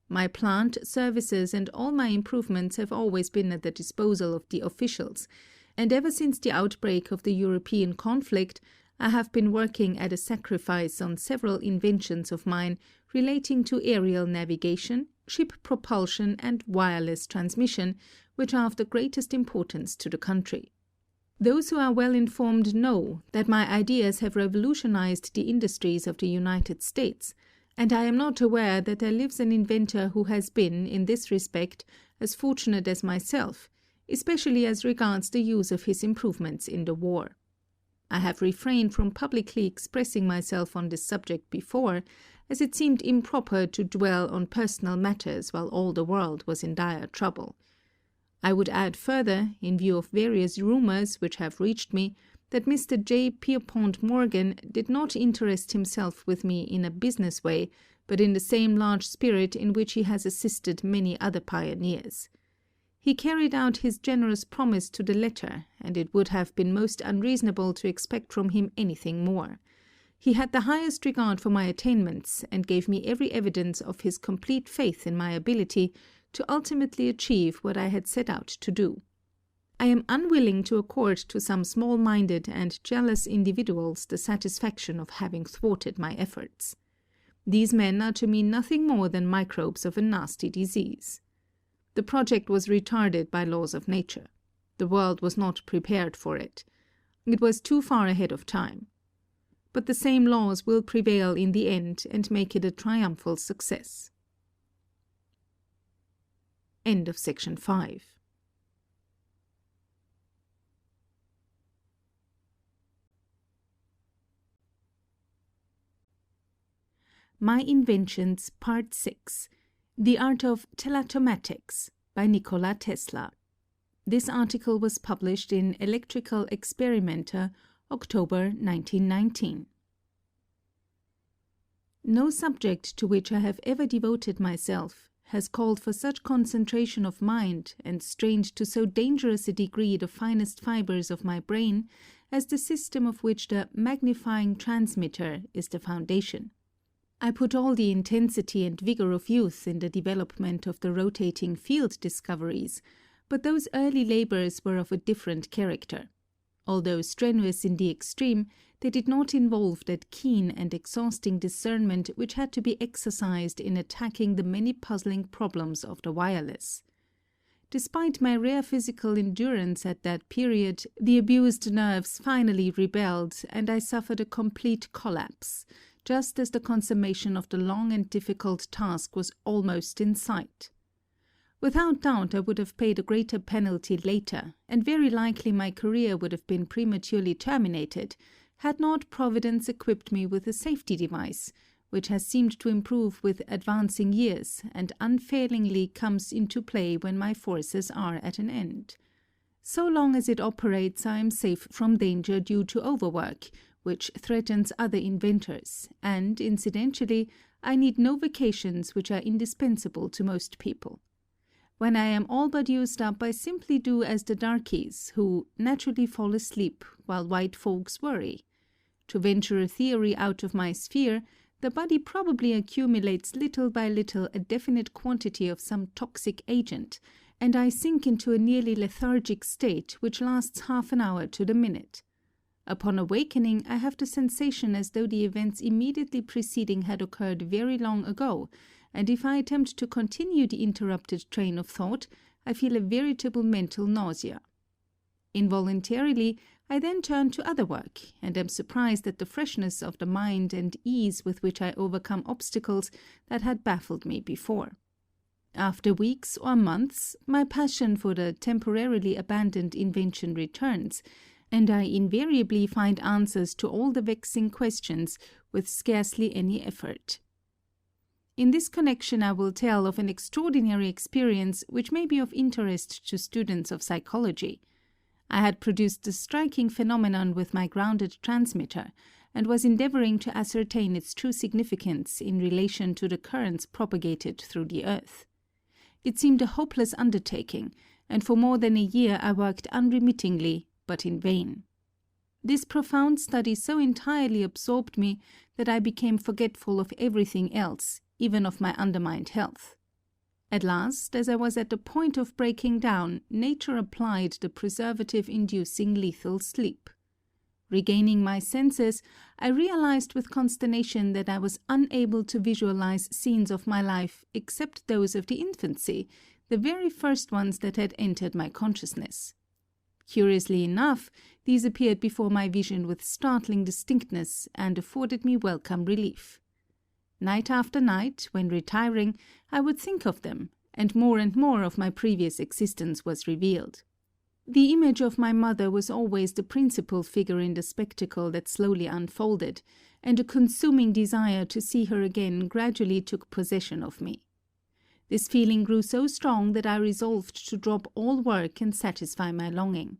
My plant, services, and all my improvements have always been at the disposal of the officials, and ever since the outbreak of the European conflict, I have been working at a sacrifice on several inventions of mine relating to aerial navigation, ship propulsion, and wireless transmission, which are of the greatest importance to the country. Those who are well informed know that my ideas have revolutionized the industries of the United States, and I am not aware that there lives an inventor who has been, in this respect, as fortunate as myself, especially as regards the use of his improvements in the war. I have refrained from publicly expressing myself on this subject before, as it seemed improper to dwell on personal matters while all the world was in dire trouble. I would add further, in view of various rumors which have reached me, that Mr. J. Pierpont Morgan did not interest himself with me in a business way, but in the same large spirit in which he has assisted many other pioneers. He carried out his generous promise to the letter, and it would have been most unreasonable to expect from him anything more. He had the highest regard for my attainments, and gave me every evidence of his complete faith in my ability to ultimately achieve what I had set out to do. I am unwilling to accord to some small-minded and jealous individuals the satisfaction of having thwarted my efforts. These men are to me nothing more than microbes of a nasty disease. The project was retarded by laws of nature. The world was not prepared for it. It was too far ahead of time. But the same laws will prevail in the end and make it a triumphal success. End of section 5. My Inventions, Part 6. The Art of Telatomatics by Nikola Tesla. This article was published in Electrical Experimenter, October 1919. No subject to which I have ever devoted myself has called for such concentration of mind and strained to so dangerous a degree the finest fibers of my brain as the system of which the magnifying transmitter is the foundation. I put all the intensity and vigor of youth in the development of the rotating field discoveries, but those early labors were of a different character. Although strenuous in the extreme, they did not involve that keen and exhausting discernment which had to be exercised in attacking the many puzzling problems of the wireless. Despite my rare physical endurance at that period, the abused nerves finally rebelled, and I suffered a complete collapse, just as the consummation of the long and difficult task was almost in sight. Without doubt I would have paid a greater penalty later, and very likely my career would have been prematurely terminated, had not Providence equipped me with a safety device, which has seemed to improve with advancing years and unfailingly comes into play when my forces are at an end. So long as it operates, I am safe from danger due to overwork, which threatens other inventors, and, incidentally, I need no vacations which are indispensable to most people. When I am all but used up, I simply do as the darkies, who naturally fall asleep while white folks worry. To venture a theory out of my sphere, the body probably accumulates little by little a definite quantity of some toxic agent, and I sink into a nearly lethargic state which lasts half an hour to the minute. Upon awakening, I have the sensation as though the events immediately preceding had occurred very long ago, and if I attempt to continue the interrupted train of thought, I feel a veritable mental nausea. Involuntarily, I then turn to other work, and am surprised at the freshness of the mind and ease with which I overcome obstacles that had baffled me before. After weeks or months, my passion for the temporarily abandoned invention returns, and I invariably find answers to all the vexing questions with scarcely any effort. In this connection I will tell of an extraordinary experience which may be of interest to students of psychology. I had produced a striking phenomenon with my grounded transmitter, and was endeavoring to ascertain its true significance in relation to the currents propagated through the earth. It seemed a hopeless undertaking, and for more than a year I worked unremittingly, but in vain. This profound study so entirely absorbed me that I became forgetful of everything else, even of my undermined health. At last, as I was at the point of breaking down, nature applied the preservative-inducing lethal sleep. Regaining my senses, I realized with consternation that I was unable to visualize scenes of my life except those of the infancy, the very first ones that had entered my consciousness. Curiously enough, these appeared before my vision with startling distinctness and afforded me welcome relief. Night after night, when retiring, I would think of them, and more of my previous existence was revealed. The image of my mother was always the principal figure in the spectacle that slowly unfolded, and a consuming desire to see her again gradually took possession of me. This feeling grew so strong that I resolved to drop all work and satisfy my longing.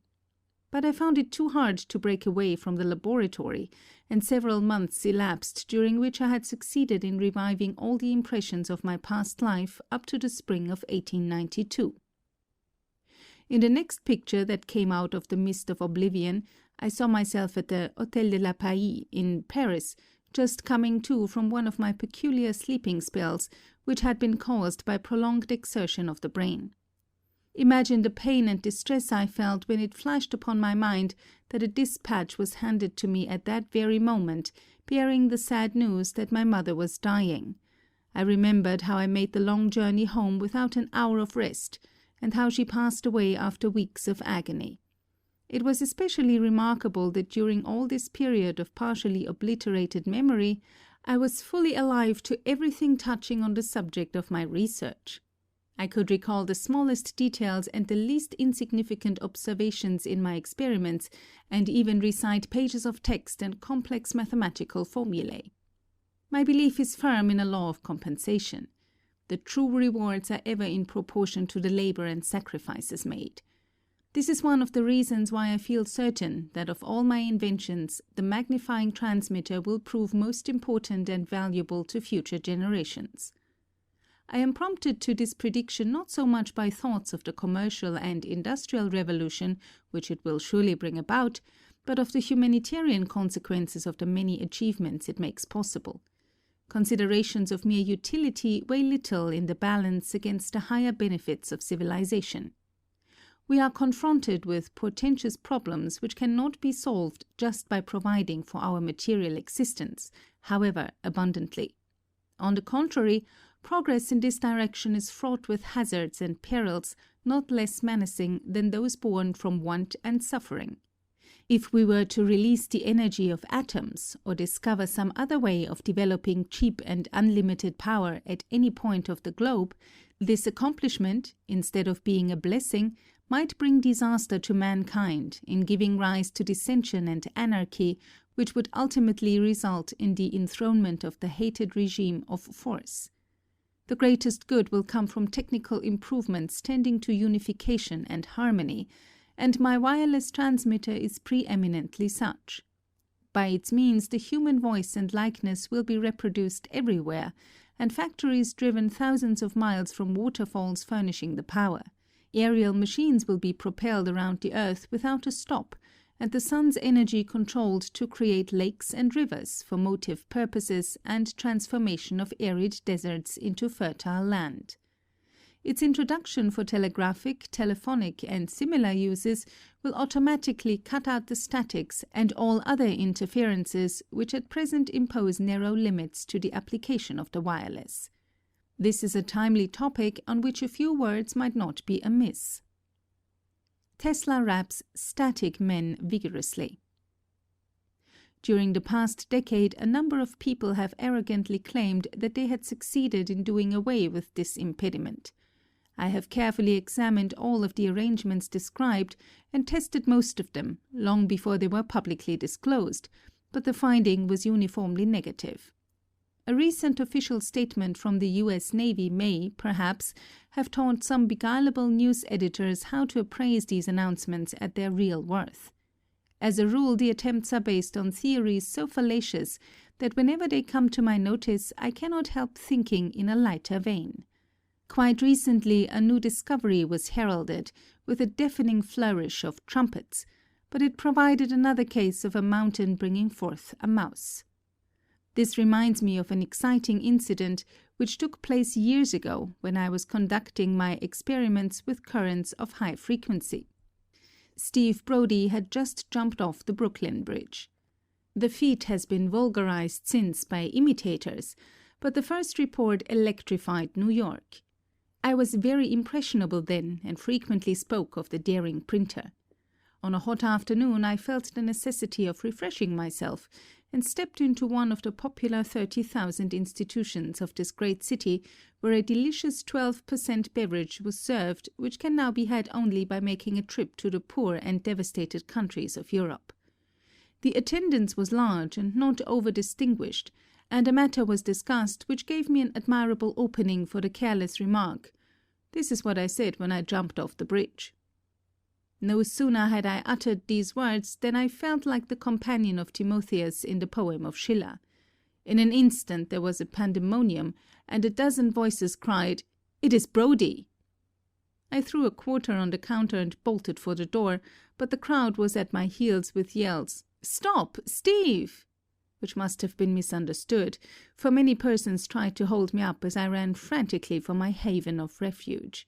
But I found it too hard to break away from the laboratory, and several months elapsed during which I had succeeded in reviving all the impressions of my past life up to the spring of 1892. In the next picture that came out of the mist of oblivion, I saw myself at the Hôtel de la Paix in Paris, just coming to from one of my peculiar sleeping spells, which had been caused by prolonged exertion of the brain. Imagine the pain and distress I felt when it flashed upon my mind that a dispatch was handed to me at that very moment, bearing the sad news that my mother was dying. I remembered how I made the long journey home without an hour of rest, and how she passed away after weeks of agony. It was especially remarkable that during all this period of partially obliterated memory, I was fully alive to everything touching on the subject of my research. I could recall the smallest details and the least insignificant observations in my experiments, and even recite pages of text and complex mathematical formulae. My belief is firm in a law of compensation. The true rewards are ever in proportion to the labor and sacrifices made. This is one of the reasons why I feel certain that of all my inventions, the magnifying transmitter will prove most important and valuable to future generations. I am prompted to this prediction not so much by thoughts of the commercial and industrial revolution which it will surely bring about, but of the humanitarian consequences of the many achievements it makes possible. Considerations of mere utility weigh little in the balance against the higher benefits of civilization. We are confronted with portentous problems which cannot be solved just by providing for our material existence, however abundantly. On the contrary, progress in this direction is fraught with hazards and perils not less menacing than those born from want and suffering. If we were to release the energy of atoms, or discover some other way of developing cheap and unlimited power at any point of the globe, this accomplishment, instead of being a blessing, might bring disaster to mankind in giving rise to dissension and anarchy which would ultimately result in the enthronement of the hated regime of force. The greatest good will come from technical improvements tending to unification and harmony, and my wireless transmitter is preeminently such. By its means, the human voice and likeness will be reproduced everywhere, and factories driven thousands of miles from waterfalls furnishing the power. Aerial machines will be propelled around the Earth without a stop, and the sun's energy controlled to create lakes and rivers for motive purposes and transformation of arid deserts into fertile land. Its introduction for telegraphic, telephonic, and similar uses will automatically cut out the statics and all other interferences which at present impose narrow limits to the application of the wireless. This is a timely topic on which a few words might not be amiss. Tesla raps static men vigorously. During the past decade, a number of people have arrogantly claimed that they had succeeded in doing away with this impediment. I have carefully examined all of the arrangements described and tested most of them, long before they were publicly disclosed, but the finding was uniformly negative. A recent official statement from the U.S. Navy may, perhaps, have taught some beguilable news editors how to appraise these announcements at their real worth. As a rule, the attempts are based on theories so fallacious that whenever they come to my notice, I cannot help thinking in a lighter vein. Quite recently, a new discovery was heralded with a deafening flourish of trumpets, but it provided another case of a mountain bringing forth a mouse. This reminds me of an exciting incident which took place years ago when I was conducting my experiments with currents of high frequency. Steve Brody had just jumped off the Brooklyn Bridge. The feat has been vulgarized since by imitators, but the first report electrified New York. I was very impressionable then and frequently spoke of the daring printer. On a hot afternoon, I felt the necessity of refreshing myself and stepped into one of the popular 30,000 institutions of this great city where a delicious 12% beverage was served which can now be had only by making a trip to the poor and devastated countries of Europe. The attendance was large and not over-distinguished, and a matter was discussed which gave me an admirable opening for the careless remark, "This is what I said when I jumped off the bridge." No sooner had I uttered these words than I felt like the companion of Timotheus in the poem of Schiller. In an instant there was a pandemonium, and a dozen voices cried, "It is Brody!" I threw a quarter on the counter and bolted for the door, but the crowd was at my heels with yells, "Stop, Steve!" which must have been misunderstood, for many persons tried to hold me up as I ran frantically for my haven of refuge.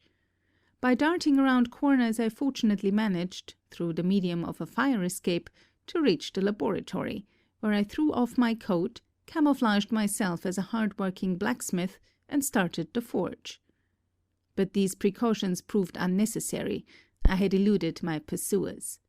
By darting around corners I fortunately managed, through the medium of a fire escape, to reach the laboratory, where I threw off my coat, camouflaged myself as a hard-working blacksmith, and started the forge. But these precautions proved unnecessary. I had eluded my pursuers.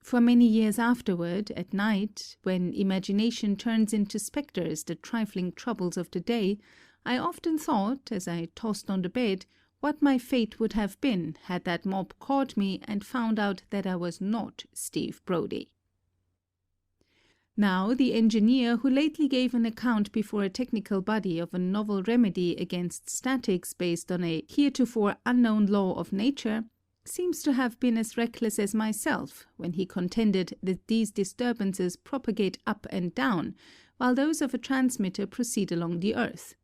For many years afterward, at night, when imagination turns into spectres the trifling troubles of the day, I often thought, as I tossed on the bed, what my fate would have been had that mob caught me and found out that I was not Steve Brody. Now, the engineer who lately gave an account before a technical body of a novel remedy against statics based on a heretofore unknown law of nature seems to have been as reckless as myself when he contended that these disturbances propagate up and down, while those of a transmitter proceed along the earth.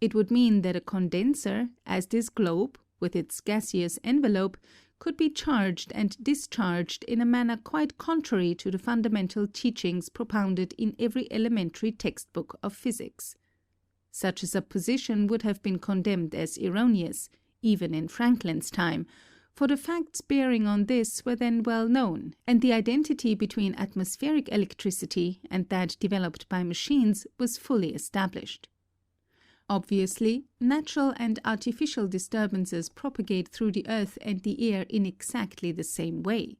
It would mean that a condenser, as this globe, with its gaseous envelope, could be charged and discharged in a manner quite contrary to the fundamental teachings propounded in every elementary textbook of physics. Such a supposition would have been condemned as erroneous, even in Franklin's time, for the facts bearing on this were then well known, and the identity between atmospheric electricity and that developed by machines was fully established. Obviously, natural and artificial disturbances propagate through the earth and the air in exactly the same way,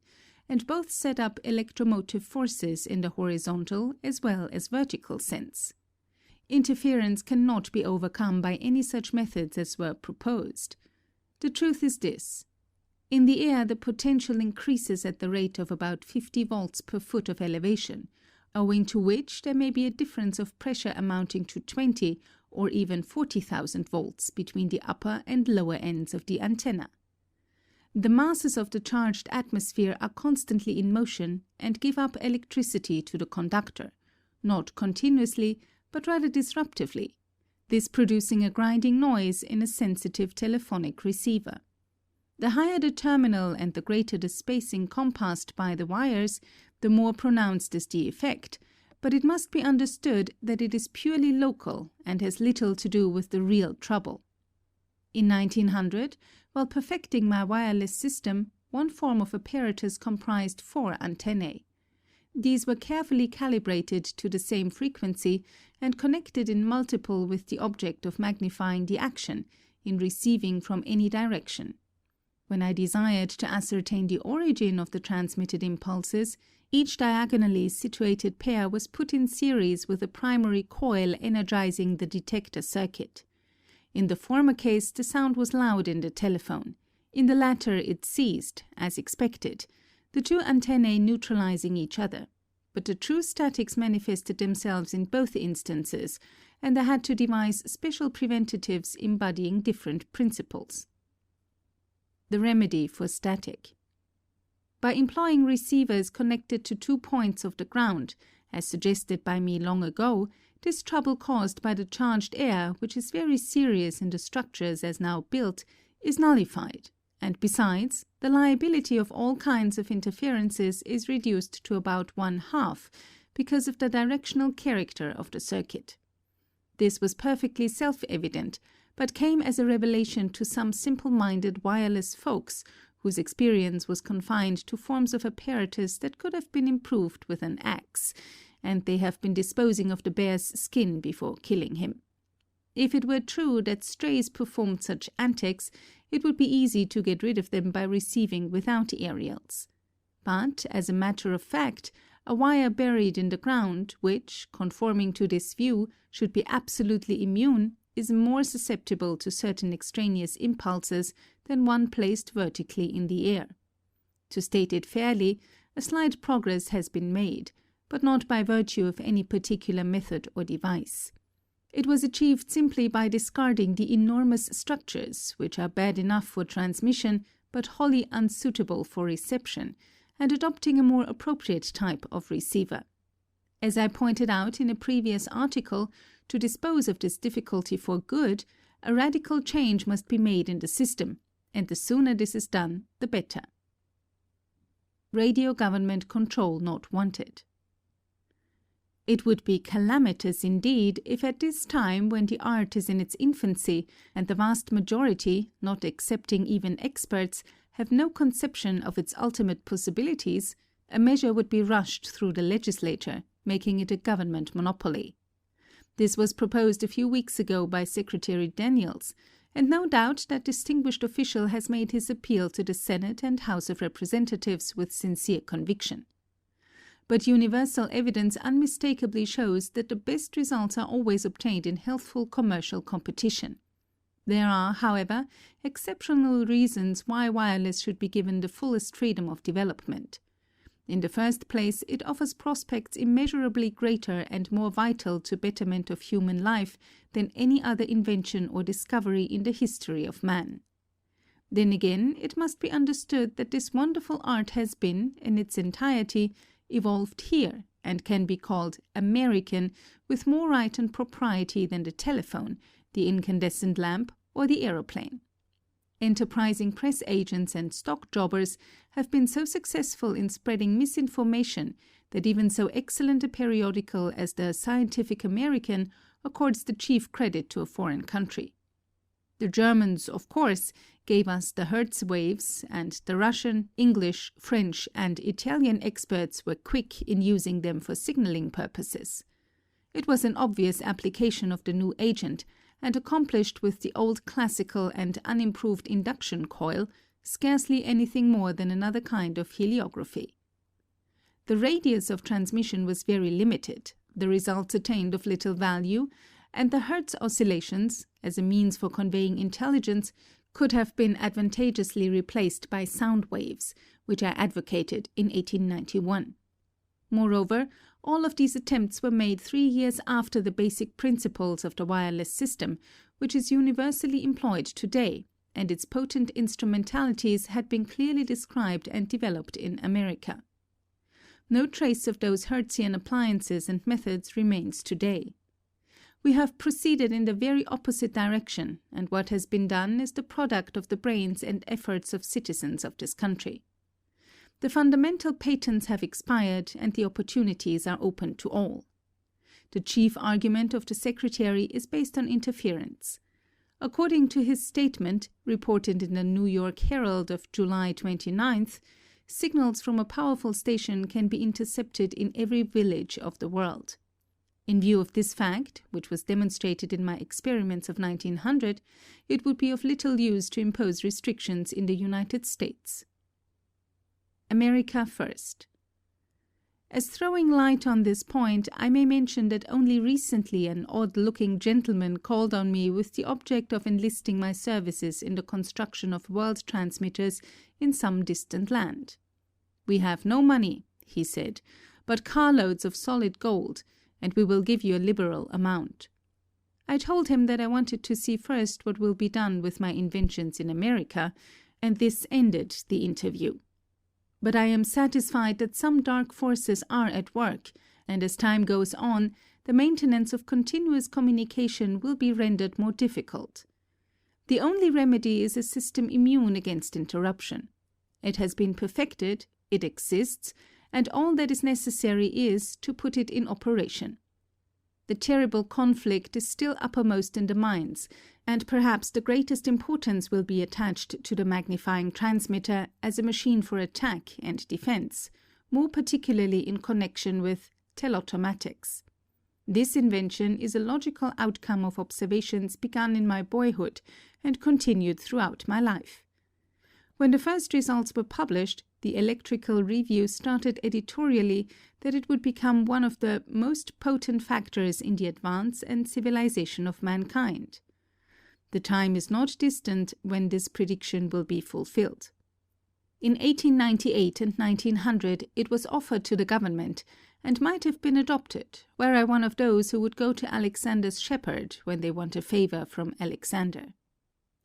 and both set up electromotive forces in the horizontal as well as vertical sense. Interference cannot be overcome by any such methods as were proposed. The truth is this. In the air, the potential increases at the rate of about 50 volts per foot of elevation, owing to which there may be a difference of pressure amounting to 20 or even 40,000 volts between the upper and lower ends of the antenna. The masses of the charged atmosphere are constantly in motion and give up electricity to the conductor, not continuously, but rather disruptively, this producing a grinding noise in a sensitive telephonic receiver. The higher the terminal and the greater the spacing compassed by the wires, the more pronounced is the effect, but it must be understood that it is purely local and has little to do with the real trouble. In 1900, while perfecting my wireless system, one form of apparatus comprised 4 antennae. These were carefully calibrated to the same frequency and connected in multiple with the object of magnifying the action in receiving from any direction. When I desired to ascertain the origin of the transmitted impulses, each diagonally situated pair was put in series with a primary coil energizing the detector circuit. In the former case, the sound was loud in the telephone. In the latter, it ceased, as expected, the 2 antennae neutralizing each other. But the true statics manifested themselves in both instances, and I had to devise special preventatives embodying different principles. The remedy for static. By employing receivers connected to 2 points of the ground, as suggested by me long ago, this trouble caused by the charged air, which is very serious in the structures as now built, is nullified, and besides, the liability of all kinds of interferences is reduced to about 1/2 because of the directional character of the circuit. This was perfectly self-evident, but came as a revelation to some simple-minded wireless folks whose experience was confined to forms of apparatus that could have been improved with an axe, and they have been disposing of the bear's skin before killing him. If it were true that strays performed such antics, it would be easy to get rid of them by receiving without aerials. But, as a matter of fact, a wire buried in the ground, which, conforming to this view, should be absolutely immune, is more susceptible to certain extraneous impulses than one placed vertically in the air. To state it fairly, a slight progress has been made, but not by virtue of any particular method or device. It was achieved simply by discarding the enormous structures, which are bad enough for transmission, but wholly unsuitable for reception, and adopting a more appropriate type of receiver. As I pointed out in a previous article, to dispose of this difficulty for good, a radical change must be made in the system, and the sooner this is done, the better. Radio government control not wanted. It would be calamitous indeed if at this time, when the art is in its infancy, and the vast majority, not excepting even experts, have no conception of its ultimate possibilities, a measure would be rushed through the legislature, making it a government monopoly. This was proposed a few weeks ago by Secretary Daniels, and no doubt that distinguished official has made his appeal to the Senate and House of Representatives with sincere conviction. But universal evidence unmistakably shows that the best results are always obtained in healthful commercial competition. There are, however, exceptional reasons why wireless should be given the fullest freedom of development. In the first place, it offers prospects immeasurably greater and more vital to betterment of human life than any other invention or discovery in the history of man. Then again, it must be understood that this wonderful art has been, in its entirety, evolved here, and can be called American with more right and propriety than the telephone, the incandescent lamp, or the aeroplane. Enterprising press agents and stock jobbers have been so successful in spreading misinformation that even so excellent a periodical as the Scientific American accords the chief credit to a foreign country. The Germans, of course, gave us the Hertz waves, and the Russian, English, French, and Italian experts were quick in using them for signaling purposes. It was an obvious application of the new agent, and accomplished with the old classical and unimproved induction coil, scarcely anything more than another kind of heliography. The radius of transmission was very limited, the results attained of little value, and the Hertz oscillations, as a means for conveying intelligence, could have been advantageously replaced by sound waves, which I advocated in 1891. Moreover, all of these attempts were made 3 years after the basic principles of the wireless system, which is universally employed today, and its potent instrumentalities had been clearly described and developed in America. No trace of those Hertzian appliances and methods remains today. We have proceeded in the very opposite direction, and what has been done is the product of the brains and efforts of citizens of this country. The fundamental patents have expired, and the opportunities are open to all. The chief argument of the Secretary is based on interference. According to his statement, reported in the New York Herald of July 29th, signals from a powerful station can be intercepted in every village of the world. In view of this fact, which was demonstrated in my experiments of 1900, it would be of little use to impose restrictions in the United States. America first. As throwing light on this point, I may mention that only recently an odd-looking gentleman called on me with the object of enlisting my services in the construction of world transmitters in some distant land. "We have no money," he said, "but carloads of solid gold, and we will give you a liberal amount." I told him that I wanted to see first what will be done with my inventions in America, and this ended the interview. But I am satisfied that some dark forces are at work, and as time goes on, the maintenance of continuous communication will be rendered more difficult. The only remedy is a system immune against interruption. It has been perfected, it exists, and all that is necessary is to put it in operation. The terrible conflict is still uppermost in the minds, and perhaps the greatest importance will be attached to the magnifying transmitter as a machine for attack and defense, more particularly in connection with telautomatics. This invention is a logical outcome of observations begun in my boyhood and continued throughout my life. When the first results were published, the Electrical Review started editorially that it would become one of the most potent factors in the advance and civilization of mankind. The time is not distant when this prediction will be fulfilled. In 1898 and 1900 it was offered to the government, and might have been adopted, were I one of those who would go to Alexander's shepherd when they want a favor from Alexander.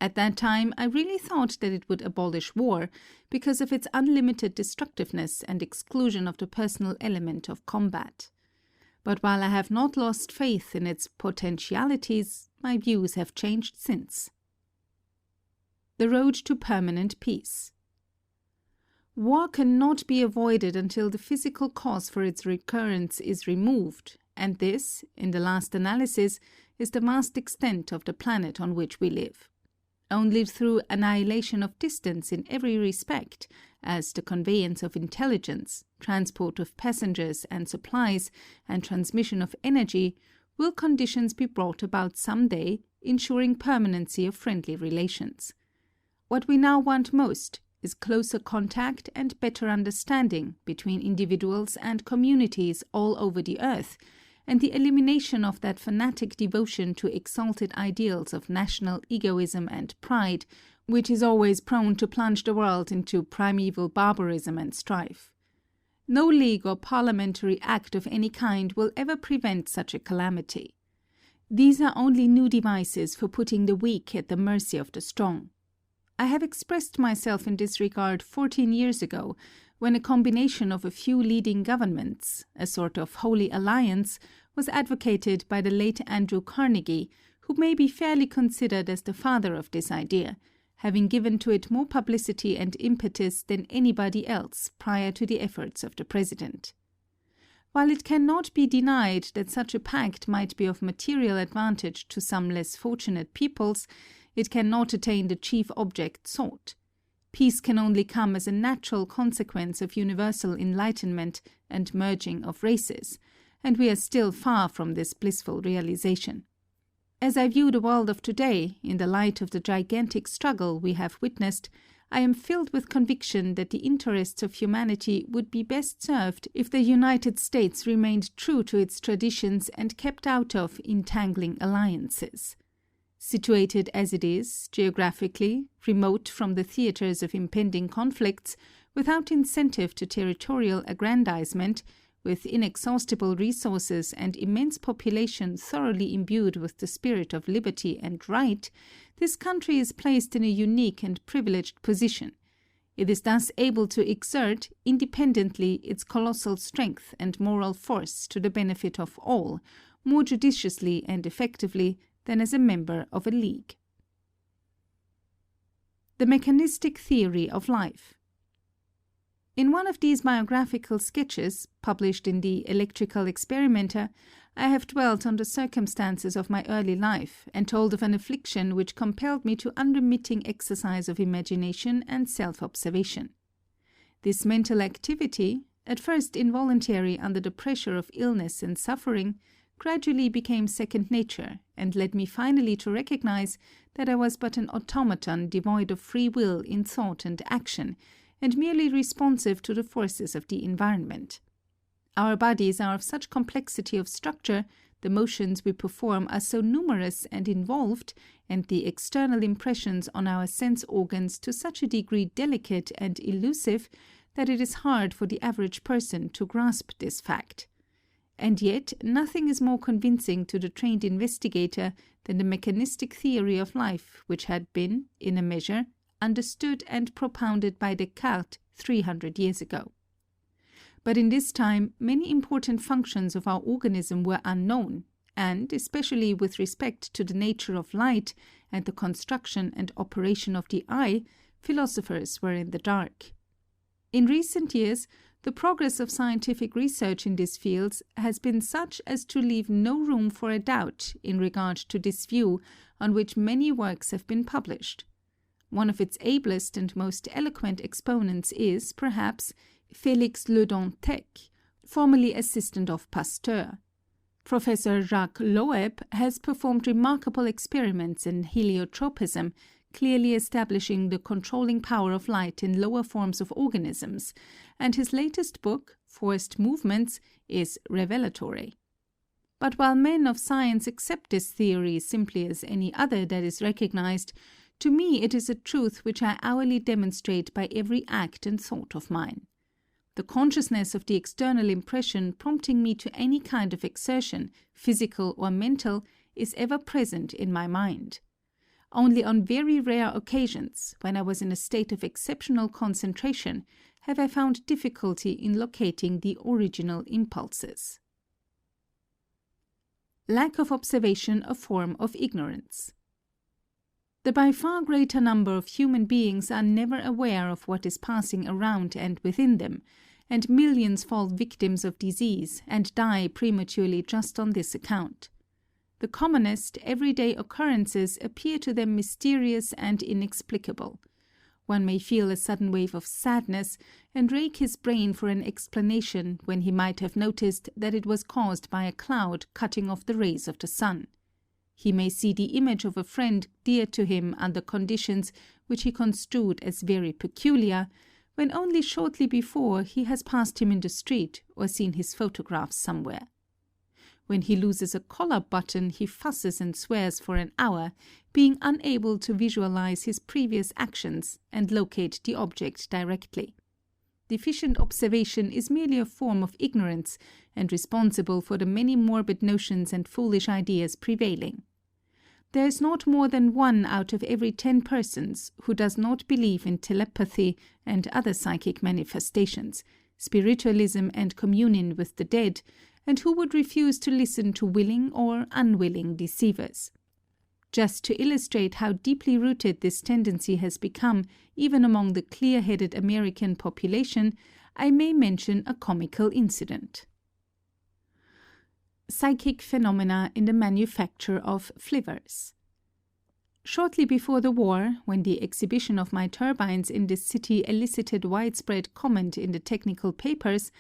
At that time, I really thought that it would abolish war because of its unlimited destructiveness and exclusion of the personal element of combat. But while I have not lost faith in its potentialities, my views have changed since. The road to permanent peace. War cannot be avoided until the physical cause for its recurrence is removed, and this, in the last analysis, is the vast extent of the planet on which we live. Only through annihilation of distance in every respect, as the conveyance of intelligence, transport of passengers and supplies, and transmission of energy, will conditions be brought about some day, ensuring permanency of friendly relations. What we now want most is closer contact and better understanding between individuals and communities all over the earth, and the elimination of that fanatic devotion to exalted ideals of national egoism and pride, which is always prone to plunge the world into primeval barbarism and strife. No league or parliamentary act of any kind will ever prevent such a calamity. These are only new devices for putting the weak at the mercy of the strong. I have expressed myself in this regard 14 years ago, when a combination of a few leading governments, a sort of holy alliance, was advocated by the late Andrew Carnegie, who may be fairly considered as the father of this idea, having given to it more publicity and impetus than anybody else prior to the efforts of the President. While it cannot be denied that such a pact might be of material advantage to some less fortunate peoples, it cannot attain the chief object sought. Peace can only come as a natural consequence of universal enlightenment and merging of races, and we are still far from this blissful realization. As I view the world of today, in the light of the gigantic struggle we have witnessed, I am filled with conviction that the interests of humanity would be best served if the United States remained true to its traditions and kept out of entangling alliances. Situated as it is, geographically, remote from the theaters of impending conflicts, without incentive to territorial aggrandizement, with inexhaustible resources and immense population thoroughly imbued with the spirit of liberty and right, this country is placed in a unique and privileged position. It is thus able to exert, independently, its colossal strength and moral force to the benefit of all, more judiciously and effectively than as a member of a league. The mechanistic theory of life. In one of these biographical sketches, published in the Electrical Experimenter, I have dwelt on the circumstances of my early life, and told of an affliction which compelled me to unremitting exercise of imagination and self-observation. This mental activity, at first involuntary under the pressure of illness and suffering, gradually became second nature, and led me finally to recognize that I was but an automaton devoid of free will in thought and action, and merely responsive to the forces of the environment. Our bodies are of such complexity of structure, the motions we perform are so numerous and involved, and the external impressions on our sense organs to such a degree delicate and elusive, that it is hard for the average person to grasp this fact. And yet nothing is more convincing to the trained investigator than the mechanistic theory of life which had been, in a measure, understood and propounded by Descartes 300 years ago. But in this time many important functions of our organism were unknown, and, especially with respect to the nature of light and the construction and operation of the eye, philosophers were in the dark. In recent years, the progress of scientific research in these fields has been such as to leave no room for a doubt in regard to this view, on which many works have been published. One of its ablest and most eloquent exponents is, perhaps, Félix Le Dantec, formerly assistant of Pasteur. Professor Jacques Loeb has performed remarkable experiments in heliotropism, clearly establishing the controlling power of light in lower forms of organisms, and his latest book, Forced Movements, is revelatory. But while men of science accept this theory simply as any other that is recognized, to me it is a truth which I hourly demonstrate by every act and thought of mine. The consciousness of the external impression prompting me to any kind of exertion, physical or mental, is ever present in my mind. Only on very rare occasions, when I was in a state of exceptional concentration, have I found difficulty in locating the original impulses. Lack of observation a form of ignorance. The by far greater number of human beings are never aware of what is passing around and within them, and millions fall victims of disease and die prematurely just on this account. The commonest, everyday occurrences appear to them mysterious and inexplicable. One may feel a sudden wave of sadness and rake his brain for an explanation when he might have noticed that it was caused by a cloud cutting off the rays of the sun. He may see the image of a friend dear to him under conditions which he construed as very peculiar, when only shortly before he has passed him in the street or seen his photograph somewhere. When he loses a collar button, he fusses and swears for an hour, being unable to visualize his previous actions and locate the object directly. Deficient observation is merely a form of ignorance and responsible for the many morbid notions and foolish ideas prevailing. There is not more than 1 out of every 10 persons who does not believe in telepathy and other psychic manifestations, spiritualism and communion with the dead, and who would refuse to listen to willing or unwilling deceivers. Just to illustrate how deeply rooted this tendency has become even among the clear-headed American population, I may mention a comical incident. Psychic phenomena in the manufacture of flivvers. Shortly before the war, when the exhibition of my turbines in this city elicited widespread comment in the technical papers,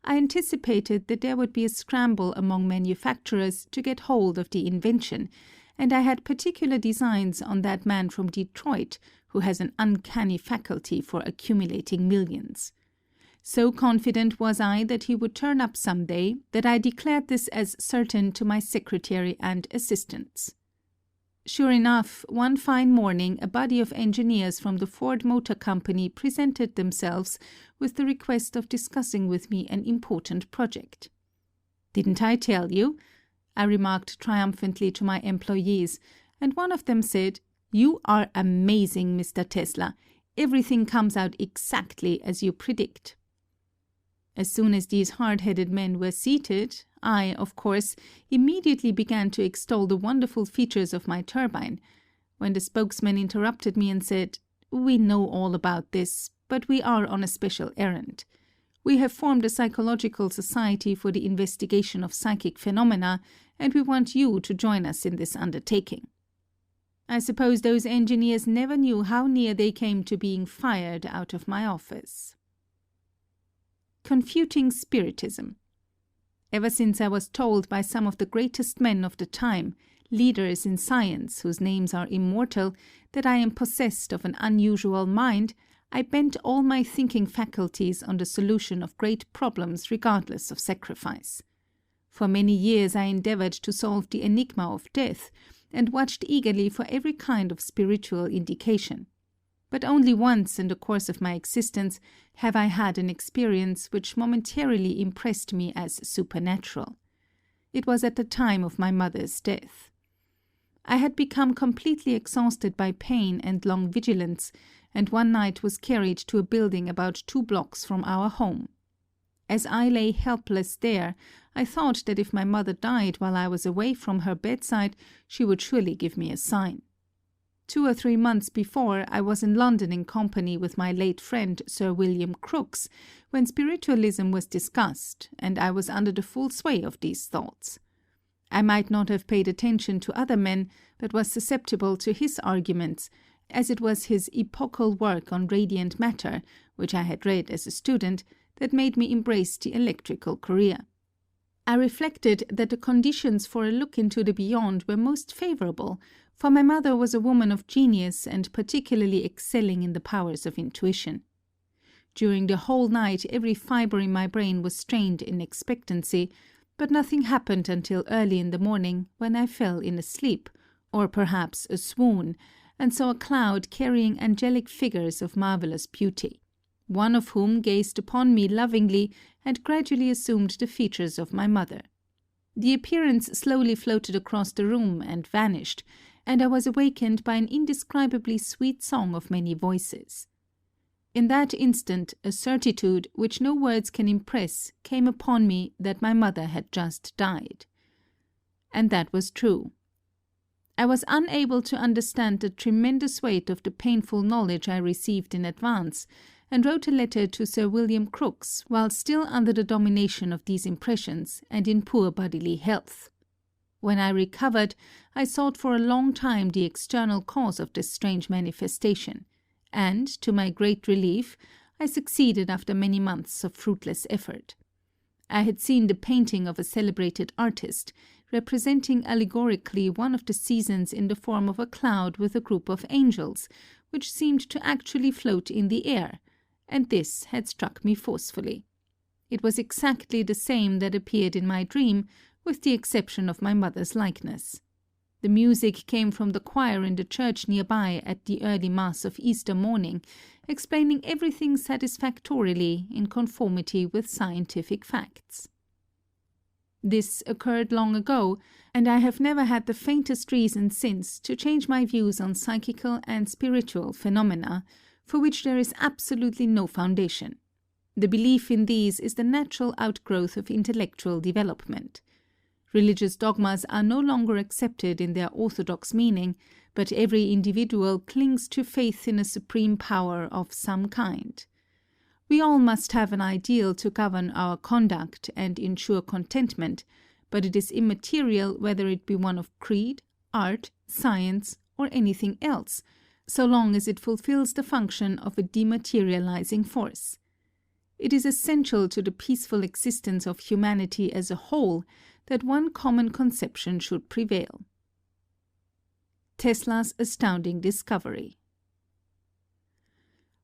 I anticipated that there would be a scramble among manufacturers to get hold of the invention, and I had particular designs on that man from Detroit who has an uncanny faculty for accumulating millions. So confident was I that he would turn up some day that I declared this as certain to my secretary and assistants. Sure enough, one fine morning a body of engineers from the Ford Motor Company presented themselves with the request of discussing with me an important project. "Didn't I tell you?" I remarked triumphantly to my employees, and one of them said, "You are amazing, Mr. Tesla. Everything comes out exactly as you predict." As soon as these hard-headed men were seated, I, of course, immediately began to extol the wonderful features of my turbine, when the spokesman interrupted me and said, "We know all about this, but we are on a special errand. We have formed a psychological society for the investigation of psychic phenomena, and we want you to join us in this undertaking." I suppose those engineers never knew how near they came to being fired out of my office. Confuting Spiritism. Ever since I was told by some of the greatest men of the time, leaders in science whose names are immortal, that I am possessed of an unusual mind, I bent all my thinking faculties on the solution of great problems regardless of sacrifice. For many years I endeavored to solve the enigma of death, and watched eagerly for every kind of spiritual indication. But only once in the course of my existence have I had an experience which momentarily impressed me as supernatural. It was at the time of my mother's death. I had become completely exhausted by pain and long vigilance, and one night was carried to a building about 2 blocks from our home. As I lay helpless there, I thought that if my mother died while I was away from her bedside, she would surely give me a sign. 2 or 3 months before, I was in London in company with my late friend Sir William Crookes, when spiritualism was discussed, and I was under the full sway of these thoughts. I might not have paid attention to other men, but was susceptible to his arguments, as it was his epochal work on radiant matter, which I had read as a student, that made me embrace the electrical career. I reflected that the conditions for a look into the beyond were most favorable, for my mother was a woman of genius and particularly excelling in the powers of intuition. During the whole night every fibre in my brain was strained in expectancy, but nothing happened until early in the morning, when I fell in a sleep, or perhaps a swoon, and saw a cloud carrying angelic figures of marvellous beauty, one of whom gazed upon me lovingly and gradually assumed the features of my mother. The appearance slowly floated across the room and vanished, and I was awakened by an indescribably sweet song of many voices. In that instant a certitude which no words can impress came upon me that my mother had just died. And that was true. I was unable to understand the tremendous weight of the painful knowledge I received in advance, and wrote a letter to Sir William Crookes while still under the domination of these impressions and in poor bodily health. When I recovered, I sought for a long time the external cause of this strange manifestation, and, to my great relief, I succeeded after many months of fruitless effort. I had seen the painting of a celebrated artist, representing allegorically one of the seasons in the form of a cloud with a group of angels, which seemed to actually float in the air, and this had struck me forcefully. It was exactly the same that appeared in my dream, with the exception of my mother's likeness. The music came from the choir in the church nearby at the early Mass of Easter morning, explaining everything satisfactorily in conformity with scientific facts. This occurred long ago, and I have never had the faintest reason since to change my views on psychical and spiritual phenomena, for which there is absolutely no foundation. The belief in these is the natural outgrowth of intellectual development. Religious dogmas are no longer accepted in their orthodox meaning, but every individual clings to faith in a supreme power of some kind. We all must have an ideal to govern our conduct and ensure contentment, but it is immaterial whether it be one of creed, art, science, or anything else, so long as it fulfills the function of a dematerializing force. It is essential to the peaceful existence of humanity as a whole that one common conception should prevail. Tesla's astounding discovery.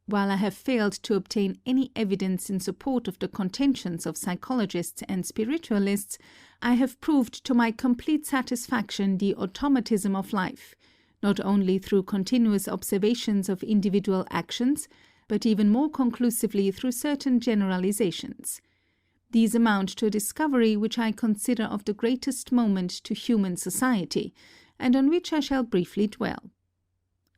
While I have failed to obtain any evidence in support of the contentions of psychologists and spiritualists, I have proved to my complete satisfaction the automatism of life, not only through continuous observations of individual actions, but even more conclusively through certain generalizations. These amount to a discovery which I consider of the greatest moment to human society, and on which I shall briefly dwell.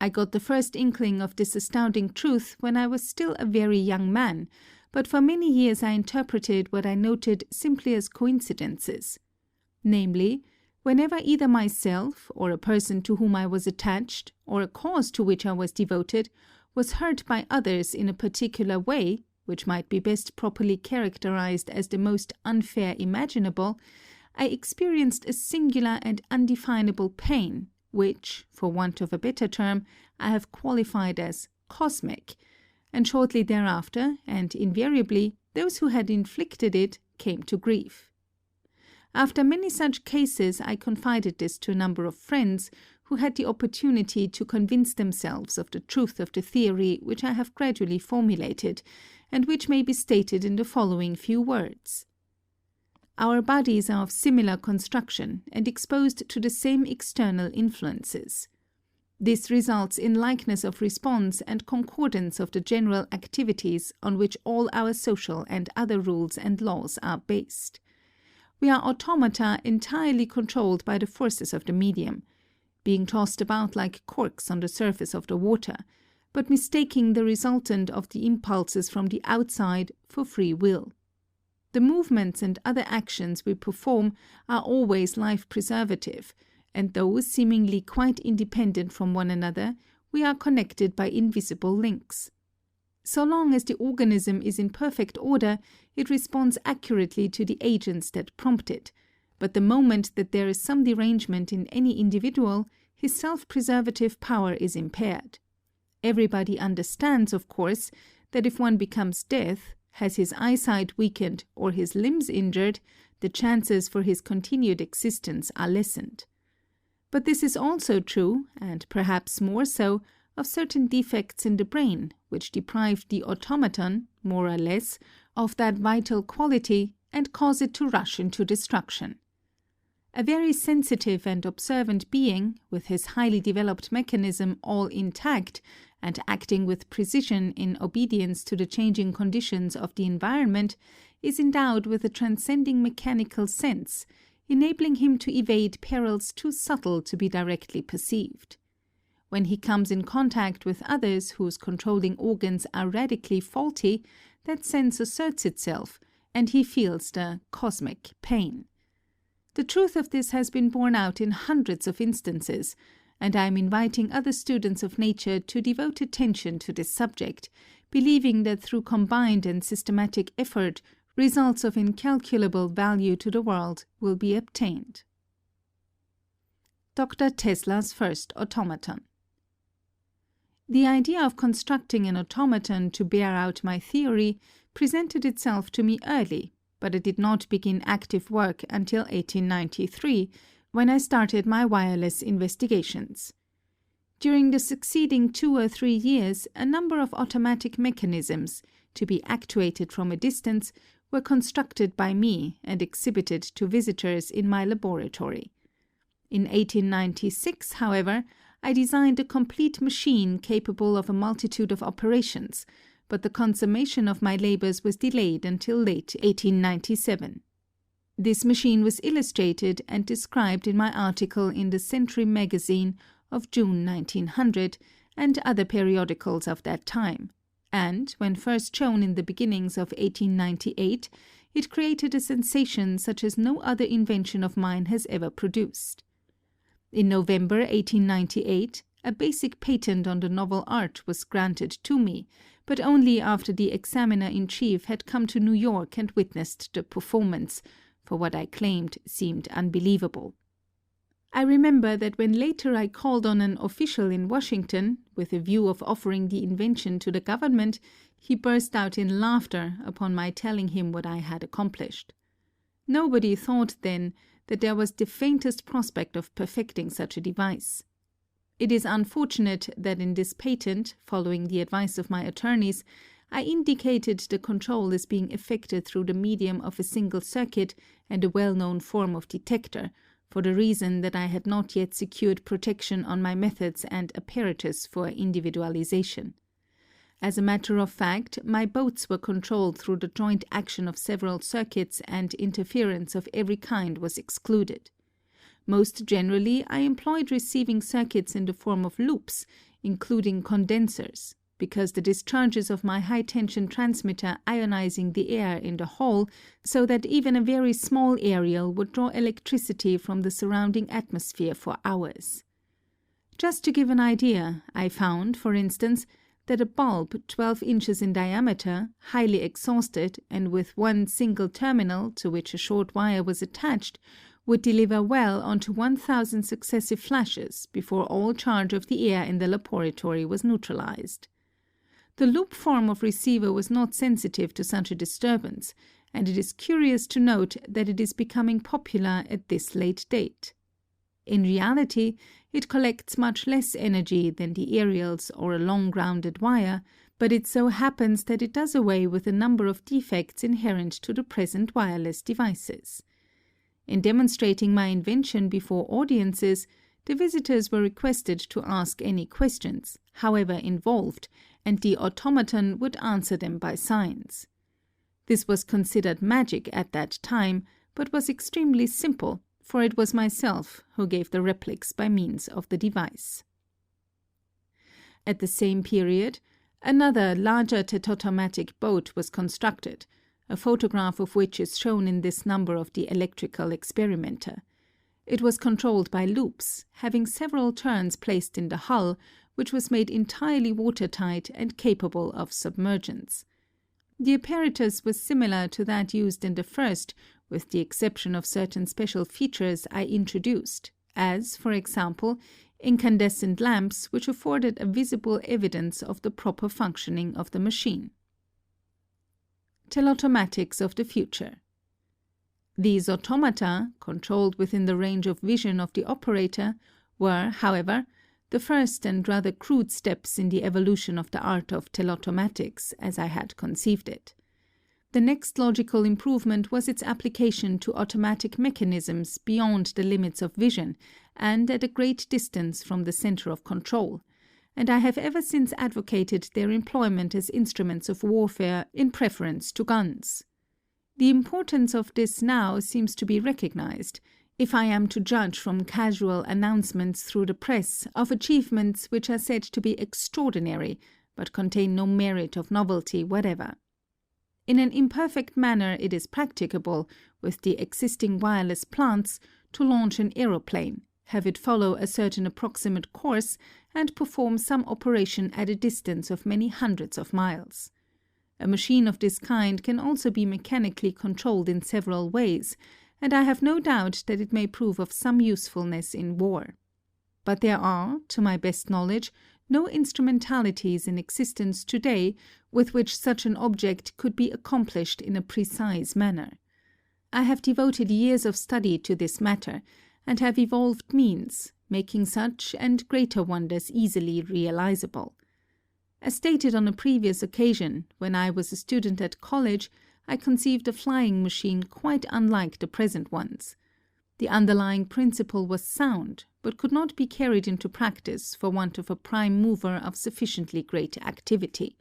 I got the first inkling of this astounding truth when I was still a very young man, but for many years I interpreted what I noted simply as coincidences. Namely, whenever either myself, or a person to whom I was attached, or a cause to which I was devoted, was hurt by others in a particular way, which might be best properly characterized as the most unfair imaginable, I experienced a singular and undefinable pain, which, for want of a better term, I have qualified as cosmic, and shortly thereafter, and invariably, those who had inflicted it came to grief. After many such cases, I confided this to a number of friends, who had the opportunity to convince themselves of the truth of the theory which I have gradually formulated, and which may be stated in the following few words. Our bodies are of similar construction and exposed to the same external influences. This results in likeness of response and concordance of the general activities on which all our social and other rules and laws are based. We are automata entirely controlled by the forces of the medium, being tossed about like corks on the surface of the water, but mistaking the resultant of the impulses from the outside for free will. The movements and other actions we perform are always life-preservative, and though seemingly quite independent from one another, we are connected by invisible links. So long as the organism is in perfect order, it responds accurately to the agents that prompt it, but the moment that there is some derangement in any individual, his self-preservative power is impaired. Everybody understands, of course, that if one becomes deaf, has his eyesight weakened or his limbs injured, the chances for his continued existence are lessened. But this is also true, and perhaps more so, of certain defects in the brain, which deprive the automaton, more or less, of that vital quality and cause it to rush into destruction. A very sensitive and observant being, with his highly developed mechanism all intact, and acting with precision in obedience to the changing conditions of the environment, is endowed with a transcending mechanical sense, enabling him to evade perils too subtle to be directly perceived. When he comes in contact with others whose controlling organs are radically faulty, that sense asserts itself, and he feels the cosmic pain. The truth of this has been borne out in hundreds of instances, and I am inviting other students of nature to devote attention to this subject, believing that through combined and systematic effort, results of incalculable value to the world will be obtained. Dr. Tesla's first automaton. The idea of constructing an automaton to bear out my theory presented itself to me early, but I did not begin active work until 1893, when I started my wireless investigations. During the succeeding 2 or 3 years, a number of automatic mechanisms, to be actuated from a distance, were constructed by me and exhibited to visitors in my laboratory. In 1896, however, I designed a complete machine capable of a multitude of operations, but the consummation of my labors was delayed until late 1897. This machine was illustrated and described in my article in the Century magazine of June 1900 and other periodicals of that time, and, when first shown in the beginnings of 1898, it created a sensation such as no other invention of mine has ever produced. In November 1898, a basic patent on the novel art was granted to me, but only after the examiner-in-chief had come to New York and witnessed the performance, for what I claimed seemed unbelievable. I remember that when later I called on an official in Washington, with a view of offering the invention to the government, he burst out in laughter upon my telling him what I had accomplished. Nobody thought then that there was the faintest prospect of perfecting such a device. It is unfortunate that in this patent, following the advice of my attorneys, I indicated the control as being effected through the medium of a single circuit and a well-known form of detector, for the reason that I had not yet secured protection on my methods and apparatus for individualization. As a matter of fact, my boats were controlled through the joint action of several circuits, and interference of every kind was excluded. Most generally, I employed receiving circuits in the form of loops, including condensers, because the discharges of my high-tension transmitter ionizing the air in the hall, so that even a very small aerial would draw electricity from the surrounding atmosphere for hours. Just to give an idea, I found, for instance, that a bulb 12 inches in diameter, highly exhausted, and with one single terminal to which a short wire was attached, would deliver well onto 1,000 successive flashes before all charge of the air in the laboratory was neutralized. The loop form of receiver was not sensitive to such a disturbance, and it is curious to note that it is becoming popular at this late date. In reality, it collects much less energy than the aerials or a long-grounded wire, but it so happens that it does away with a number of defects inherent to the present wireless devices. In demonstrating my invention before audiences, the visitors were requested to ask any questions, however involved, and the automaton would answer them by signs. This was considered magic at that time, but was extremely simple, for it was myself who gave the replies by means of the device. At the same period, another larger tetotomatic boat was constructed, a photograph of which is shown in this number of the Electrical Experimenter. It was controlled by loops, having several turns placed in the hull, which was made entirely watertight and capable of submergence. The apparatus was similar to that used in the first, with the exception of certain special features I introduced, as, for example, incandescent lamps which afforded a visible evidence of the proper functioning of the machine. Telautomatics of the future. These automata, controlled within the range of vision of the operator, were, however, the first and rather crude steps in the evolution of the art of telautomatics as I had conceived it. The next logical improvement was its application to automatic mechanisms beyond the limits of vision and at a great distance from the center of control, and I have ever since advocated their employment as instruments of warfare in preference to guns. The importance of this now seems to be recognized, if I am to judge from casual announcements through the press of achievements which are said to be extraordinary, but contain no merit of novelty whatever. In an imperfect manner it is practicable, with the existing wireless plants, to launch an aeroplane, have it follow a certain approximate course, and perform some operation at a distance of many hundreds of miles. A machine of this kind can also be mechanically controlled in several ways, and I have no doubt that it may prove of some usefulness in war. But there are, to my best knowledge, no instrumentalities in existence today with which such an object could be accomplished in a precise manner. I have devoted years of study to this matter, and have evolved means, making such and greater wonders easily realizable. As stated on a previous occasion, when I was a student at college, I conceived a flying machine quite unlike the present ones. The underlying principle was sound, but could not be carried into practice for want of a prime mover of sufficiently great activity.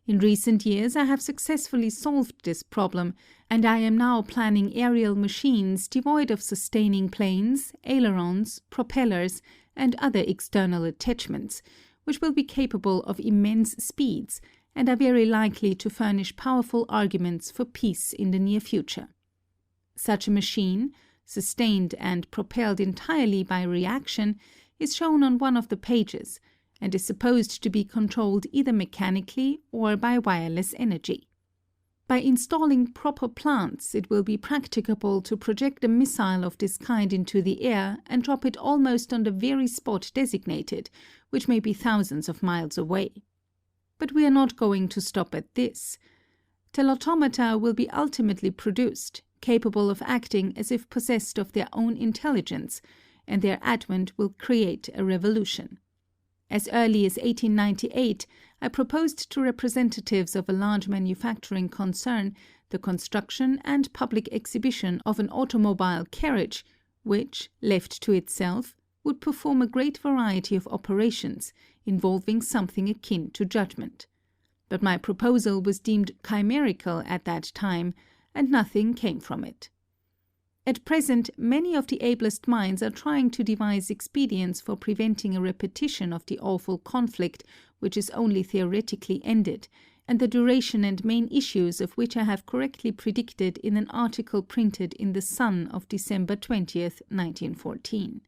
In recent years I have successfully solved this problem, and I am now planning aerial machines devoid of sustaining planes, ailerons, propellers, and other external attachments, which will be capable of immense speeds, and are very likely to furnish powerful arguments for peace in the near future. Such a machine, sustained and propelled entirely by reaction, is shown on one of the pages, and is supposed to be controlled either mechanically or by wireless energy. By installing proper plants, it will be practicable to project a missile of this kind into the air and drop it almost on the very spot designated, which may be thousands of miles away. But we are not going to stop at this. Telautomata will be ultimately produced, capable of acting as if possessed of their own intelligence, and their advent will create a revolution. As early as 1898, I proposed to representatives of a large manufacturing concern the construction and public exhibition of an automobile carriage, which, left to itself, would perform a great variety of operations, involving something akin to judgment. But my proposal was deemed chimerical at that time, and nothing came from it. At present, many of the ablest minds are trying to devise expedients for preventing a repetition of the awful conflict which is only theoretically ended, and the duration and main issues of which I have correctly predicted in an article printed in The Sun of December 20th, 1914.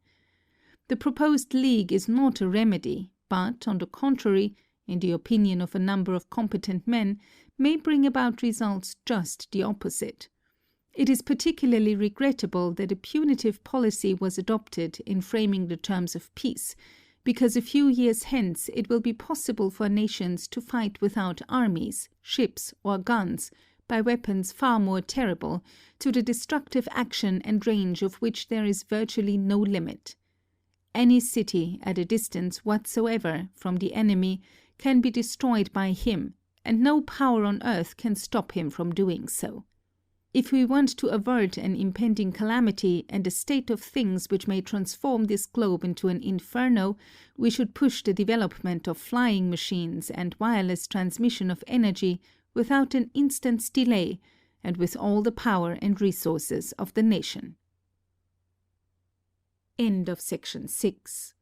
The proposed league is not a remedy, but, on the contrary, in the opinion of a number of competent men, may bring about results just the opposite. It is particularly regrettable that a punitive policy was adopted in framing the terms of peace, because a few years hence it will be possible for nations to fight without armies, ships, or guns, by weapons far more terrible, to the destructive action and range of which there is virtually no limit. Any city, at a distance whatsoever from the enemy, can be destroyed by him, and no power on earth can stop him from doing so. If we want to avert an impending calamity and a state of things which may transform this globe into an inferno, we should push the development of flying machines and wireless transmission of energy without an instant's delay, and with all the power and resources of the nation. End of section 6.